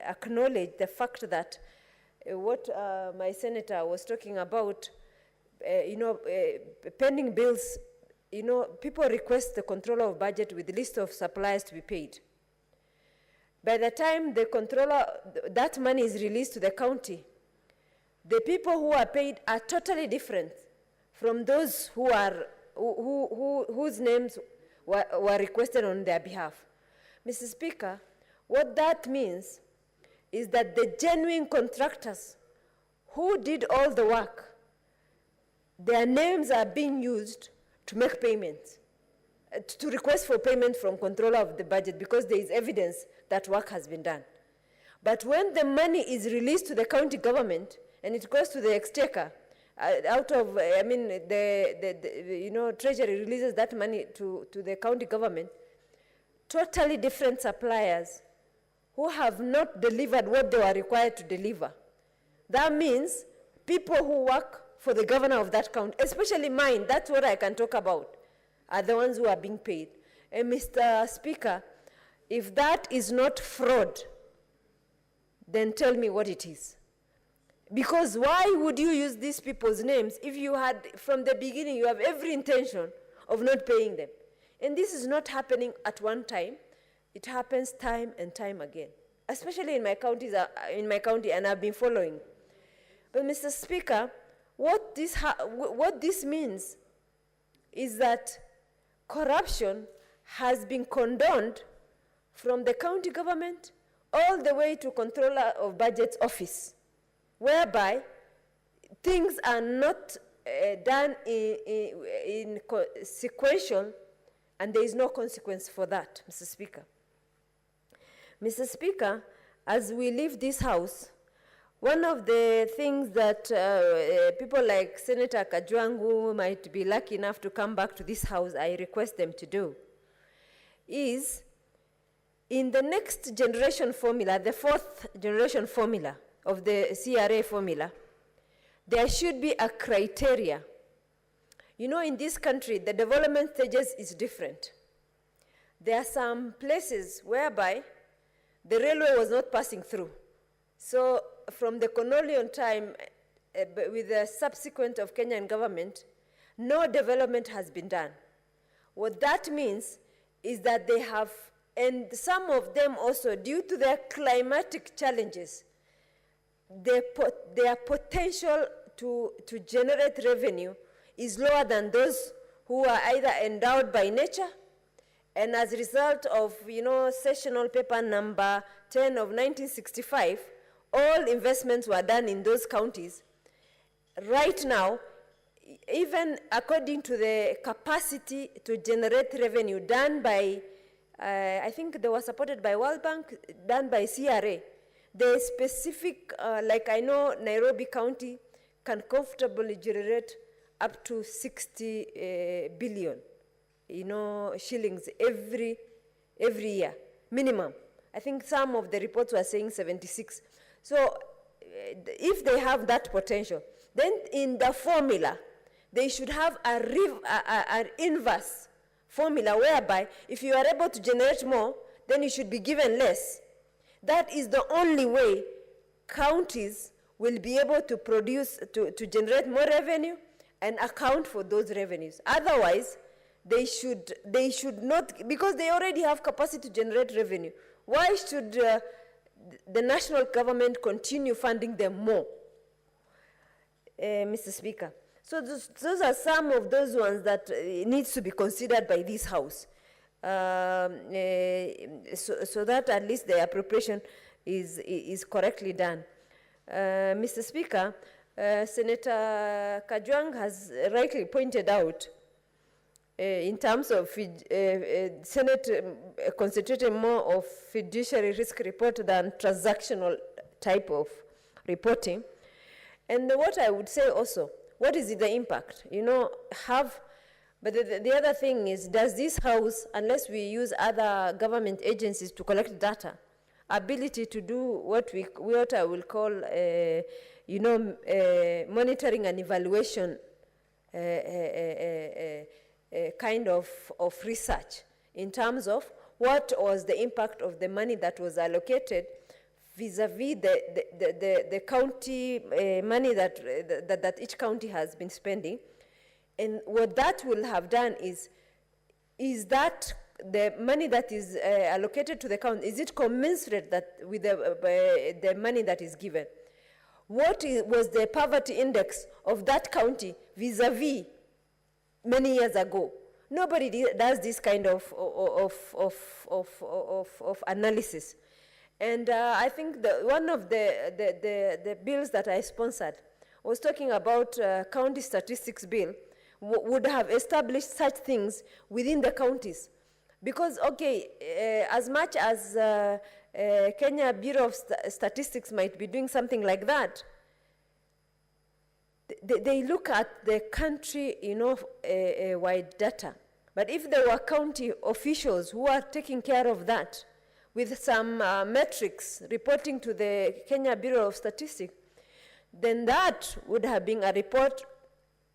acknowledge the fact that what my senator was talking about, pending bills, people request the controller of budget with a list of suppliers to be paid. By the time the controller, that money is released to the county, the people who are paid are totally different from those whose names were requested on their behalf. Mr. Speaker, what that means is that the genuine contractors who did all the work, their names are being used to make payments, to request for payment from controller of the budget, because there is evidence that work has been done. But when the money is released to the county government and it goes to the exchequer, Treasury releases that money to the county government, totally different suppliers who have not delivered what they were required to deliver. That means people who work for the governor of that county, especially mine, that's what I can talk about, are the ones who are being paid. And Mr. Speaker, if that is not fraud, then tell me what it is. Because why would you use these people's names if you had, from the beginning, you have every intention of not paying them? And this is not happening at one time. It happens time and time again, especially in my county, and I've been following. But Mr. Speaker, what this means is that corruption has been condoned from the county government all the way to controller of budget's office, whereby things are not done in sequential, and there is no consequence for that, Mr. Speaker. Mr. Speaker, as we leave this house, one of the things that people like Senator Kajwang, who might be lucky enough to come back to this house, I request them to do, is in the next generation formula, the fourth generation formula of the CRA formula, there should be a criteria. In this country, the development stages is different. There are some places whereby the railway was not passing through. So from the colonial time, with the subsequent of Kenyan government, no development has been done. What that means is that they have, and some of them also, due to their climatic challenges, their potential to generate revenue is lower than those who are either endowed by nature And as a result of, sessional paper number 10 of 1965, all investments were done in those counties. Right now, even according to the capacity to generate revenue done by, I think they were supported by World Bank, done by CRA, the specific, like I know Nairobi County can comfortably generate up to 60 billion, shillings every year, minimum. I think some of the reports were saying 76. So if they have that potential, then in the formula, they should have an inverse formula whereby if you are able to generate more, then you should be given less. That is the only way counties will be able to produce, to generate more revenue and account for those revenues. Otherwise, they should not, because they already have capacity to generate revenue. Why should the national government continue funding them more? Mr. Speaker. So those are some of those ones that needs to be considered by this House, so that at least the appropriation is correctly done. Mr. Speaker, Senator Kajwang has rightly pointed out in terms of Senate concentrating more of fiduciary risk report than transactional type of reporting. And what I would say also, what is the impact? But the other thing is, does this House, unless we use other government agencies to collect data, ability to do what I will call, monitoring and evaluation kind of research in terms of what was the impact of the money that was allocated vis-a-vis the county money that each county has been spending. And what that will have done is that the money that is allocated to the county, is it commensurate with the money that is given? What was the poverty index of that county vis-a-vis many years ago? Nobody does this kind of analysis. And I think one of the bills that I sponsored was talking about county statistics bill would have established such things within the counties. Because, as much as Kenya Bureau of Statistics might be doing something like that, they look at the country, wide data. But if there were county officials who are taking care of that, with some metrics reporting to the Kenya Bureau of Statistics, then that would have been a report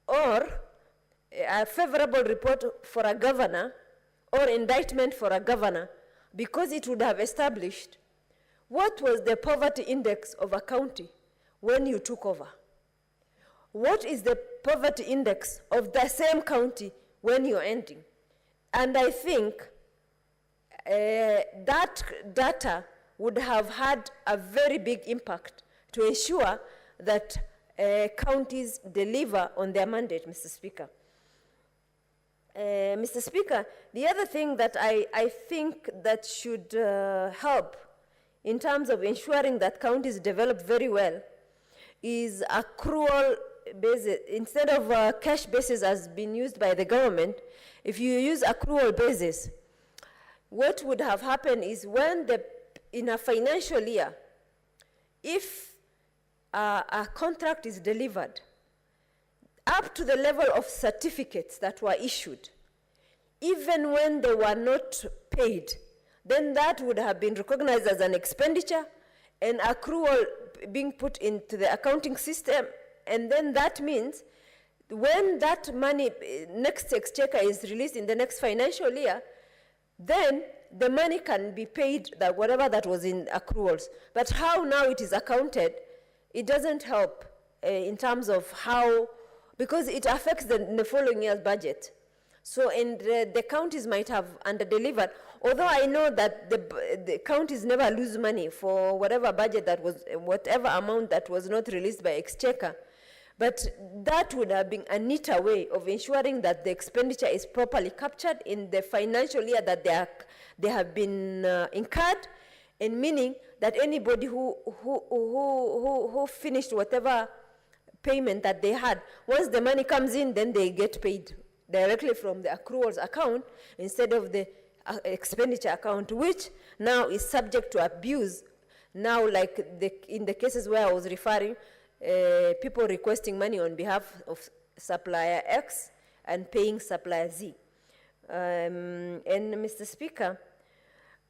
or a favorable report for a governor or indictment for a governor, because it would have established what was the poverty index of a county when you took over. What is the poverty index of the same county when you're ending? And I think that data would have had a very big impact to ensure that counties deliver on their mandate, Mr. Speaker. Mr. Speaker, the other thing that I think that should help in terms of ensuring that counties develop very well is accrual basis. Instead of cash basis as been used by the government, if you use accrual basis, what would have happened is in a financial year, if a contract is delivered, up to the level of certificates that were issued, even when they were not paid, then that would have been recognized as an expenditure and accrual being put into the accounting system. And then that means when that money, next exchequer is released in the next financial year, then the money can be paid, whatever that was in accruals. But how now it is accounted, it doesn't help in terms of how, because it affects the following year's budget. So, and the counties might have under-delivered, although I know that the counties never lose money for whatever budget that was, whatever amount that was not released by exchequer. But that would have been a neater way of ensuring that the expenditure is properly captured in the financial year that they have been incurred, and meaning that anybody who finished whatever payment that they had, once the money comes in, then they get paid directly from the accruals account instead of the expenditure account, which now is subject to abuse. Now, like in the cases where I was referring, people requesting money on behalf of supplier X and paying supplier Z. And Mr. Speaker,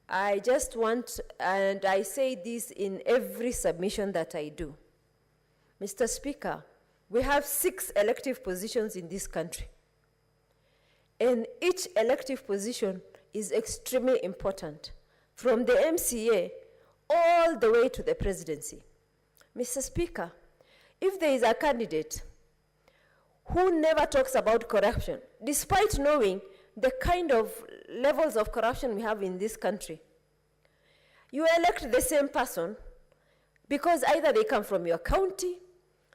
I just want, and I say this in every submission that I do, Mr. Speaker, we have 6 elective positions in this country. And each elective position is extremely important, from the MCA all the way to the presidency. Mr. Speaker, if there is a candidate who never talks about corruption, despite knowing the kind of levels of corruption we have in this country, you elect the same person because either they come from your county,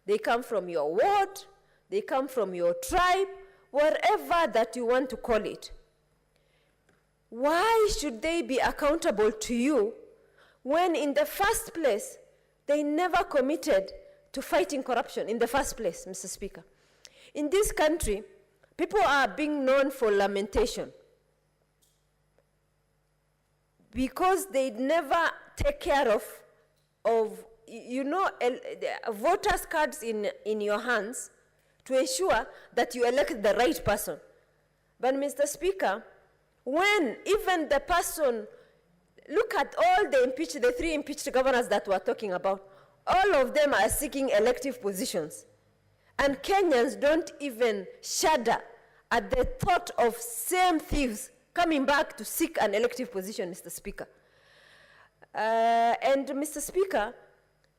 they come from your ward, they come from your tribe, wherever that you want to call it. Why should they be accountable to you when in the first place they never committed to fighting corruption in the first place, Mr. Speaker? In this country, people are being known for lamentation because they never take care of voters' cards in your hands to ensure that you elect the right person. But Mr. Speaker, when even the person, look at all the 3 impeached governors that we're talking about, all of them are seeking elective positions. And Kenyans don't even shudder at the thought of same thieves coming back to seek an elective position, Mr. Speaker. And Mr. Speaker,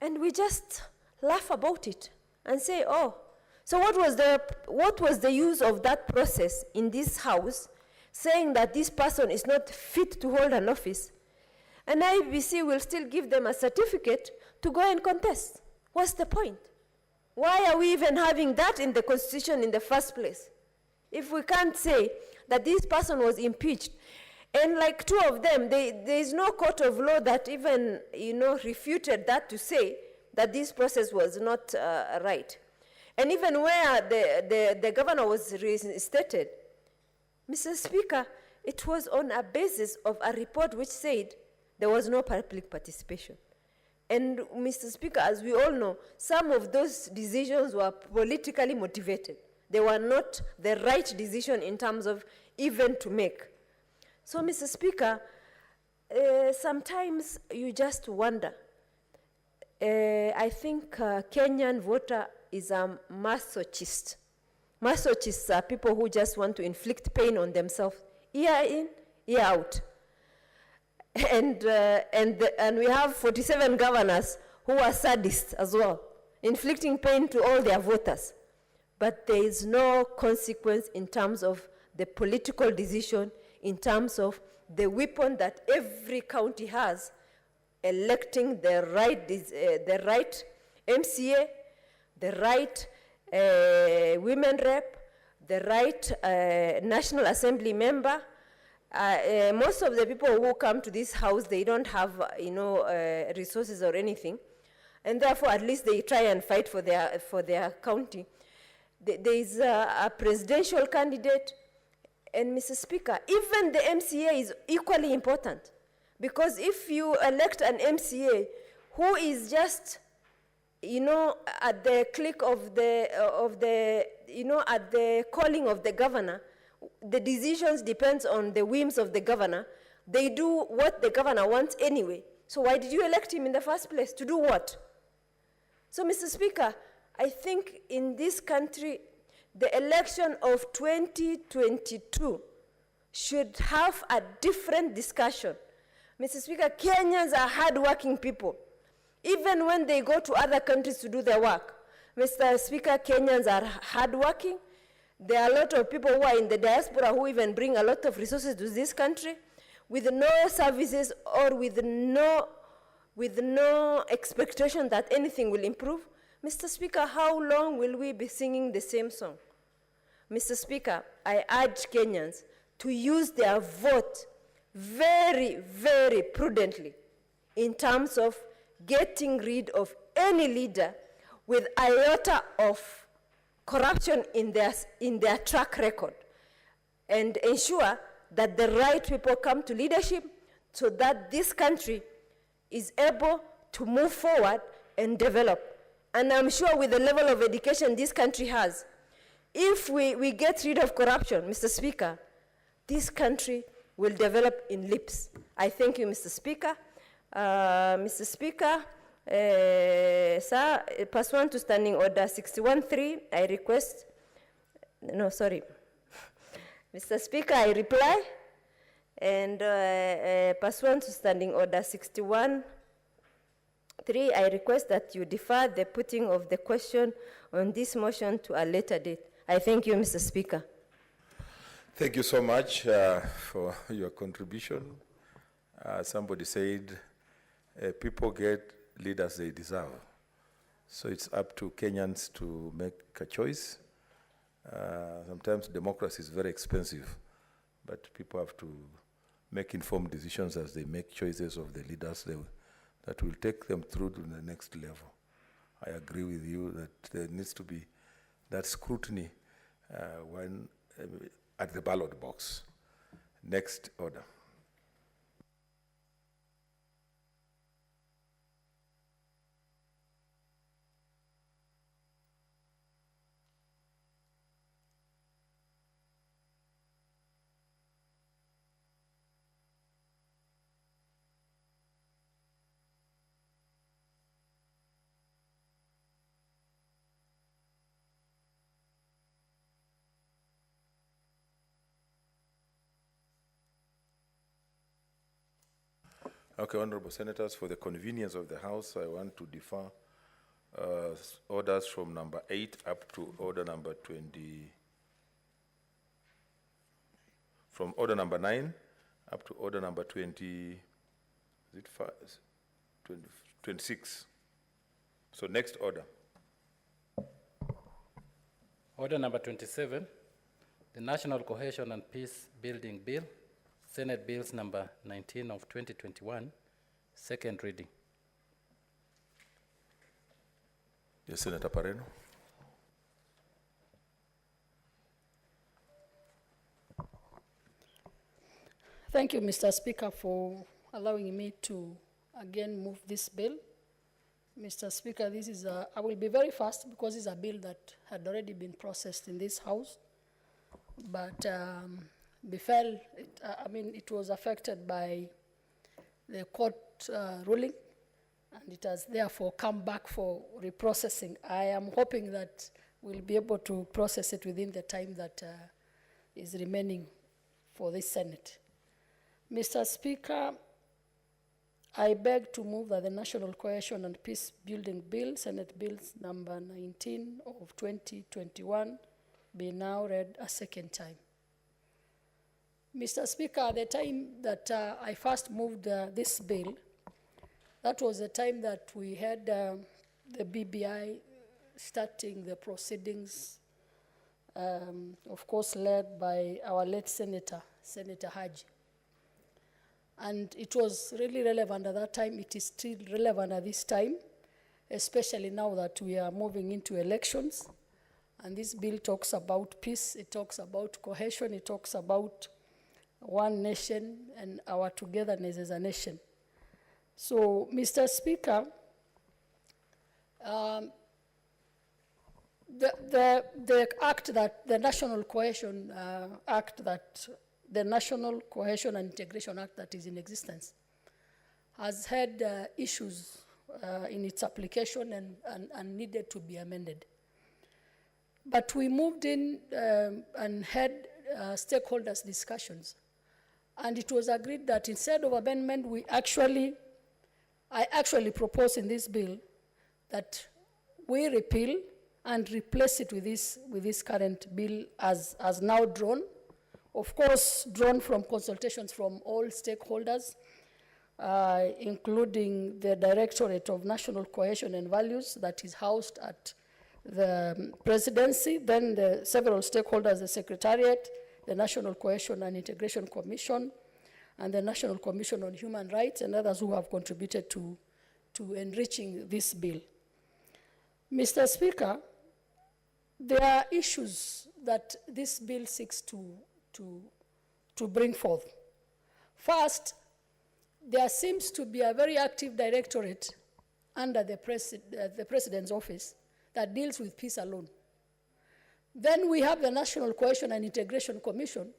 and we just laugh about it and say, oh, so what was the use of that process in this house, saying that this person is not fit to hold an office, and IBC will still give them a certificate to go and contest? What's the point? Why are we even having that in the Constitution in the first place? If we can't say that this person was impeached, and like 2 of them, there is no court of law that even, refuted that to say that this process was not right. And even where the governor was reinstated, Mr. Speaker, it was on a basis of a report which said there was no public participation. And Mr. Speaker, as we all know, some of those decisions were politically motivated. They were not the right decision in terms of even to make. So, Mr. Speaker, sometimes you just wonder. I think Kenyan voter is a masochist. Masochists are people who just want to inflict pain on themselves, year in, year out. And we have 47 governors who are sadists as well, inflicting pain to all their voters. But there is no consequence in terms of the political decision, in terms of the weapon that every county has, electing the right MCA, the right women rep, the right National Assembly member. Most of the people who come to this house, they don't have, resources or anything, and therefore at least they try and fight for their county. There is a presidential candidate, and Mr. Speaker, even the MCA is equally important, because if you elect an MCA who is just, at the click of the at the calling of the governor, the decisions depends on the whims of the governor. They do what the governor wants anyway. So why did you elect him in the first place? To do what? So, Mr. Speaker, I think in this country, the election of 2022 should have a different discussion. Mr. Speaker, Kenyans are hardworking people. Even when they go to other countries to do their work, Mr. Speaker, Kenyans are hardworking. There are a lot of people who are in the diaspora who even bring a lot of resources to this country with no services or with no expectation that anything will improve. Mr. Speaker, how long will we be singing the same song? Mr. Speaker, I urge Kenyans to use their vote very, very prudently in terms of getting rid of any leader with iota of corruption in their track record, and ensure that the right people come to leadership so that this country is able to move forward and develop. And I'm sure with the level of education this country has, if we get rid of corruption, Mr. Speaker, this country will develop in leaps. I thank you, Mr. Speaker. Mr. Speaker, sir, pursuant to Standing Order 61.3, I request, no, sorry. Mr. Speaker, I reply, and pursuant to Standing Order 61.3, I request that you defer the putting of the question on this motion to a later date. I thank you, Mr. Speaker. Thank you so much for your contribution. Somebody said, people get leaders they deserve. So it's up to Kenyans to make a choice. Sometimes democracy is very expensive, but people have to make informed decisions as they make choices of the leaders that will take them through to the next level. I agree with you that there needs to be that scrutiny when at the ballot box. Next order. Okay, Honorable Senators, for the convenience of the House, I want to defer orders from number 8 up to order number 20, from order number 9 up to order number 20, is it 26? So next order. Order number 27, the National Cohesion and Peace Building Bill, Senate Bills number 19 of 2021, second reading. Yes, Senator Pareno. Thank you, Mr. Speaker, for allowing me to again move this bill. Mr. Speaker, this is I will be very fast because it's a bill that had already been processed in this House, but it was affected by the court ruling, and it has therefore come back for reprocessing. I am hoping that we'll be able to process it within the time that is remaining for this Senate. Mr. Speaker, I beg to move that the National Cohesion and Peace Building Bill, Senate Bills number 19 of 2021, be now read a second time. Mr. Speaker, at the time that I first moved this bill, that was the time that we had the BBI starting the proceedings, of course led by our late Senator Haji. And it was really relevant at that time. It is still relevant at this time, especially now that we are moving into elections. And this bill talks about peace, it talks about cohesion, it talks about one nation and our togetherness as a nation. So, Mr. Speaker, the act that the National Cohesion Act, that the National Cohesion and Integration Act that is in existence, has had issues in its application and needed to be amended. But we moved in and had stakeholders' discussions. And it was agreed that instead of amendment, I actually propose in this bill that we repeal and replace it with this current bill as now drawn. Of course, drawn from consultations from all stakeholders, including the Directorate of National Cohesion and Values that is housed at the presidency, then the several stakeholders, the Secretariat, the National Cohesion and Integration Commission, and the National Commission on Human Rights, and others who have contributed to enriching this bill. Mr. Speaker, there are issues that this bill seeks to bring forth. First, there seems to be a very active directorate under the President's office that deals with peace alone. Then we have the National Cohesion and Integration Commission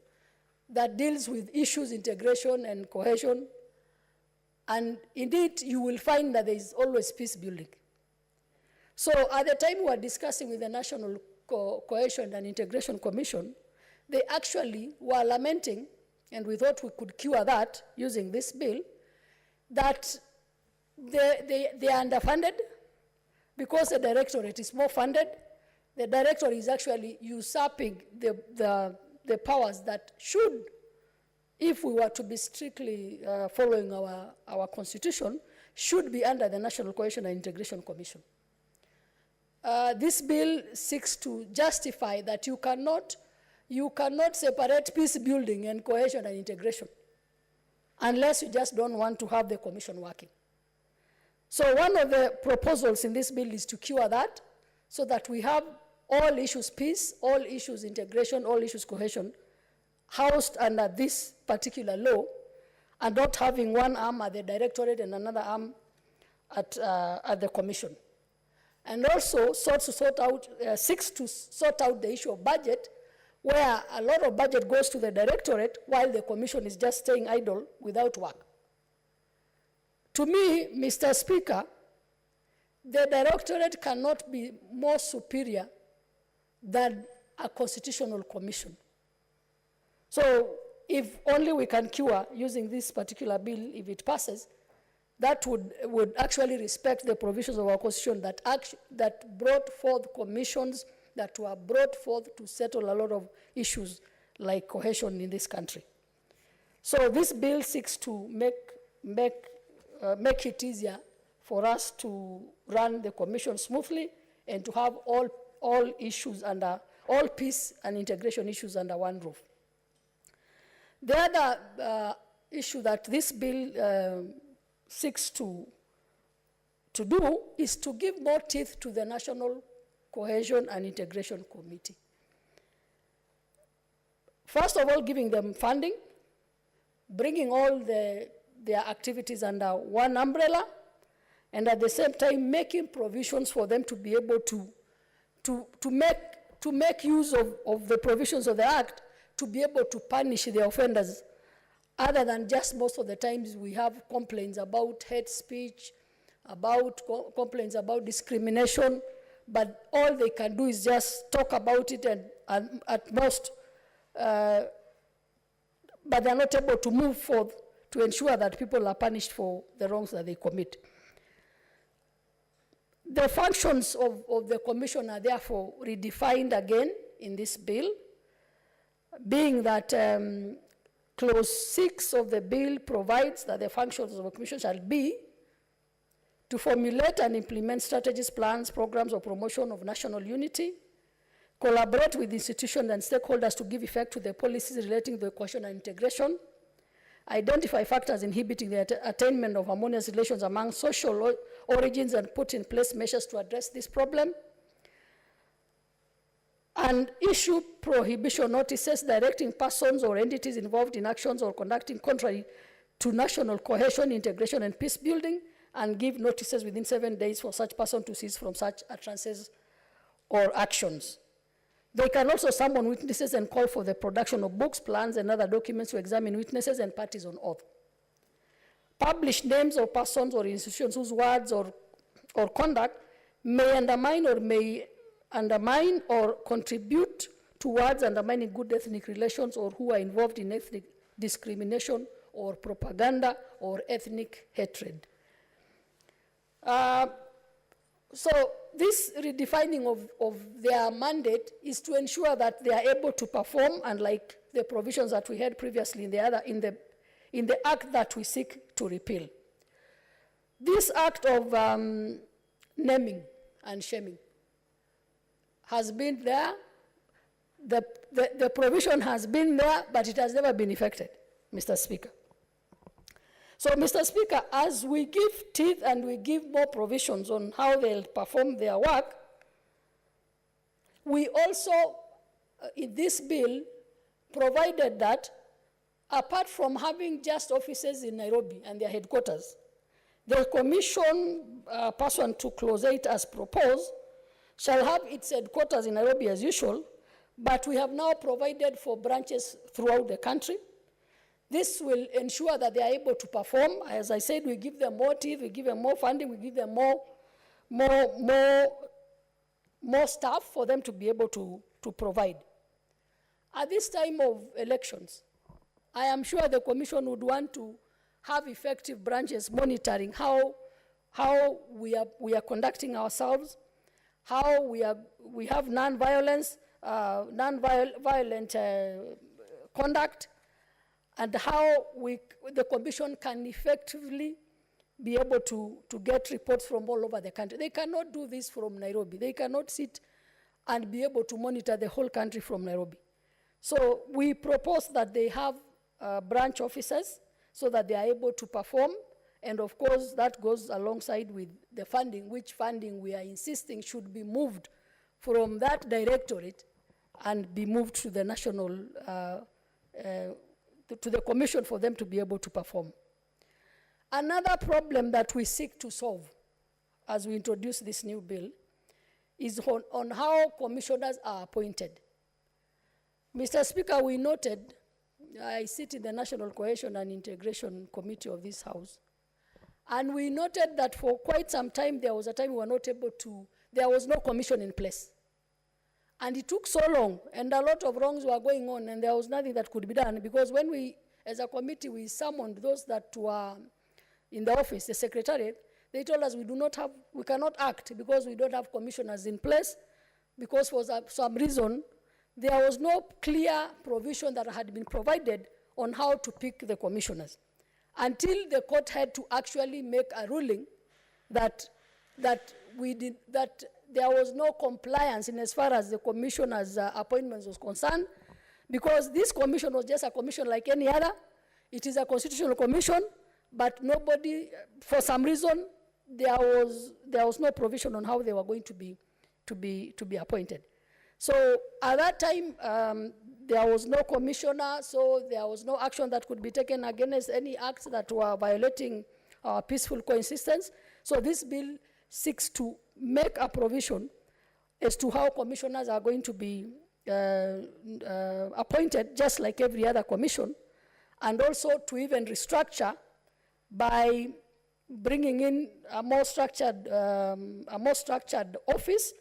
that deals with issues, integration and cohesion. And indeed, you will find that there is always peace building. So at the time we were discussing with the National Cohesion and Integration Commission, they actually were lamenting, and we thought we could cure that using this bill, that they are underfunded because the directorate is more funded. The directorate is actually usurping the powers that should, if we were to be strictly following our constitution, should be under the National Cohesion and Integration Commission. This bill seeks to justify that you cannot separate peace building and cohesion and integration unless you just don't want to have the commission working. So one of the proposals in this bill is to cure that so that we have all issues peace, all issues integration, all issues cohesion housed under this particular law, and not having one arm at the directorate and another arm at the commission. And also seeks to sort out the issue of budget, where a lot of budget goes to the directorate while the commission is just staying idle without work. To me, Mr. Speaker, the directorate cannot be more superior than a constitutional commission. So if only we can cure using this particular bill, if it passes, that would actually respect the provisions of our constitution that brought forth commissions that were brought forth to settle a lot of issues like cohesion in this country. So this bill seeks to make it easier for us to run the commission smoothly and to have all issues under, all peace and integration issues under one roof. The other issue that this bill seeks to do is to give more teeth to the National Cohesion and Integration Committee. First of all, giving them funding, bringing all their activities under one umbrella, and at the same time making provisions for them to be able to make use of the provisions of the Act to be able to punish the offenders, other than just most of the times we have complaints about hate speech, about complaints about discrimination, but all they can do is just talk about it and at most, but they're not able to move forward to ensure that people are punished for the wrongs that they commit. The functions of the commission are therefore redefined again in this bill, being that Clause 6 of the bill provides that the functions of the commission shall be to formulate and implement strategies, plans, programs of promotion of national unity, collaborate with institutions and stakeholders to give effect to the policies relating to the cohesion and integration, identify factors inhibiting the attainment of harmonious relations among social origins and put in place measures to address this problem, and issue prohibition notices directing persons or entities involved in actions or conducting contrary to national cohesion, integration, and peace building, and give notices within 7 days for such person to cease from such utterances or actions. They can also summon witnesses and call for the production of books, plans, and other documents to examine witnesses and parties on oath. Publish names of persons or institutions whose words or conduct may undermine or contribute towards undermining good ethnic relations, or who are involved in ethnic discrimination or propaganda or ethnic hatred. So this redefining of their mandate is to ensure that they are able to perform, unlike the provisions that we had previously in the Act that we seek to repeal. This act of naming and shaming has been there. The provision has been there, but it has never been effected, Mr. Speaker. So, Mr. Speaker, as we give teeth and we give more provisions on how they'll perform their work, we also, in this bill, provided that apart from having just offices in Nairobi and their headquarters, the commission pursuant to Clause 8 as proposed shall have its headquarters in Nairobi as usual, but we have now provided for branches throughout the country. This will ensure that they are able to perform. As I said, we give them more teeth, we give them more funding, we give them more staff for them to be able to provide. At this time of elections, I am sure the commission would want to have effective branches monitoring how we are conducting ourselves, how we have non-violent conduct, and how the commission can effectively be able to get reports from all over the country. They cannot do this from Nairobi. They cannot sit and be able to monitor the whole country from Nairobi. So we propose that they have branch officers so that they are able to perform, and of course that goes alongside with the funding, which funding we are insisting should be moved from that directorate and be moved to the national, to the commission for them to be able to perform. Another problem that we seek to solve as we introduce this new bill is on how commissioners are appointed. Mr. Speaker, we noted, I sit in the National Cohesion and Integration Committee of this House, and we noted that for quite some time, there was a time we were not able to, there was no commission in place. And it took so long, and a lot of wrongs were going on, and there was nothing that could be done, because when we, as a committee, we summoned those that were in the office, the secretariat, they told us we cannot act because we don't have commissioners in place, because for some reason, there was no clear provision that had been provided on how to pick the commissioners, until the court had to actually make a ruling that there was no compliance in as far as the commissioners' appointments was concerned, because this commission was just a commission like any other. It is a constitutional commission, but nobody, for some reason, there was no provision on how they were going to be appointed. So at that time, there was no commissioner, so there was no action that could be taken against any acts that were violating our peaceful coexistence. So this bill seeks to make a provision as to how commissioners are going to be appointed, just like every other commission, and also to even restructure by bringing in a more structured office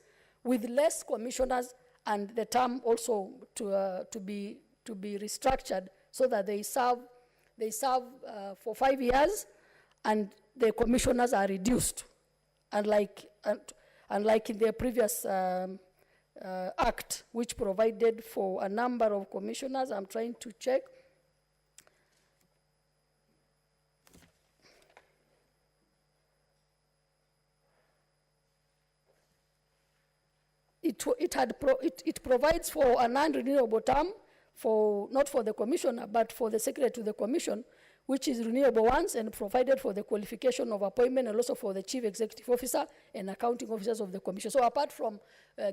with less commissioners, and the term also to be restructured so that they serve for 5 years, and the commissioners are reduced, unlike in the previous act, which provided for a number of commissioners. I'm trying to check. It provides for a non-renewable term, not for the commissioner, but for the secretary to the commission, which is renewable once, and provided for the qualification of appointment, and also for the chief executive officer and accounting officers of the commission. So apart from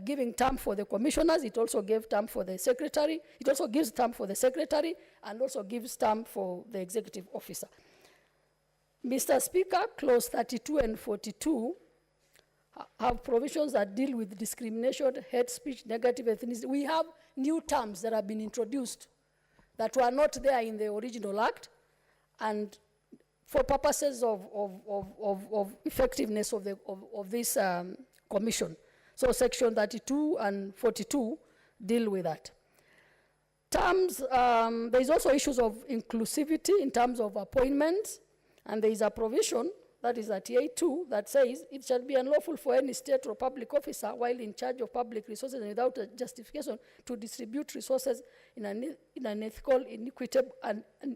giving term for the commissioners, it also gave term for the secretary. It also gives term for the secretary, and also gives term for the executive officer. Mr. Speaker, clause 32 and 42 have provisions that deal with discrimination, hate speech, negative ethnicity. We have new terms that have been introduced that were not there in the original act, and for purposes of effectiveness of this commission. So section 32 and 42 deal with that. Terms, there's also issues of inclusivity in terms of appointments, and there is a provision, that is 38(2), that says it shall be unlawful for any state or public officer while in charge of public resources and without a justification to distribute resources in an ethical,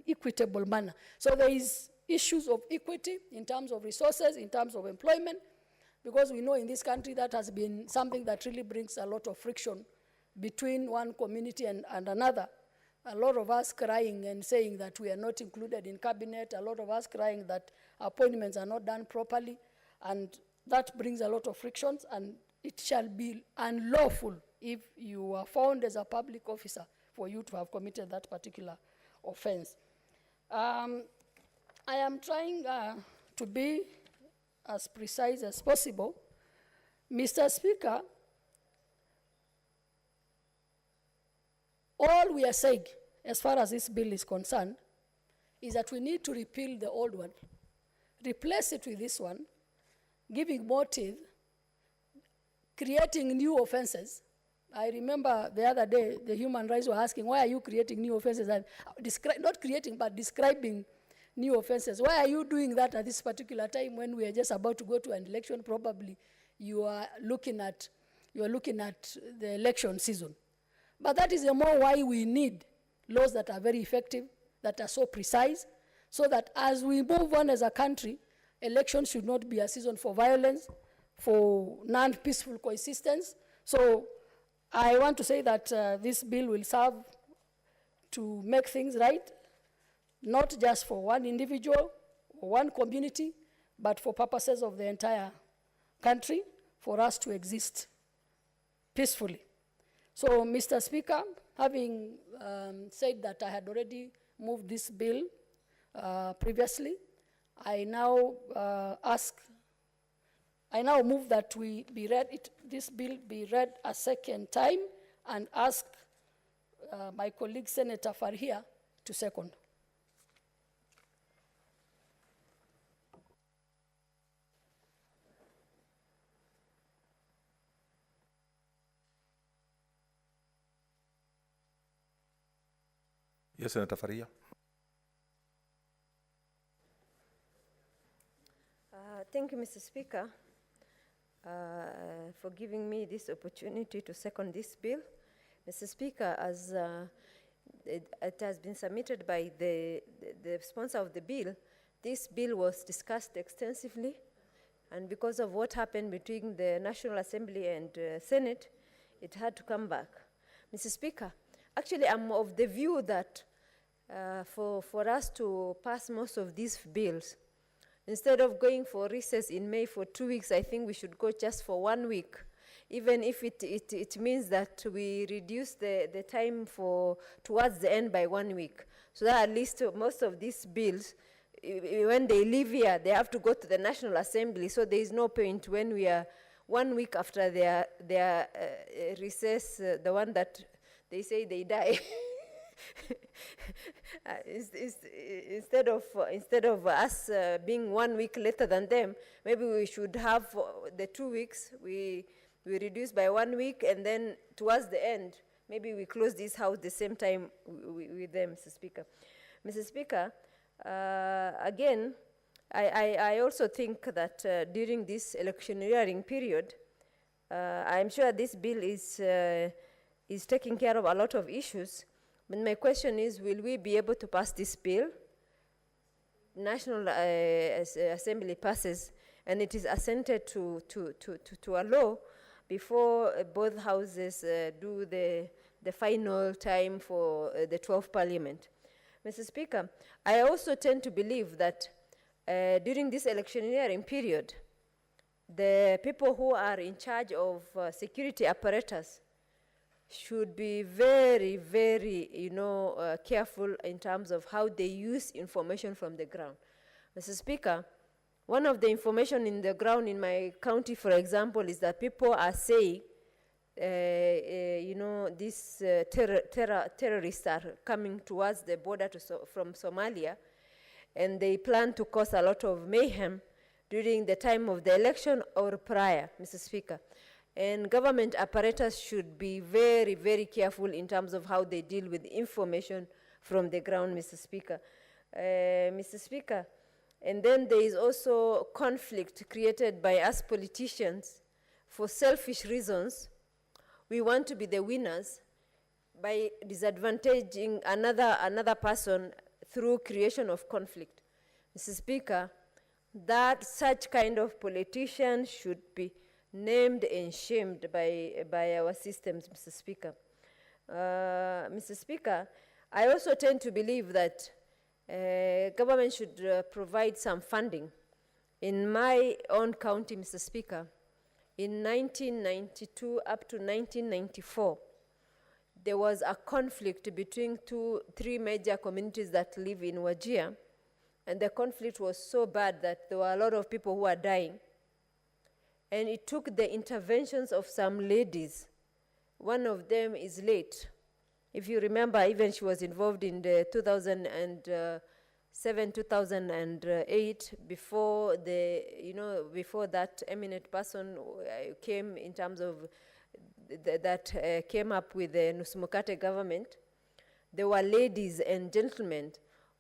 equitable manner. So there is issues of equity in terms of resources, in terms of employment, because we know in this country that has been something that really brings a lot of friction between one community and another. A lot of us crying and saying that we are not included in cabinet, a lot of us crying that appointments are not done properly, and that brings a lot of frictions, and it shall be unlawful if you are found as a public officer for you to have committed that particular offense. I am trying to be as precise as possible. Mr. Speaker, all we are saying, as far as this bill is concerned, is that we need to repeal the old one, replace it with this one, giving more teeth, creating new offenses. I remember the other day, the human rights were asking, why are you creating new offenses? And not creating, but describing new offenses. Why are you doing that at this particular time when we are just about to go to an election? Probably you are looking at the election season. But that is the more why we need laws that are very effective, that are so precise, so that as we move on as a country, elections should not be a season for violence, for non-peaceful coexistence. So I want to say that this bill will serve to make things right, not just for one individual or one community, but for purposes of the entire country, for us to exist peacefully. So, Mr. Speaker, having said that I had already moved this bill previously, I now move that this bill be read a second time and ask my colleague Senator Farhia to second. Yes, Senator Faria. Thank you, Mr. Speaker, for giving me this opportunity to second this bill. Mr. Speaker, as it has been submitted by the sponsor of the bill, this bill was discussed extensively, and because of what happened between the National Assembly and Senate, it had to come back. Mr. Speaker, actually, I'm of the view that for us to pass most of these bills, instead of going for recess in May for 2 weeks, I think we should go just for 1 week, even if it means that we reduce the time towards the end by 1 week, so that at least most of these bills, when they leave here, they have to go to the National Assembly, so there is no point when we are 1 week after their recess, the one that they say they die. Instead of us being 1 week later than them, maybe we should have the 2 weeks, we reduce by 1 week, and then towards the end, maybe we close this house the same time with them, Mr. Speaker. Mr. Speaker, again, I also think that during this electioneering period, I'm sure this bill is taking care of a lot of issues. But my question is, will we be able to pass this bill? National Assembly passes, and it is assented to a law before both houses do the final time for the 12th Parliament. Mr. Speaker, I also tend to believe that during this electioneering period, the people who are in charge of security apparatus should be very, very, careful in terms of how they use information from the ground. Mr. Speaker, one of the information in the ground in my county, for example, is that people are saying, these terrorists are coming towards the border from Somalia, and they plan to cause a lot of mayhem during the time of the election or prior, Mr. Speaker. And government apparatus should be very, very careful in terms of how they deal with information from the ground, Mr. Speaker. Mr. Speaker, and then there is also conflict created by us politicians for selfish reasons. We want to be the winners by disadvantaging another person through creation of conflict. Mr. Speaker, that such kind of politician should be named and shamed by our systems, Mr. Speaker. Mr. Speaker, I also tend to believe that government should provide some funding. In my own county, Mr. Speaker, in 1992 up to 1994, there was a conflict between three major communities that live in Wajir, and the conflict was so bad that there were a lot of people who were dying. And it took the interventions of some ladies. One of them is late. If you remember, even she was involved in the 2007, 2008, before before that eminent person came in terms of that came up with the Nusmukate government. There were ladies and gentlemen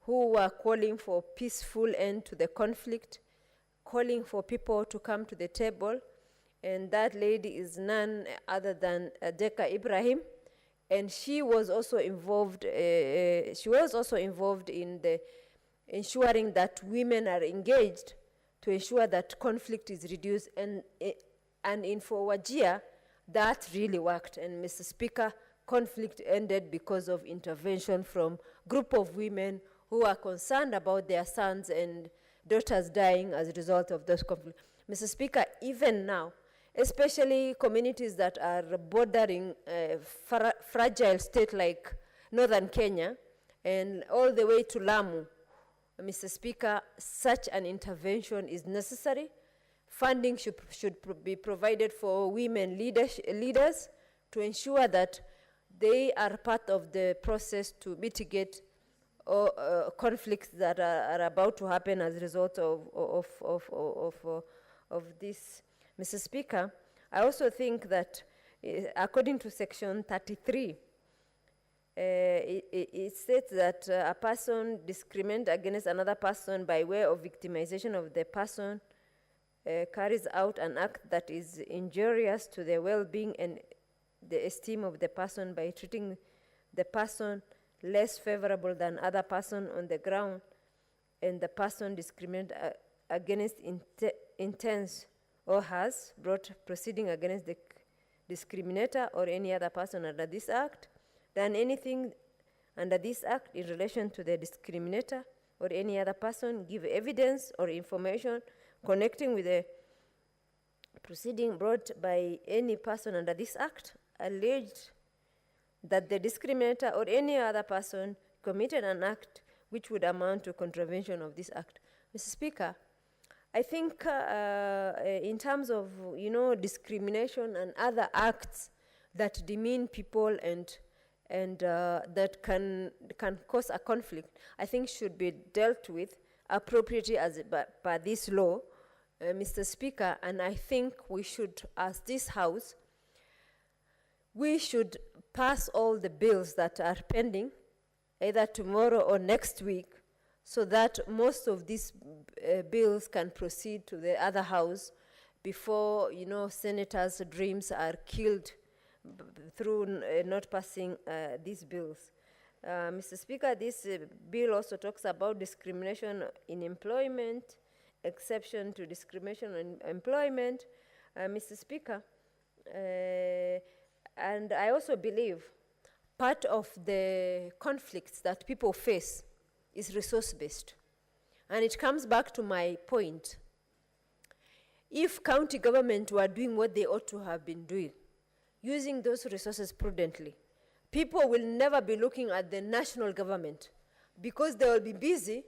who were calling for peaceful end to the conflict, calling for people to come to the table, and that lady is none other than Deka Ibrahim, and she was also involved. In the ensuring that women are engaged to ensure that conflict is reduced, and in for Wajir, that really worked. And Mr. Speaker, conflict ended because of intervention from group of women who are concerned about their sons and daughters dying as a result of those conflicts. Mr. Speaker, even now, especially communities that are bordering fragile state like northern Kenya and all the way to Lamu, Mr. Speaker, such an intervention is necessary. Funding should be provided for women leaders to ensure that they are part of the process to mitigate conflicts that are about to happen as a result of this. Mr. Speaker, I also think that according to Section 33, it states that a person discriminates against another person by way of victimization of the person carries out an act that is injurious to the well-being and the esteem of the person by treating the person less favorable than other person on the ground, and the person discriminated against intends or has brought proceeding against the discriminator or any other person under this act, done anything under this act in relation to the discriminator or any other person, give evidence or information connecting with the proceeding brought by any person under this act, alleged that the discriminator or any other person committed an act which would amount to contravention of this act. Mr. Speaker, I think in terms of, discrimination and other acts that demean people and that can cause a conflict, I think should be dealt with appropriately by this law, Mr. Speaker, and I think we should, as this House, we should pass all the bills that are pending, either tomorrow or next week, so that most of these bills can proceed to the other House before, senators' dreams are killed through not passing these bills. Mr. Speaker, this bill also talks about discrimination in employment, exception to discrimination in employment. Mr. Speaker, and I also believe part of the conflicts that people face is resource-based. And it comes back to my point. If county government were doing what they ought to have been doing, using those resources prudently, people will never be looking at the national government because they will be busy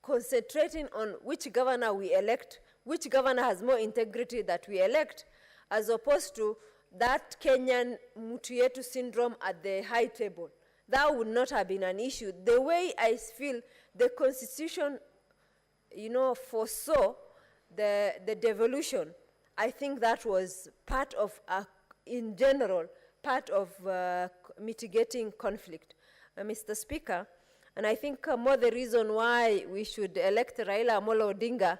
concentrating on which governor we elect, which governor has more integrity that we elect, as opposed to that Kenyan Mutuyetu syndrome at the high table. That would not have been an issue. The way I feel the Constitution, foresaw the devolution, I think that was part of, in general, part of mitigating conflict. Mr. Speaker, and I think more the reason why we should elect Raila Amolo Odinga,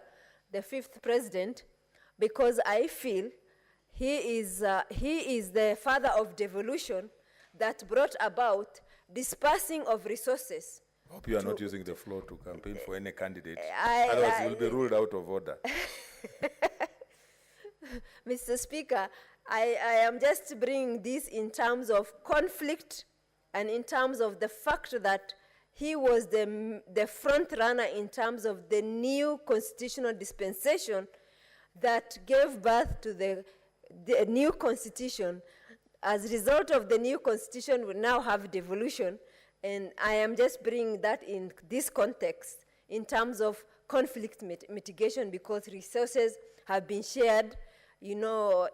the 5th president, because I feel he is the father of devolution that brought about dispersing of resources Hope you are not using the floor to campaign for any candidate. I- Otherwise, I- you will be ruled out of order. Mr. Speaker, I am just bringing this in terms of conflict and in terms of the fact that he was the front runner in terms of the new constitutional dispensation that gave birth to the new constitution. As a result of the new constitution, we now have devolution, and I am just bringing that in this context in terms of conflict mitigation, because resources have been shared,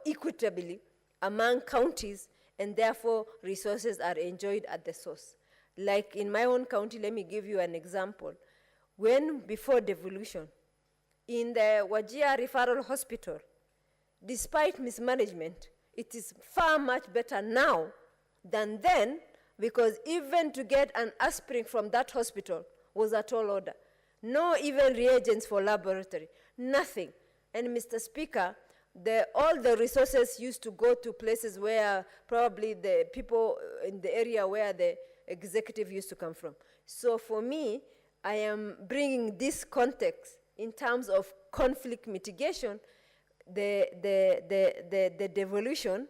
equitably among counties, and therefore resources are enjoyed at the source. Like in my own county, let me give you an example. When before devolution, in the Wajir Referral Hospital, despite mismanagement, it is far much better now than then, because even to get an aspirin from that hospital was a tall order. No even reagents for laboratory, nothing. And Mr. Speaker, all the resources used to go to places where probably the people in the area where the executive used to come from. So for me, I am bringing this context in terms of conflict mitigation, the devolution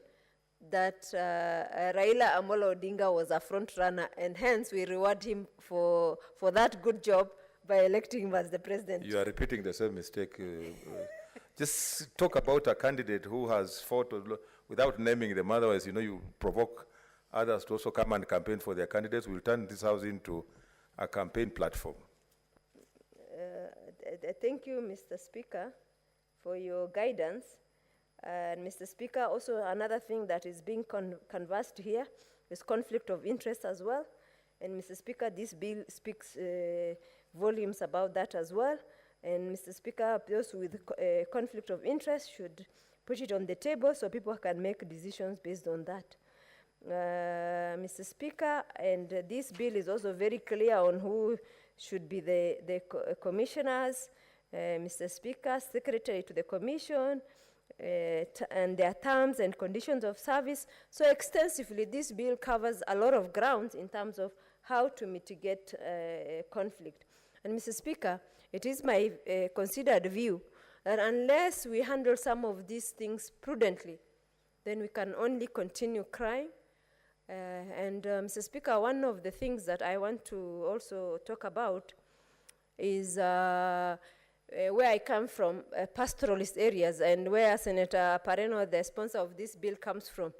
that Raila Amolo Odinga was a front runner, and hence we reward him for that good job by electing him as the president. You are repeating the same mistake. Just talk about a candidate who has fought without naming them. Otherwise, you provoke others to also come and campaign for their candidates. We'll turn this house into a campaign platform. Thank you, Mr. Speaker, for your guidance. And Mr. Speaker, also another thing that is being canvassed here is conflict of interest as well. And Mr. Speaker, this bill speaks volumes about that as well. And Mr. Speaker, those with conflict of interest should put it on the table so people can make decisions based on that. Mr. Speaker, and this bill is also very clear on who should be the commissioners, Mr. Speaker, secretary to the commission, and their terms and conditions of service. So extensively, this bill covers a lot of grounds in terms of how to mitigate conflict. And Mr. Speaker, it is my considered view that unless we handle some of these things prudently, then we can only continue crying. Mr. Speaker, one of the things that I want to also talk about is where I come from, pastoralist areas, and where Senator Pareno, the sponsor of this bill, comes from.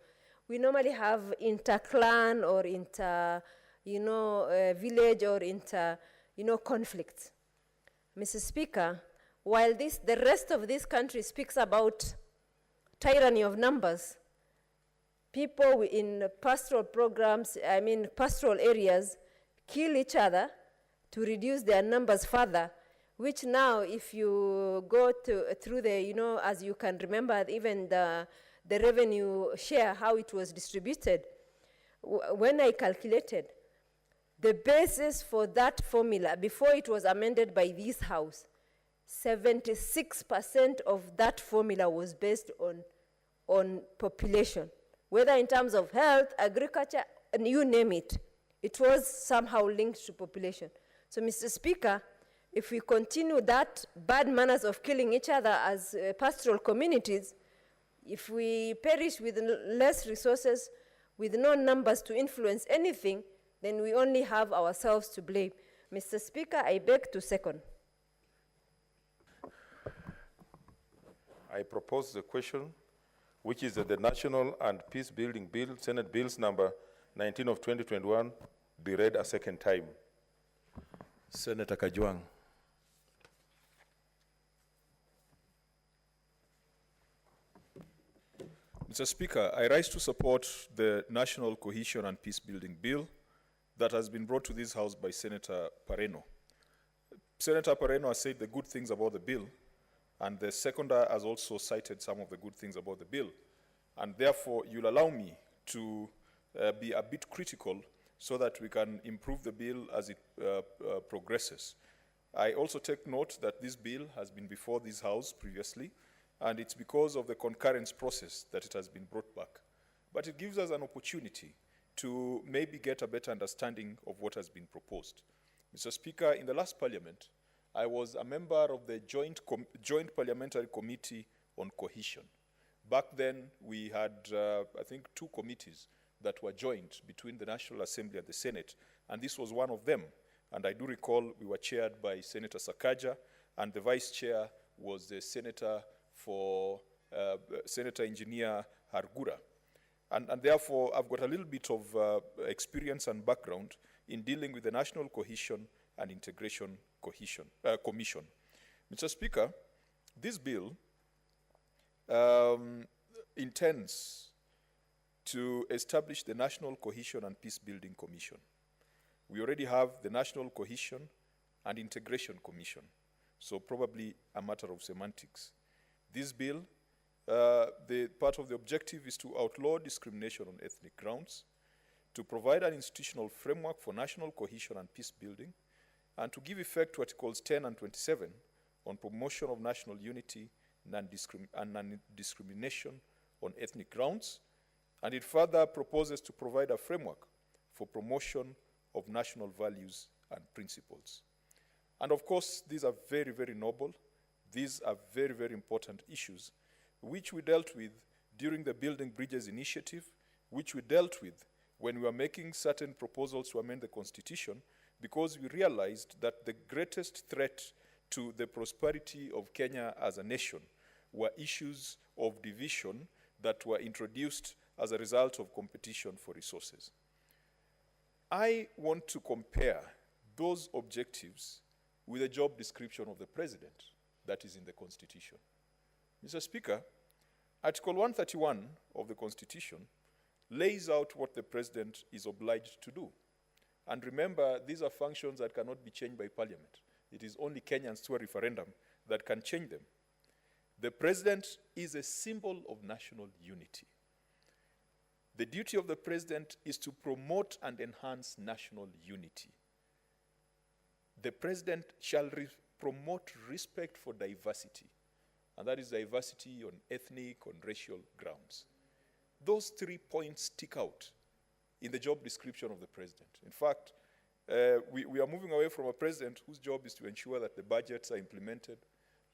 We normally have inter-clan or village or conflicts. Mr. Speaker, while the rest of this country speaks about tyranny of numbers, people in pastoral programs, pastoral areas, kill each other to reduce their numbers further, which now, if you go through the, as you can remember, even the revenue share, how it was distributed, when I calculated, the basis for that formula, before it was amended by this House, 76% of that formula was based on population. Whether in terms of health, agriculture, and you name it, it was somehow linked to population. So, Mr. Speaker, if we continue that bad manners of killing each other as pastoral communities, if we perish with less resources, with no numbers to influence anything, then we only have ourselves to blame. Mr. Speaker, I beg to second. I propose the question, which is that the National and Peace Building Bill, Senate Bills number 19 of 2021, be read a second time. Senator Kajwang. Mr. Speaker, I rise to support the National Cohesion and Peace Building Bill that has been brought to this House by Senator Pareno. Senator Pareno has said the good things about the bill, and the seconder has also cited some of the good things about the bill. And therefore, you'll allow me to be a bit critical so that we can improve the bill as it progresses. I also take note that this bill has been before this House previously, and it's because of the concurrence process that it has been brought back. But it gives us an opportunity to maybe get a better understanding of what has been proposed. Mr. Speaker, in the last parliament, I was a member of the Joint Parliamentary Committee on Cohesion. Back then, we had, I think, 2 committees that were joint between the National Assembly and the Senate, and this was one of them. And I do recall we were chaired by Senator Sakaja, and the vice chair was the Senator Engineer Hargura. And therefore, I've got a little bit of experience and background in dealing with the National Cohesion and Integration Commission. Mr. Speaker, this bill intends to establish the National Cohesion and Peace Building Commission. We already have the National Cohesion and Integration Commission, so probably a matter of semantics. This bill, the part of the objective is to outlaw discrimination on ethnic grounds, to provide an institutional framework for national cohesion and peace building, and to give effect to Articles 10 and 27 on promotion of national unity and non-discrimination on ethnic grounds, and it further proposes to provide a framework for promotion of national values and principles. And of course, these are very, very noble. These are very, very important issues, which we dealt with during the Building Bridges initiative, which we dealt with when we were making certain proposals to amend the Constitution, because we realized that the greatest threat to the prosperity of Kenya as a nation were issues of division that were introduced as a result of competition for resources. I want to compare those objectives with the job description of the president that is in the Constitution. Mr. Speaker, Article 131 of the Constitution lays out what the president is obliged to do. And remember, these are functions that cannot be changed by Parliament. It is only Kenyans through a referendum that can change them. The president is a symbol of national unity. The duty of the president is to promote and enhance national unity. The president shall promote respect for diversity, and that is diversity on ethnic, on racial grounds. Those 3 points stick out in the job description of the president. In fact, we are moving away from a president whose job is to ensure that the budgets are implemented,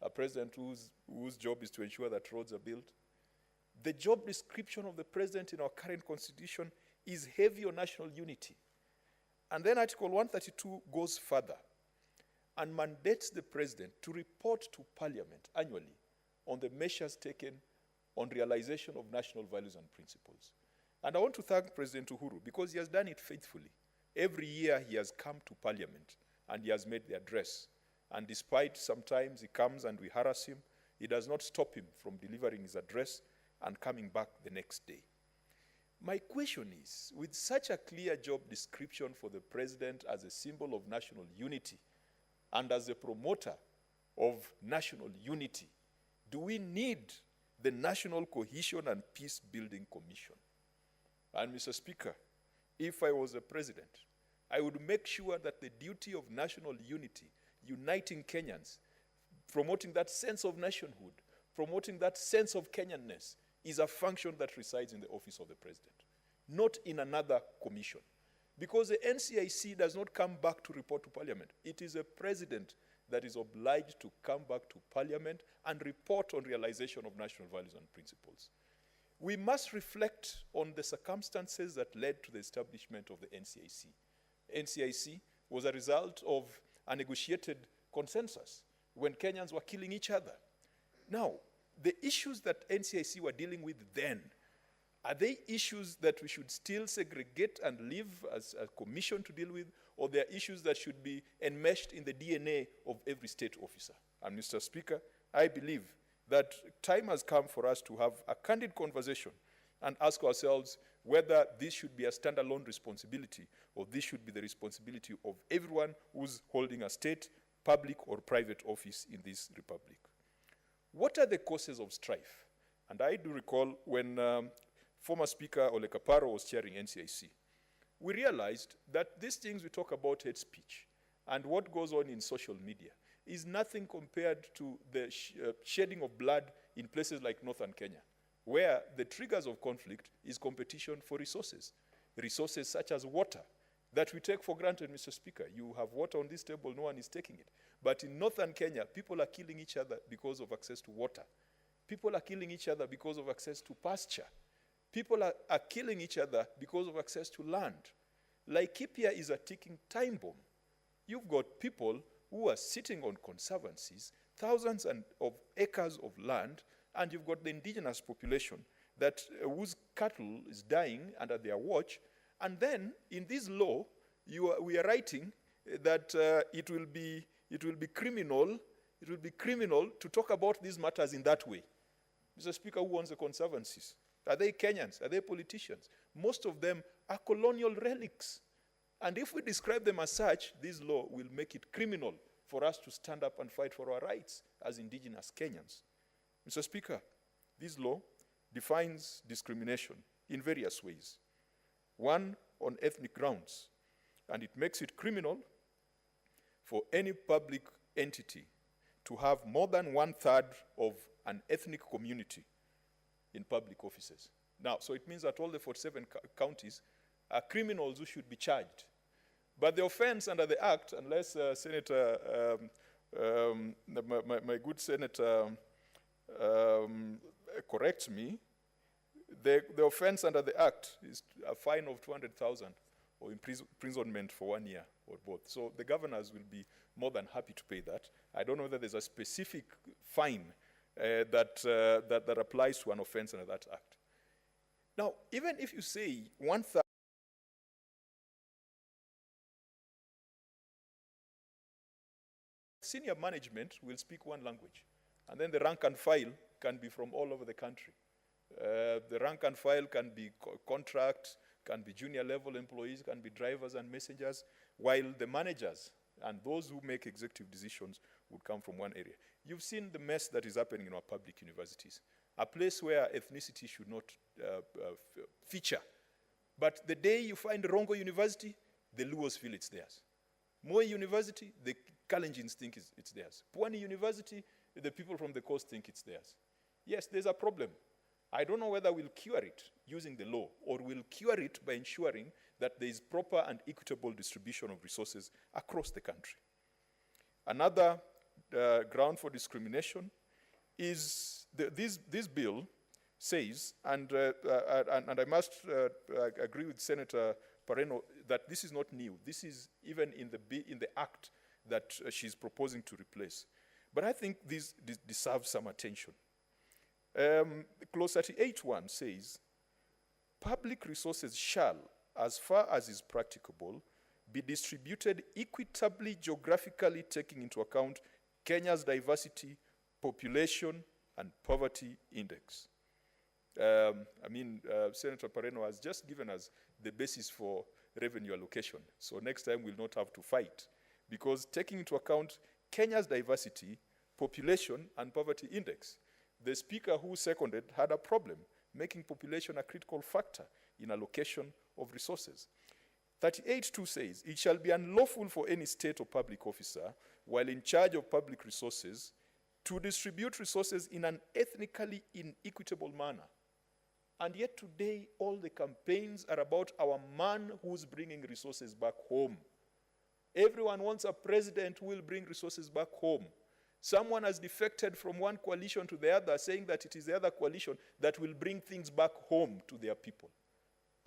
a president whose job is to ensure that roads are built. The job description of the president in our current constitution is heavy on national unity. And then Article 132 goes further and mandates the president to report to Parliament annually on the measures taken on realization of national values and principles. And I want to thank President Uhuru because he has done it faithfully. Every year he has come to Parliament and he has made the address. And despite sometimes he comes and we harass him, it does not stop him from delivering his address and coming back the next day. My question is, with such a clear job description for the president as a symbol of national unity and as a promoter of national unity, do we need the National Cohesion and Peace Building Commission? And Mr. Speaker, if I was the president, I would make sure that the duty of national unity, uniting Kenyans, promoting that sense of nationhood, promoting that sense of Kenyanness, is a function that resides in the office of the president, not in another commission. Because the NCIC does not come back to report to Parliament. It is a president that is obliged to come back to Parliament and report on realization of national values and principles. We must reflect on the circumstances that led to the establishment of the NCIC. NCIC was a result of a negotiated consensus when Kenyans were killing each other. Now, the issues that NCIC were dealing with then, are they issues that we should still segregate and leave as a commission to deal with, or they are issues that should be enmeshed in the DNA of every state officer? And Mr. Speaker, I believe that time has come for us to have a candid conversation and ask ourselves whether this should be a standalone responsibility or this should be the responsibility of everyone who's holding a state, public, or private office in this republic. What are the causes of strife? And I do recall when former Speaker Ole Kaparo was chairing NCIC, we realized that these things we talk about, hate speech, and what goes on in social media is nothing compared to the shedding of blood in places like northern Kenya, where the triggers of conflict is competition for resources, resources such as water, that we take for granted, Mr. Speaker. You have water on this table, no one is taking it. But in northern Kenya, people are killing each other because of access to water. People are killing each other because of access to pasture. People are killing each other because of access to land. Laikipia is a ticking time bomb. You've got people who are sitting on conservancies, thousands of acres of land, and you've got the indigenous population that whose cattle is dying under their watch. And then in this law, we are writing that it will be criminal to talk about these matters in that way. Mr. Speaker, who owns the conservancies? Are they Kenyans? Are they politicians? Most of them are colonial relics. And if we describe them as such, this law will make it criminal for us to stand up and fight for our rights as indigenous Kenyans. Mr. Speaker, this law defines discrimination in various ways. One, on ethnic grounds, and it makes it criminal for any public entity to have more than 1/3 of an ethnic community in public offices. Now, so it means that all the 47 counties are criminals who should be charged. But the offense under the Act, unless Senator, my good Senator corrects me, the offense under the Act is a fine of 200,000 or imprisonment for 1 year or both. So the governors will be more than happy to pay that. I don't know whether there's a specific fine that applies to an offense under that Act. Now, even if you say 1/3, senior management will speak one language, and then the rank and file can be from all over the country. The rank and file can be contract, can be junior level employees, can be drivers and messengers, while the managers and those who make executive decisions would come from one area. You've seen the mess that is happening in our public universities, a place where ethnicity should not feature. But the day you find Rongo University, the Luos feel it's theirs. Moi University, the Kalenjins think it's theirs. Pwani University, the people from the coast think it's theirs. Yes, there's a problem. I don't know whether we'll cure it using the law or we'll cure it by ensuring that there is proper and equitable distribution of resources across the country. Another ground for discrimination is this bill says, and I must agree with Senator Pareno that this is not new. This is even in the act that she's proposing to replace. But I think this deserves some attention. Clause 38(1) says, public resources shall, as far as is practicable, be distributed equitably geographically, taking into account Kenya's diversity, population, and poverty index. Senator Pareno has just given us the basis for revenue allocation. So next time we'll not have to fight, because taking into account Kenya's diversity, population, and poverty index, the speaker who seconded had a problem making population a critical factor in allocation of resources. 38(2) says, it shall be unlawful for any state or public officer, while in charge of public resources, to distribute resources in an ethnically inequitable manner. And yet today, all the campaigns are about our man who's bringing resources back home. Everyone wants a president who will bring resources back home. Someone has defected from one coalition to the other, saying that it is the other coalition that will bring things back home to their people.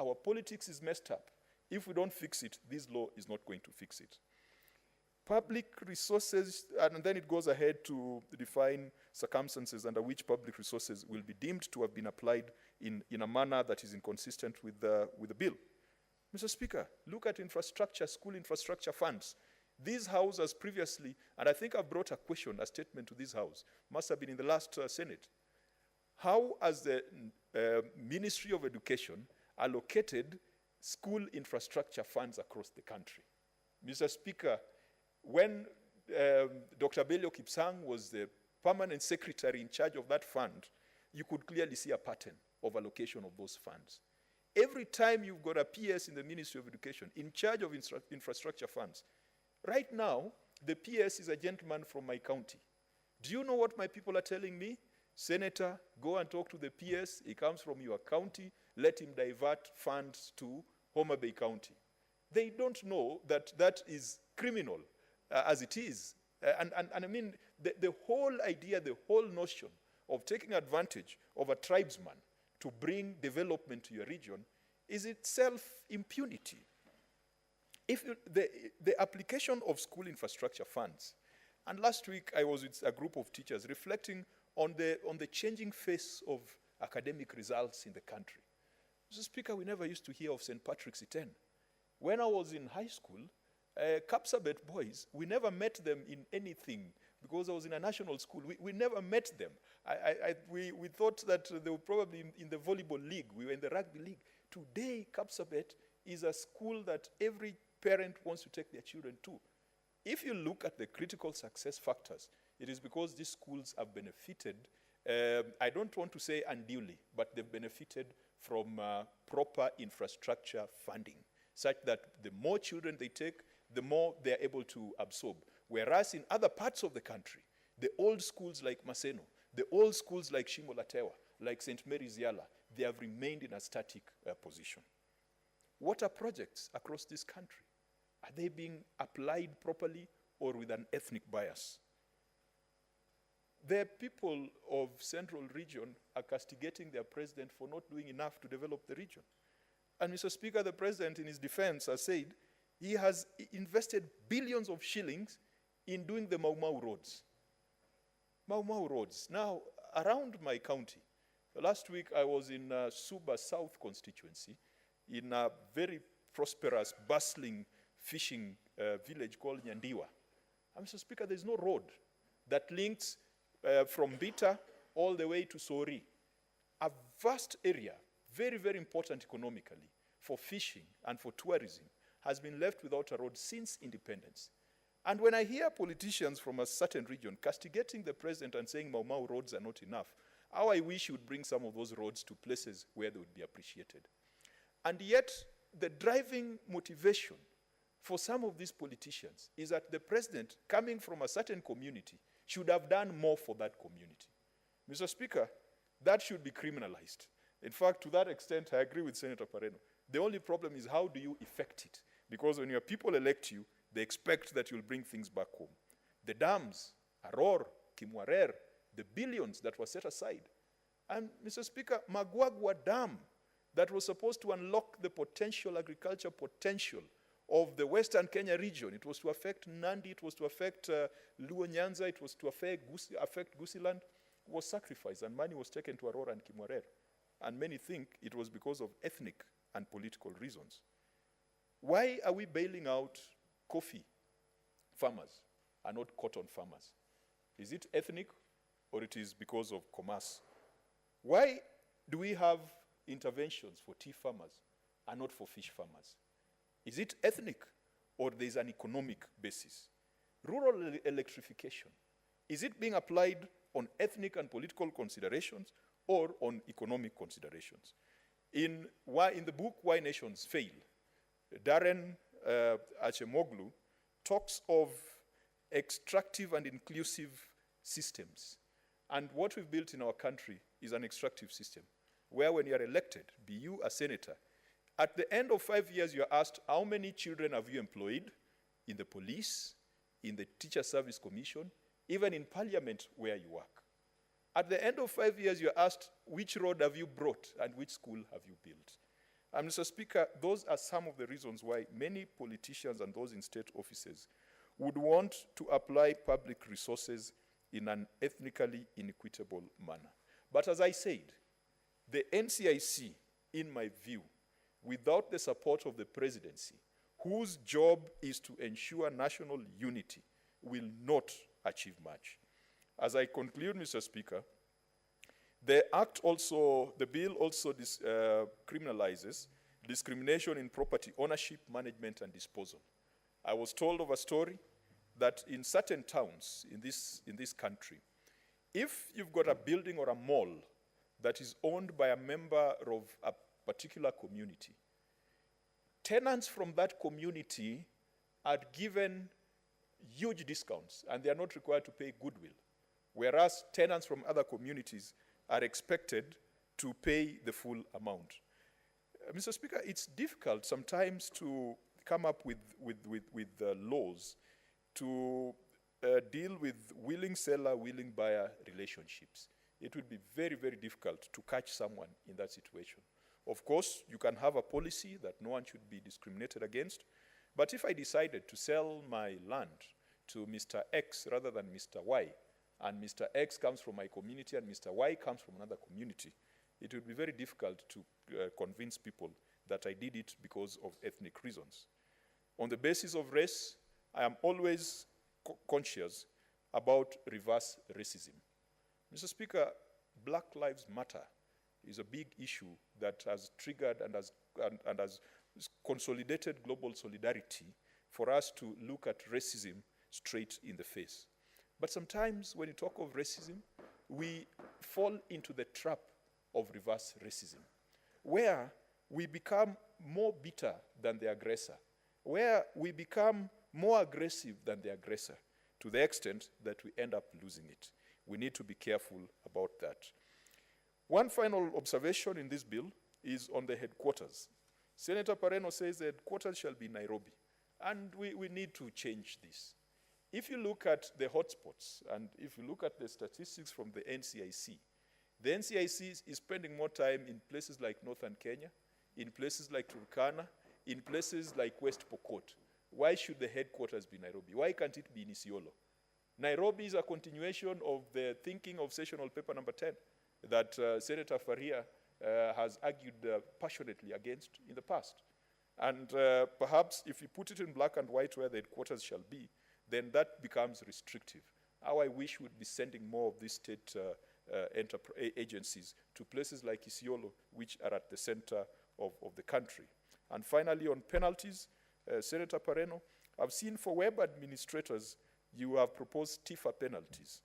Our politics is messed up. If we don't fix it, this law is not going to fix it. Public resources, and then it goes ahead to define circumstances under which public resources will be deemed to have been applied in a manner that is inconsistent with the bill. Mr. Speaker, look at infrastructure, school infrastructure funds. This House has previously, and I think I've brought a statement to this House, must have been in the last Senate. How has the Ministry of Education allocated school infrastructure funds across the country? Mr. Speaker, when Dr. Belio Kipsang was the permanent secretary in charge of that fund, you could clearly see a pattern of allocation of those funds. Every time you've got a PS in the Ministry of Education in charge of infrastructure funds, right now, the PS is a gentleman from my county. Do you know what my people are telling me? Senator, go and talk to the PS. He comes from your county. Let him divert funds to Homa Bay County. they don't know that that is criminal as it is. And I mean, the whole idea, the whole notion of taking advantage of a tribesman to bring development to your region is itself impunity. If the application of school infrastructure funds, and last week I was with a group of teachers reflecting on the changing face of academic results in the country. Mr. Speaker, we never used to hear of St. Patrick's Iten. When I was in high school, Kapsabet boys, we never met them in anything because I was in a national school. We never met them. We thought that they were probably in the volleyball league. We were in the rugby league. Today, Kapsabet is a school that every parent wants to take their children to. If you look at the critical success factors, it is because these schools have benefited, I don't want to say unduly, but they've benefited from proper infrastructure funding, such that the more children they take, the more they're able to absorb. Whereas in other parts of the country, the old schools like Maseno, the old schools like Shimolatewa, like St. Mary's Yala, they have remained in a static position. Water projects across this country, are they being applied properly or with an ethnic bias? The people of Central Region are castigating their president for not doing enough to develop the region. And Mr. Speaker, the president in his defense has said he has invested billions of shillings in doing the Mau Mau roads. Mau Mau roads. Now, around my county, last week I was in Suba South constituency in a very prosperous, bustling fishing village called Nyandiwa. And Mr. Speaker, there's no road that links from Bita all the way to Sori. A vast area, very, very important economically for fishing and for tourism, has been left without a road since independence. And when I hear politicians from a certain region castigating the president and saying Mau Mau roads are not enough, how I wish you would bring some of those roads to places where they would be appreciated. And yet, the driving motivation for some of these politicians is that the president, coming from a certain community, should have done more for that community. Mr. Speaker, that should be criminalized. In fact, to that extent, I agree with Senator Pareno. The only problem is how do you effect it? Because when your people elect you, they expect that you'll bring things back home. The dams, Aror, Kimwarer, the billions that were set aside. And Mr. Speaker, Magwagwa Dam, that was supposed to unlock the potential, agriculture potential of the Western Kenya region. It was to affect Nandi, it was to affect Luo Nyanza, it was to affect Gusiland, was sacrificed, and money was taken to Aurora and Kimwarer. And many think it was because of ethnic and political reasons. Why are we bailing out coffee farmers and not cotton farmers? Is it ethnic or it is because of commerce? Why do we have interventions for tea farmers and not for fish farmers? Is it ethnic or there's an economic basis? Rural electrification, is it being applied on ethnic and political considerations or on economic considerations? In the book Why Nations Fail, Darren Achemoglu talks of extractive and inclusive systems. And what we've built in our country is an extractive system, where when you are elected, be you a senator, at the end of 5 years, you're asked, how many children have you employed in the police, in the Teacher Service Commission, even in parliament where you work? At the end of 5 years, you're asked, which road have you brought and which school have you built? And Mr. Speaker, those are some of the reasons why many politicians and those in state offices would want to apply public resources in an ethnically inequitable manner. But as I said, the NCIC, in my view, without the support of the presidency, whose job is to ensure national unity, will not achieve much. As I conclude, Mr. Speaker, the bill also criminalizes discrimination in property ownership, management, and disposal. I was told of a story that in certain towns in this country, if you've got a building or a mall that is owned by a member of a particular community, tenants from that community are given huge discounts and they are not required to pay goodwill, whereas tenants from other communities are expected to pay the full amount. Mr. Speaker, it's difficult sometimes to come up with laws to deal with willing seller, willing buyer relationships. It would be very, very difficult to catch someone in that situation. Of course, you can have a policy that no one should be discriminated against, but if I decided to sell my land to Mr. X rather than Mr. Y, and Mr. X comes from my community and Mr. Y comes from another community, it would be very difficult to convince people that I did it because of ethnic reasons. On the basis of race, I am always conscious about reverse racism. Mr. Speaker, Black Lives Matter is a big issue that has triggered and has consolidated global solidarity for us to look at racism straight in the face. But sometimes when you talk of racism, we fall into the trap of reverse racism, where we become more bitter than the aggressor, where we become more aggressive than the aggressor, to the extent that we end up losing it. We need to be careful about that. One final observation in this bill is on the headquarters. Senator Pareno says the headquarters shall be Nairobi, and we need to change this. If you look at the hotspots, and if you look at the statistics from the NCIC is spending more time in places like northern Kenya, in places like Turkana, in places like West Pokot. Why should the headquarters be Nairobi? Why can't it be in Isiolo? Nairobi is a continuation of the thinking of sessional paper number 10 that Senator Faria has argued passionately against in the past. And perhaps if you put it in black and white where the headquarters shall be, then that becomes restrictive. How I wish we'd be sending more of these state agencies to places like Isiolo, which are at the center of the country. And finally, on penalties, Senator Pareno, I've seen for web administrators, you have proposed stiffer penalties,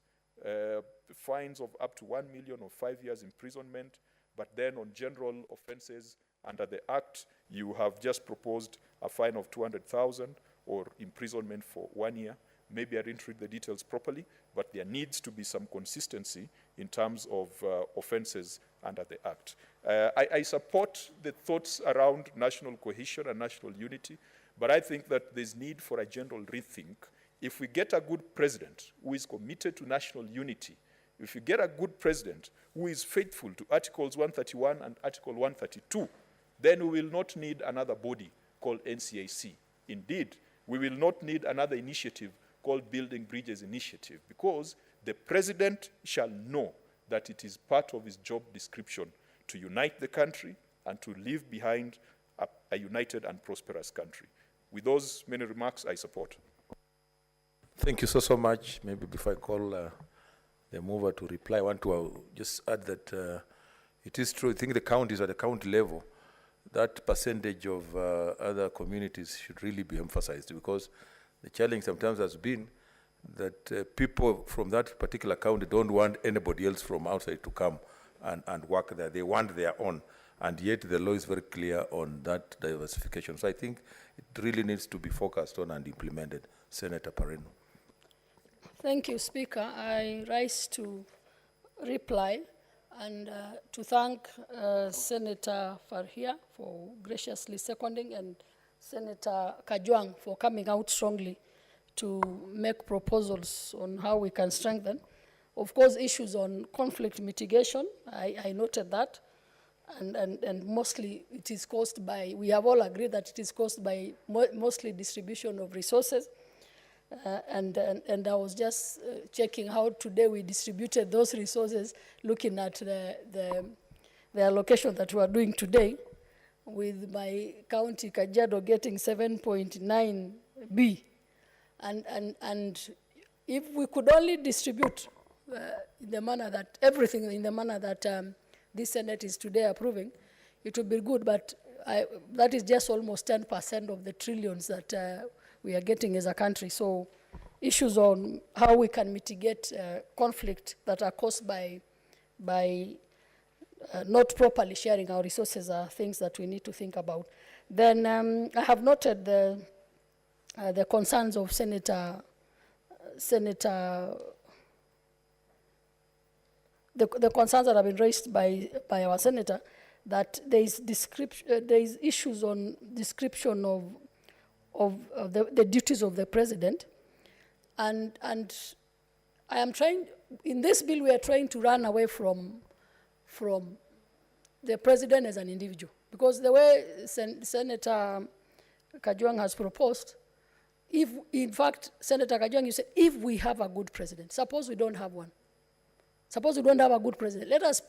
fines of up to 1 million or 5 years imprisonment, but then on general offenses under the Act, you have just proposed a fine of 200,000 or imprisonment for 1 year. Maybe I didn't read the details properly, but there needs to be some consistency in terms of offenses under the Act. I support the thoughts around national cohesion and national unity, but I think that there's need for a general rethink. If we get a good president who is committed to national unity, if you get a good president who is faithful to Articles 131 and Article 132, then we will not need another body called NCAC. Indeed, we will not need another initiative called Building Bridges Initiative, because the president shall know that it is part of his job description to unite the country and to leave behind a united and prosperous country. With those many remarks, I support. Thank you so much. Maybe before I call the mover to reply, I want to just add that it is true. I think the counties at the county level, that percentage of other communities should really be emphasized, because the challenge sometimes has been that people from that particular county don't want anybody else from outside to come and work there. They want their own. And yet the law is very clear on that diversification. So I think it really needs to be focused on and implemented. Senator Pareno. Thank you, Speaker. I rise to reply and to thank Senator Farhia for graciously seconding, and Senator Kajwang for coming out strongly to make proposals on how we can strengthen. Of course, issues on conflict mitigation, I noted that, and mostly it is caused by, we have all agreed that it is caused by mostly distribution of resources. And I was just checking how today we distributed those resources, looking at the allocation that we are doing today, with my county, Kajiado, getting 7.9 B. And if we could only distribute in the manner that, everything in the manner that this Senate is today approving, it would be good, but that is just almost 10% of the trillions that we are getting as a country. So issues on how we can mitigate conflict that are caused by not properly sharing our resources are things that we need to think about. Then I have noted the concerns of the concerns that have been raised by our senator, that there is issues on description the duties of the president. And I am trying, in this bill, we are trying to run away from the president as an individual. Because the way Senator Kajwang has proposed, if, in fact, Senator Kajwang, you said, if we have a good president, suppose we don't have one. Suppose we don't have a good president. Let us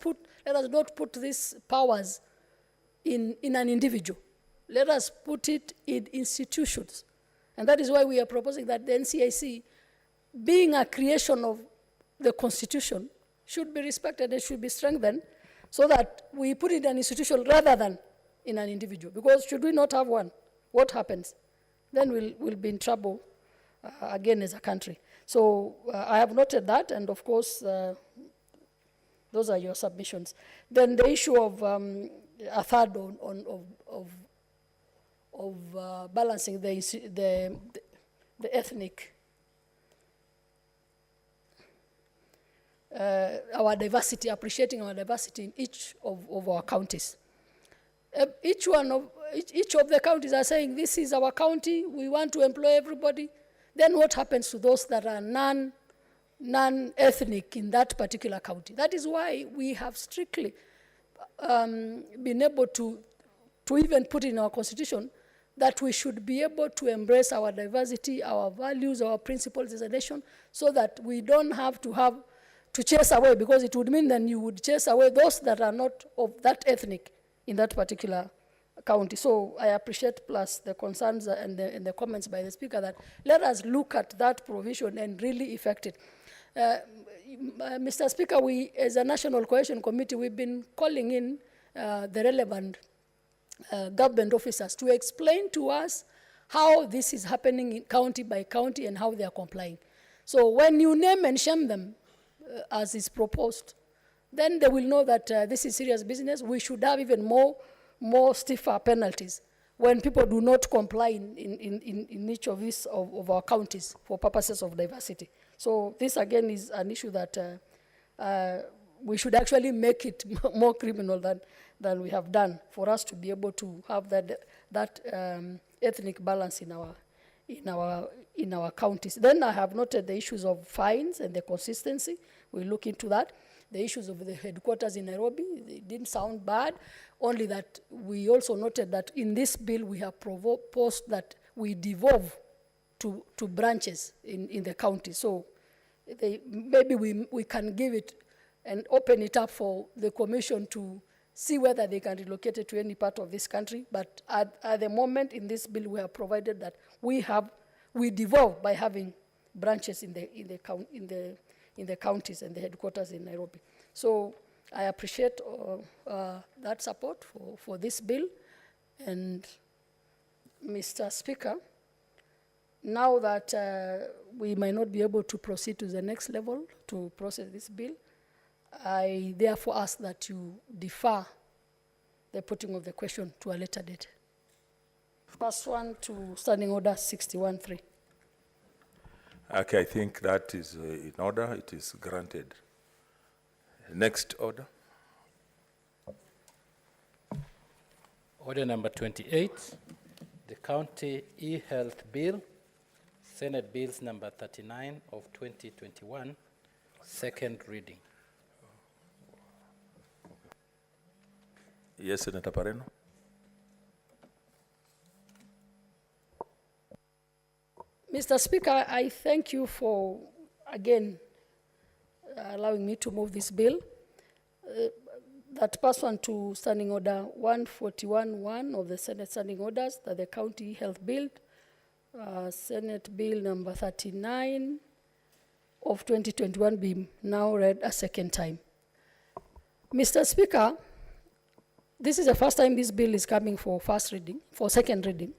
not put these powers in an individual. Let us put it in institutions. And that is why we are proposing that the NCIC, being a creation of the Constitution, should be respected and should be strengthened so that we put it in an institution rather than in an individual. Because should we not have one, what happens? Then we'll be in trouble again as a country. So I have noted that, and of course, those are your submissions. Then the issue of a third of balancing the ethnic, our diversity, appreciating our diversity in each of our counties. Each of the counties are saying, this is our county, we want to employ everybody. Then what happens to those that are non-ethnic in that particular county? That is why we have strictly been able to even put in our constitution that we should be able to embrace our diversity, our values, our principles as a nation, so that we don't have to chase away, because it would mean then you would chase away those that are not of that ethnic in that particular county. So I appreciate plus the concerns and the comments by the Speaker that let us look at that provision and really effect it. Mr. Speaker, we as a National Cohesion Committee, we've been calling in the relevant government officers to explain to us how this is happening in county by county and how they are complying. So when you name and shame them, as is proposed, then they will know that this is serious business. We should have even more stiffer penalties when people do not comply in each of these of our counties for purposes of diversity. So this again is an issue that we should actually make it more criminal than we have done, for us to be able to have that ethnic balance in our counties. Then I have noted the issues of fines and the consistency. We'll look into that. The issues of the headquarters in Nairobi, it didn't sound bad, only that we also noted that in this bill we have proposed that we devolve to branches in the county. So maybe we can give it and open it up for the commission to see whether they can relocate it to any part of this country. But at the moment in this bill, we have provided that we devolve by having branches in the counties and the headquarters in Nairobi. So I appreciate that support for this bill. And Mr. Speaker, now that we might not be able to proceed to the next level to process this bill, I therefore ask that you defer the putting of the question to a later date. First one to Standing Order 61-3. Okay, I think that is in order. It is granted. Next order. Order number 28, the County E-Health Bill, Senate Bills number 39 of 2021, second reading. Yes, Senator Pareno. Mr. Speaker, I thank you for, again, allowing me to move this bill. That pursuant to Standing Order 141-1 of the Senate Standing Orders, that the County Health Bill, Senate Bill number 39 of 2021, be now read a second time. Mr. Speaker, this is the first time this bill is coming for second reading.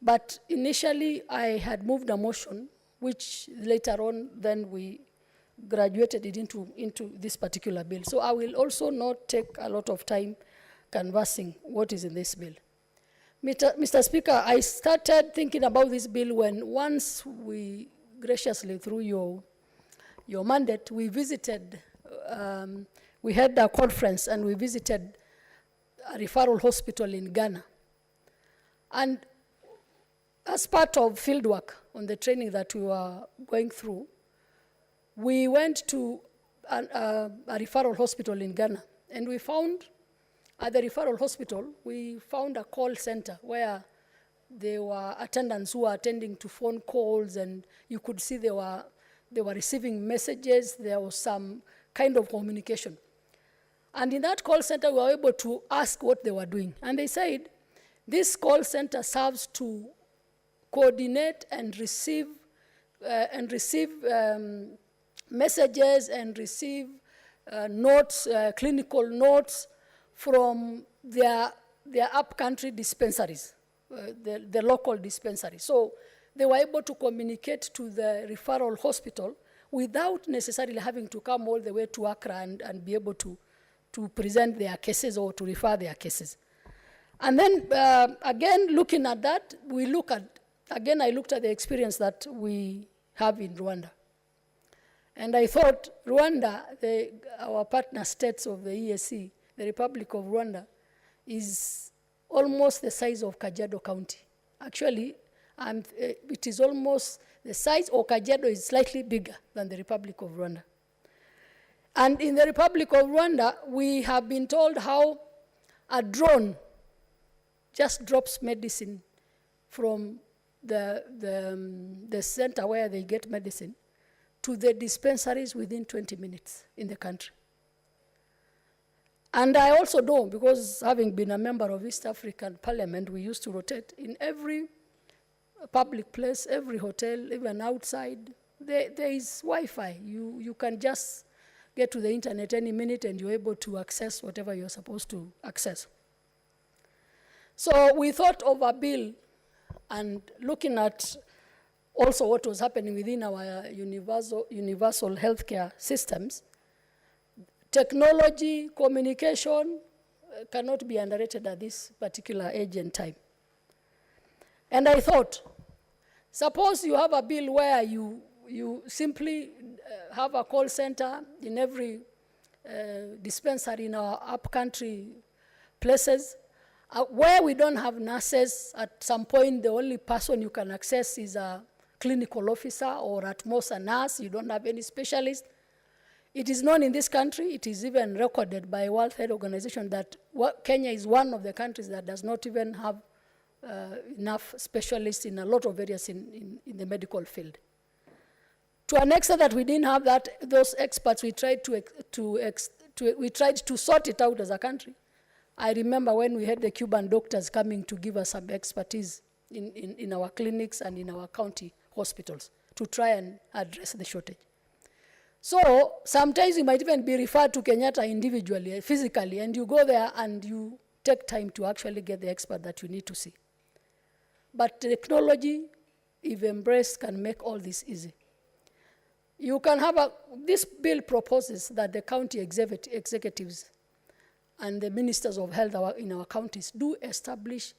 But initially, I had moved a motion, which later on, then we graduated it into this particular bill. So I will also not take a lot of time canvassing what is in this bill. Mr. Speaker, I started thinking about this bill when once we graciously, through your mandate, we visited, we had a conference and we visited a referral hospital in Ghana. And as part of fieldwork on the training that we were going through, we went to a referral hospital in Ghana, and we found, at the referral hospital, we found a call center where there were attendants who were attending to phone calls, and you could see they were receiving messages. There was some kind of communication. And in that call center, we were able to ask what they were doing. And they said, this call center serves to coordinate and receive messages and receive notes, clinical notes from their up-country dispensaries, the local dispensaries. So they were able to communicate to the referral hospital without necessarily having to come all the way to Accra and be able to present their cases or to refer their cases. And then, again, looking at that, I looked at the experience that we have in Rwanda. And I thought Rwanda, our partner states of the EAC, the Republic of Rwanda, is almost the size of Kajiado County. Actually, it is almost the size, or Kajiado is slightly bigger than the Republic of Rwanda. And in the Republic of Rwanda, we have been told how a drone just drops medicine from the center where they get medicine to the dispensaries within 20 minutes in the country. And I also know, because having been a member of East African Parliament, we used to rotate in every public place, every hotel, even outside, there is Wi-Fi. You can just get to the internet any minute and you're able to access whatever you're supposed to access. So we thought of a bill, and looking at also what was happening within our universal healthcare systems, technology, communication cannot be underrated at this particular age and time. And I thought, suppose you have a bill where you simply have a call center in every dispensary in our up-country places, where we don't have nurses. At some point, the only person you can access is a clinical officer, or at most a nurse. You don't have any specialist. It is known in this country, it is even recorded by World Health Organization that Kenya is one of the countries that does not even have enough specialists in a lot of areas in the medical field. To an extent that we didn't have those experts, we tried to sort it out as a country. I remember when we had the Cuban doctors coming to give us some expertise in our clinics and in our county hospitals to try and address the shortage. So sometimes you might even be referred to Kenyatta individually, physically, and you go there and you take time to actually get the expert that you need to see. But technology, if embraced, can make all this easy. You can have this bill proposes that the county executives and the ministers of health in our counties do establish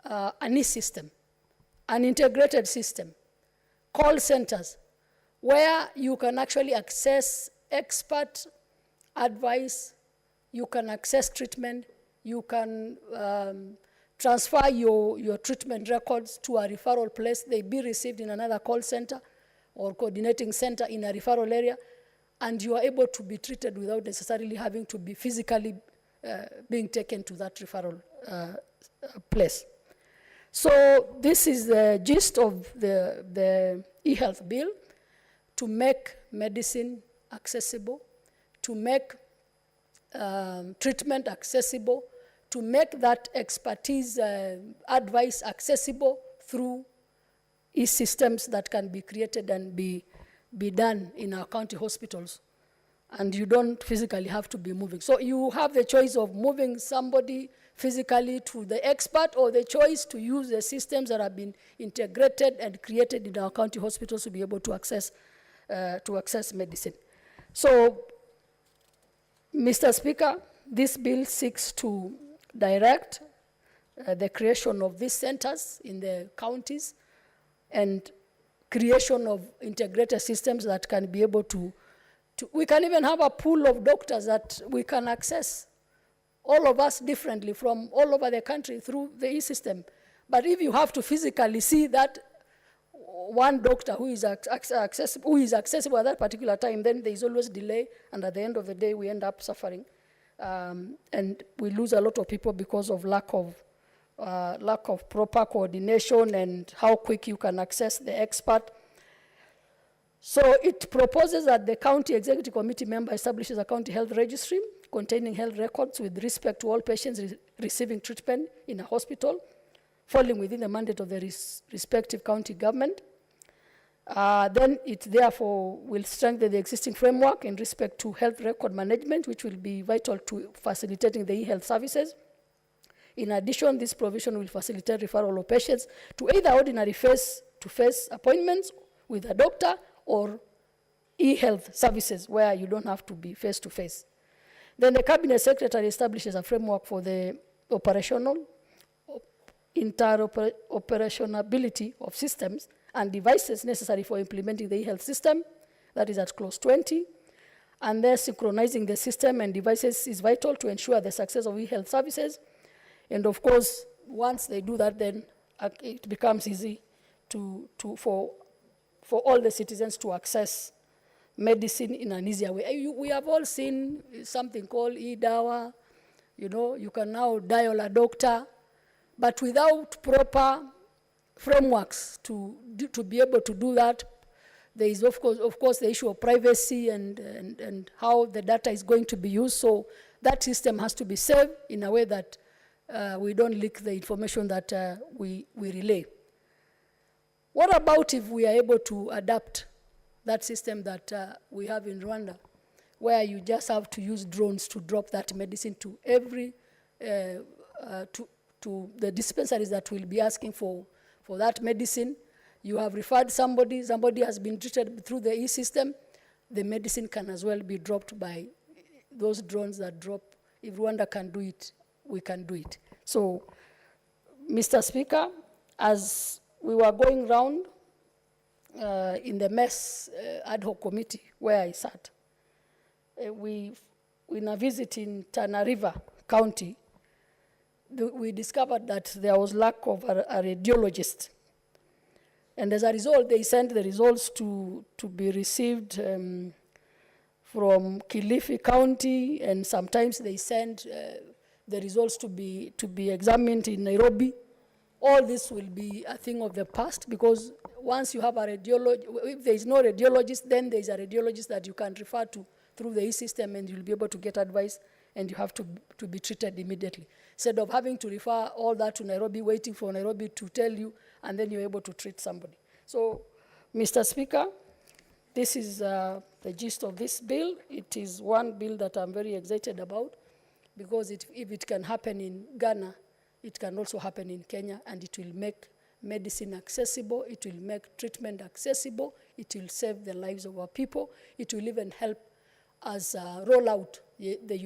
an e-system, an integrated system, call centers, where you can actually access expert advice, you can access treatment, you can transfer your treatment records to a referral place. They be received in another call center or coordinating center in a referral area, and you are able to be treated without necessarily having to be physically being taken to that referral place. So this is the gist of the e-health bill, to make medicine accessible, to make treatment accessible, to make that expertise advice accessible through e-systems that can be created and be done in our county hospitals. And you don't physically have to be moving. So you have the choice of moving somebody physically to the expert, or the choice to use the systems that have been integrated and created in our county hospitals to be able to access medicine. So, Mr. Speaker, this bill seeks to direct the creation of these centers in the counties and creation of integrated systems that can be able to we can even have a pool of doctors that we can access, all of us differently from all over the country through the e-system. But if you have to physically see that one doctor who is accessible at that particular time, then there is always delay, and at the end of the day, we end up suffering. And we lose a lot of people because of lack of proper coordination and how quick you can access the expert. So it proposes that the county executive committee member establishes a county health registry containing health records with respect to all patients receiving treatment in a hospital, falling within the mandate of the respective county government. Then it therefore will strengthen the existing framework in respect to health record management, which will be vital to facilitating the e-health services. In addition, this provision will facilitate referral of patients to either ordinary face-to-face appointments with a doctor or e-health services where you don't have to be face-to-face. Then the Cabinet Secretary establishes a framework for the interoperationality of systems and devices necessary for implementing the e-health system. That is at clause 20. And there synchronizing the system and devices is vital to ensure the success of e-health services. And of course, once they do that, then it becomes easy for all the citizens to access medicine in an easier way. We have all seen something called e-dawa. You know, you can now dial a doctor, but without proper frameworks to be able to do that, there is of course the issue of privacy and how the data is going to be used. So that system has to be saved in a way that we don't leak the information that we relay. What about if we are able to adapt that system that we have in Rwanda, where you just have to use drones to drop that medicine to every, to the dispensaries that will be asking for that medicine? You have referred somebody has been treated through the e-system, the medicine can as well be dropped by those drones that drop. If Rwanda can do it, we can do it. So, Mr. Speaker, as we were going round in the MESS ad hoc committee where I sat, in a visit in Tana River County, we discovered that there was lack of a radiologist. And as a result, they sent the results to be received from Kilifi County, and sometimes they send the results to be examined in Nairobi. All this will be a thing of the past, because once you have a radiologist, if there is no radiologist, then there is a radiologist that you can refer to through the e-system, and you'll be able to get advice, and you have to be treated immediately. Instead of having to refer all that to Nairobi, waiting for Nairobi to tell you, and then you're able to treat somebody. So, Mr. Speaker, this is the gist of this bill. It is one bill that I'm very excited about, because if it can happen in Ghana, it can also happen in Kenya, and it will make medicine accessible, it will make treatment accessible, it will save the lives of our people, it will even help us roll out the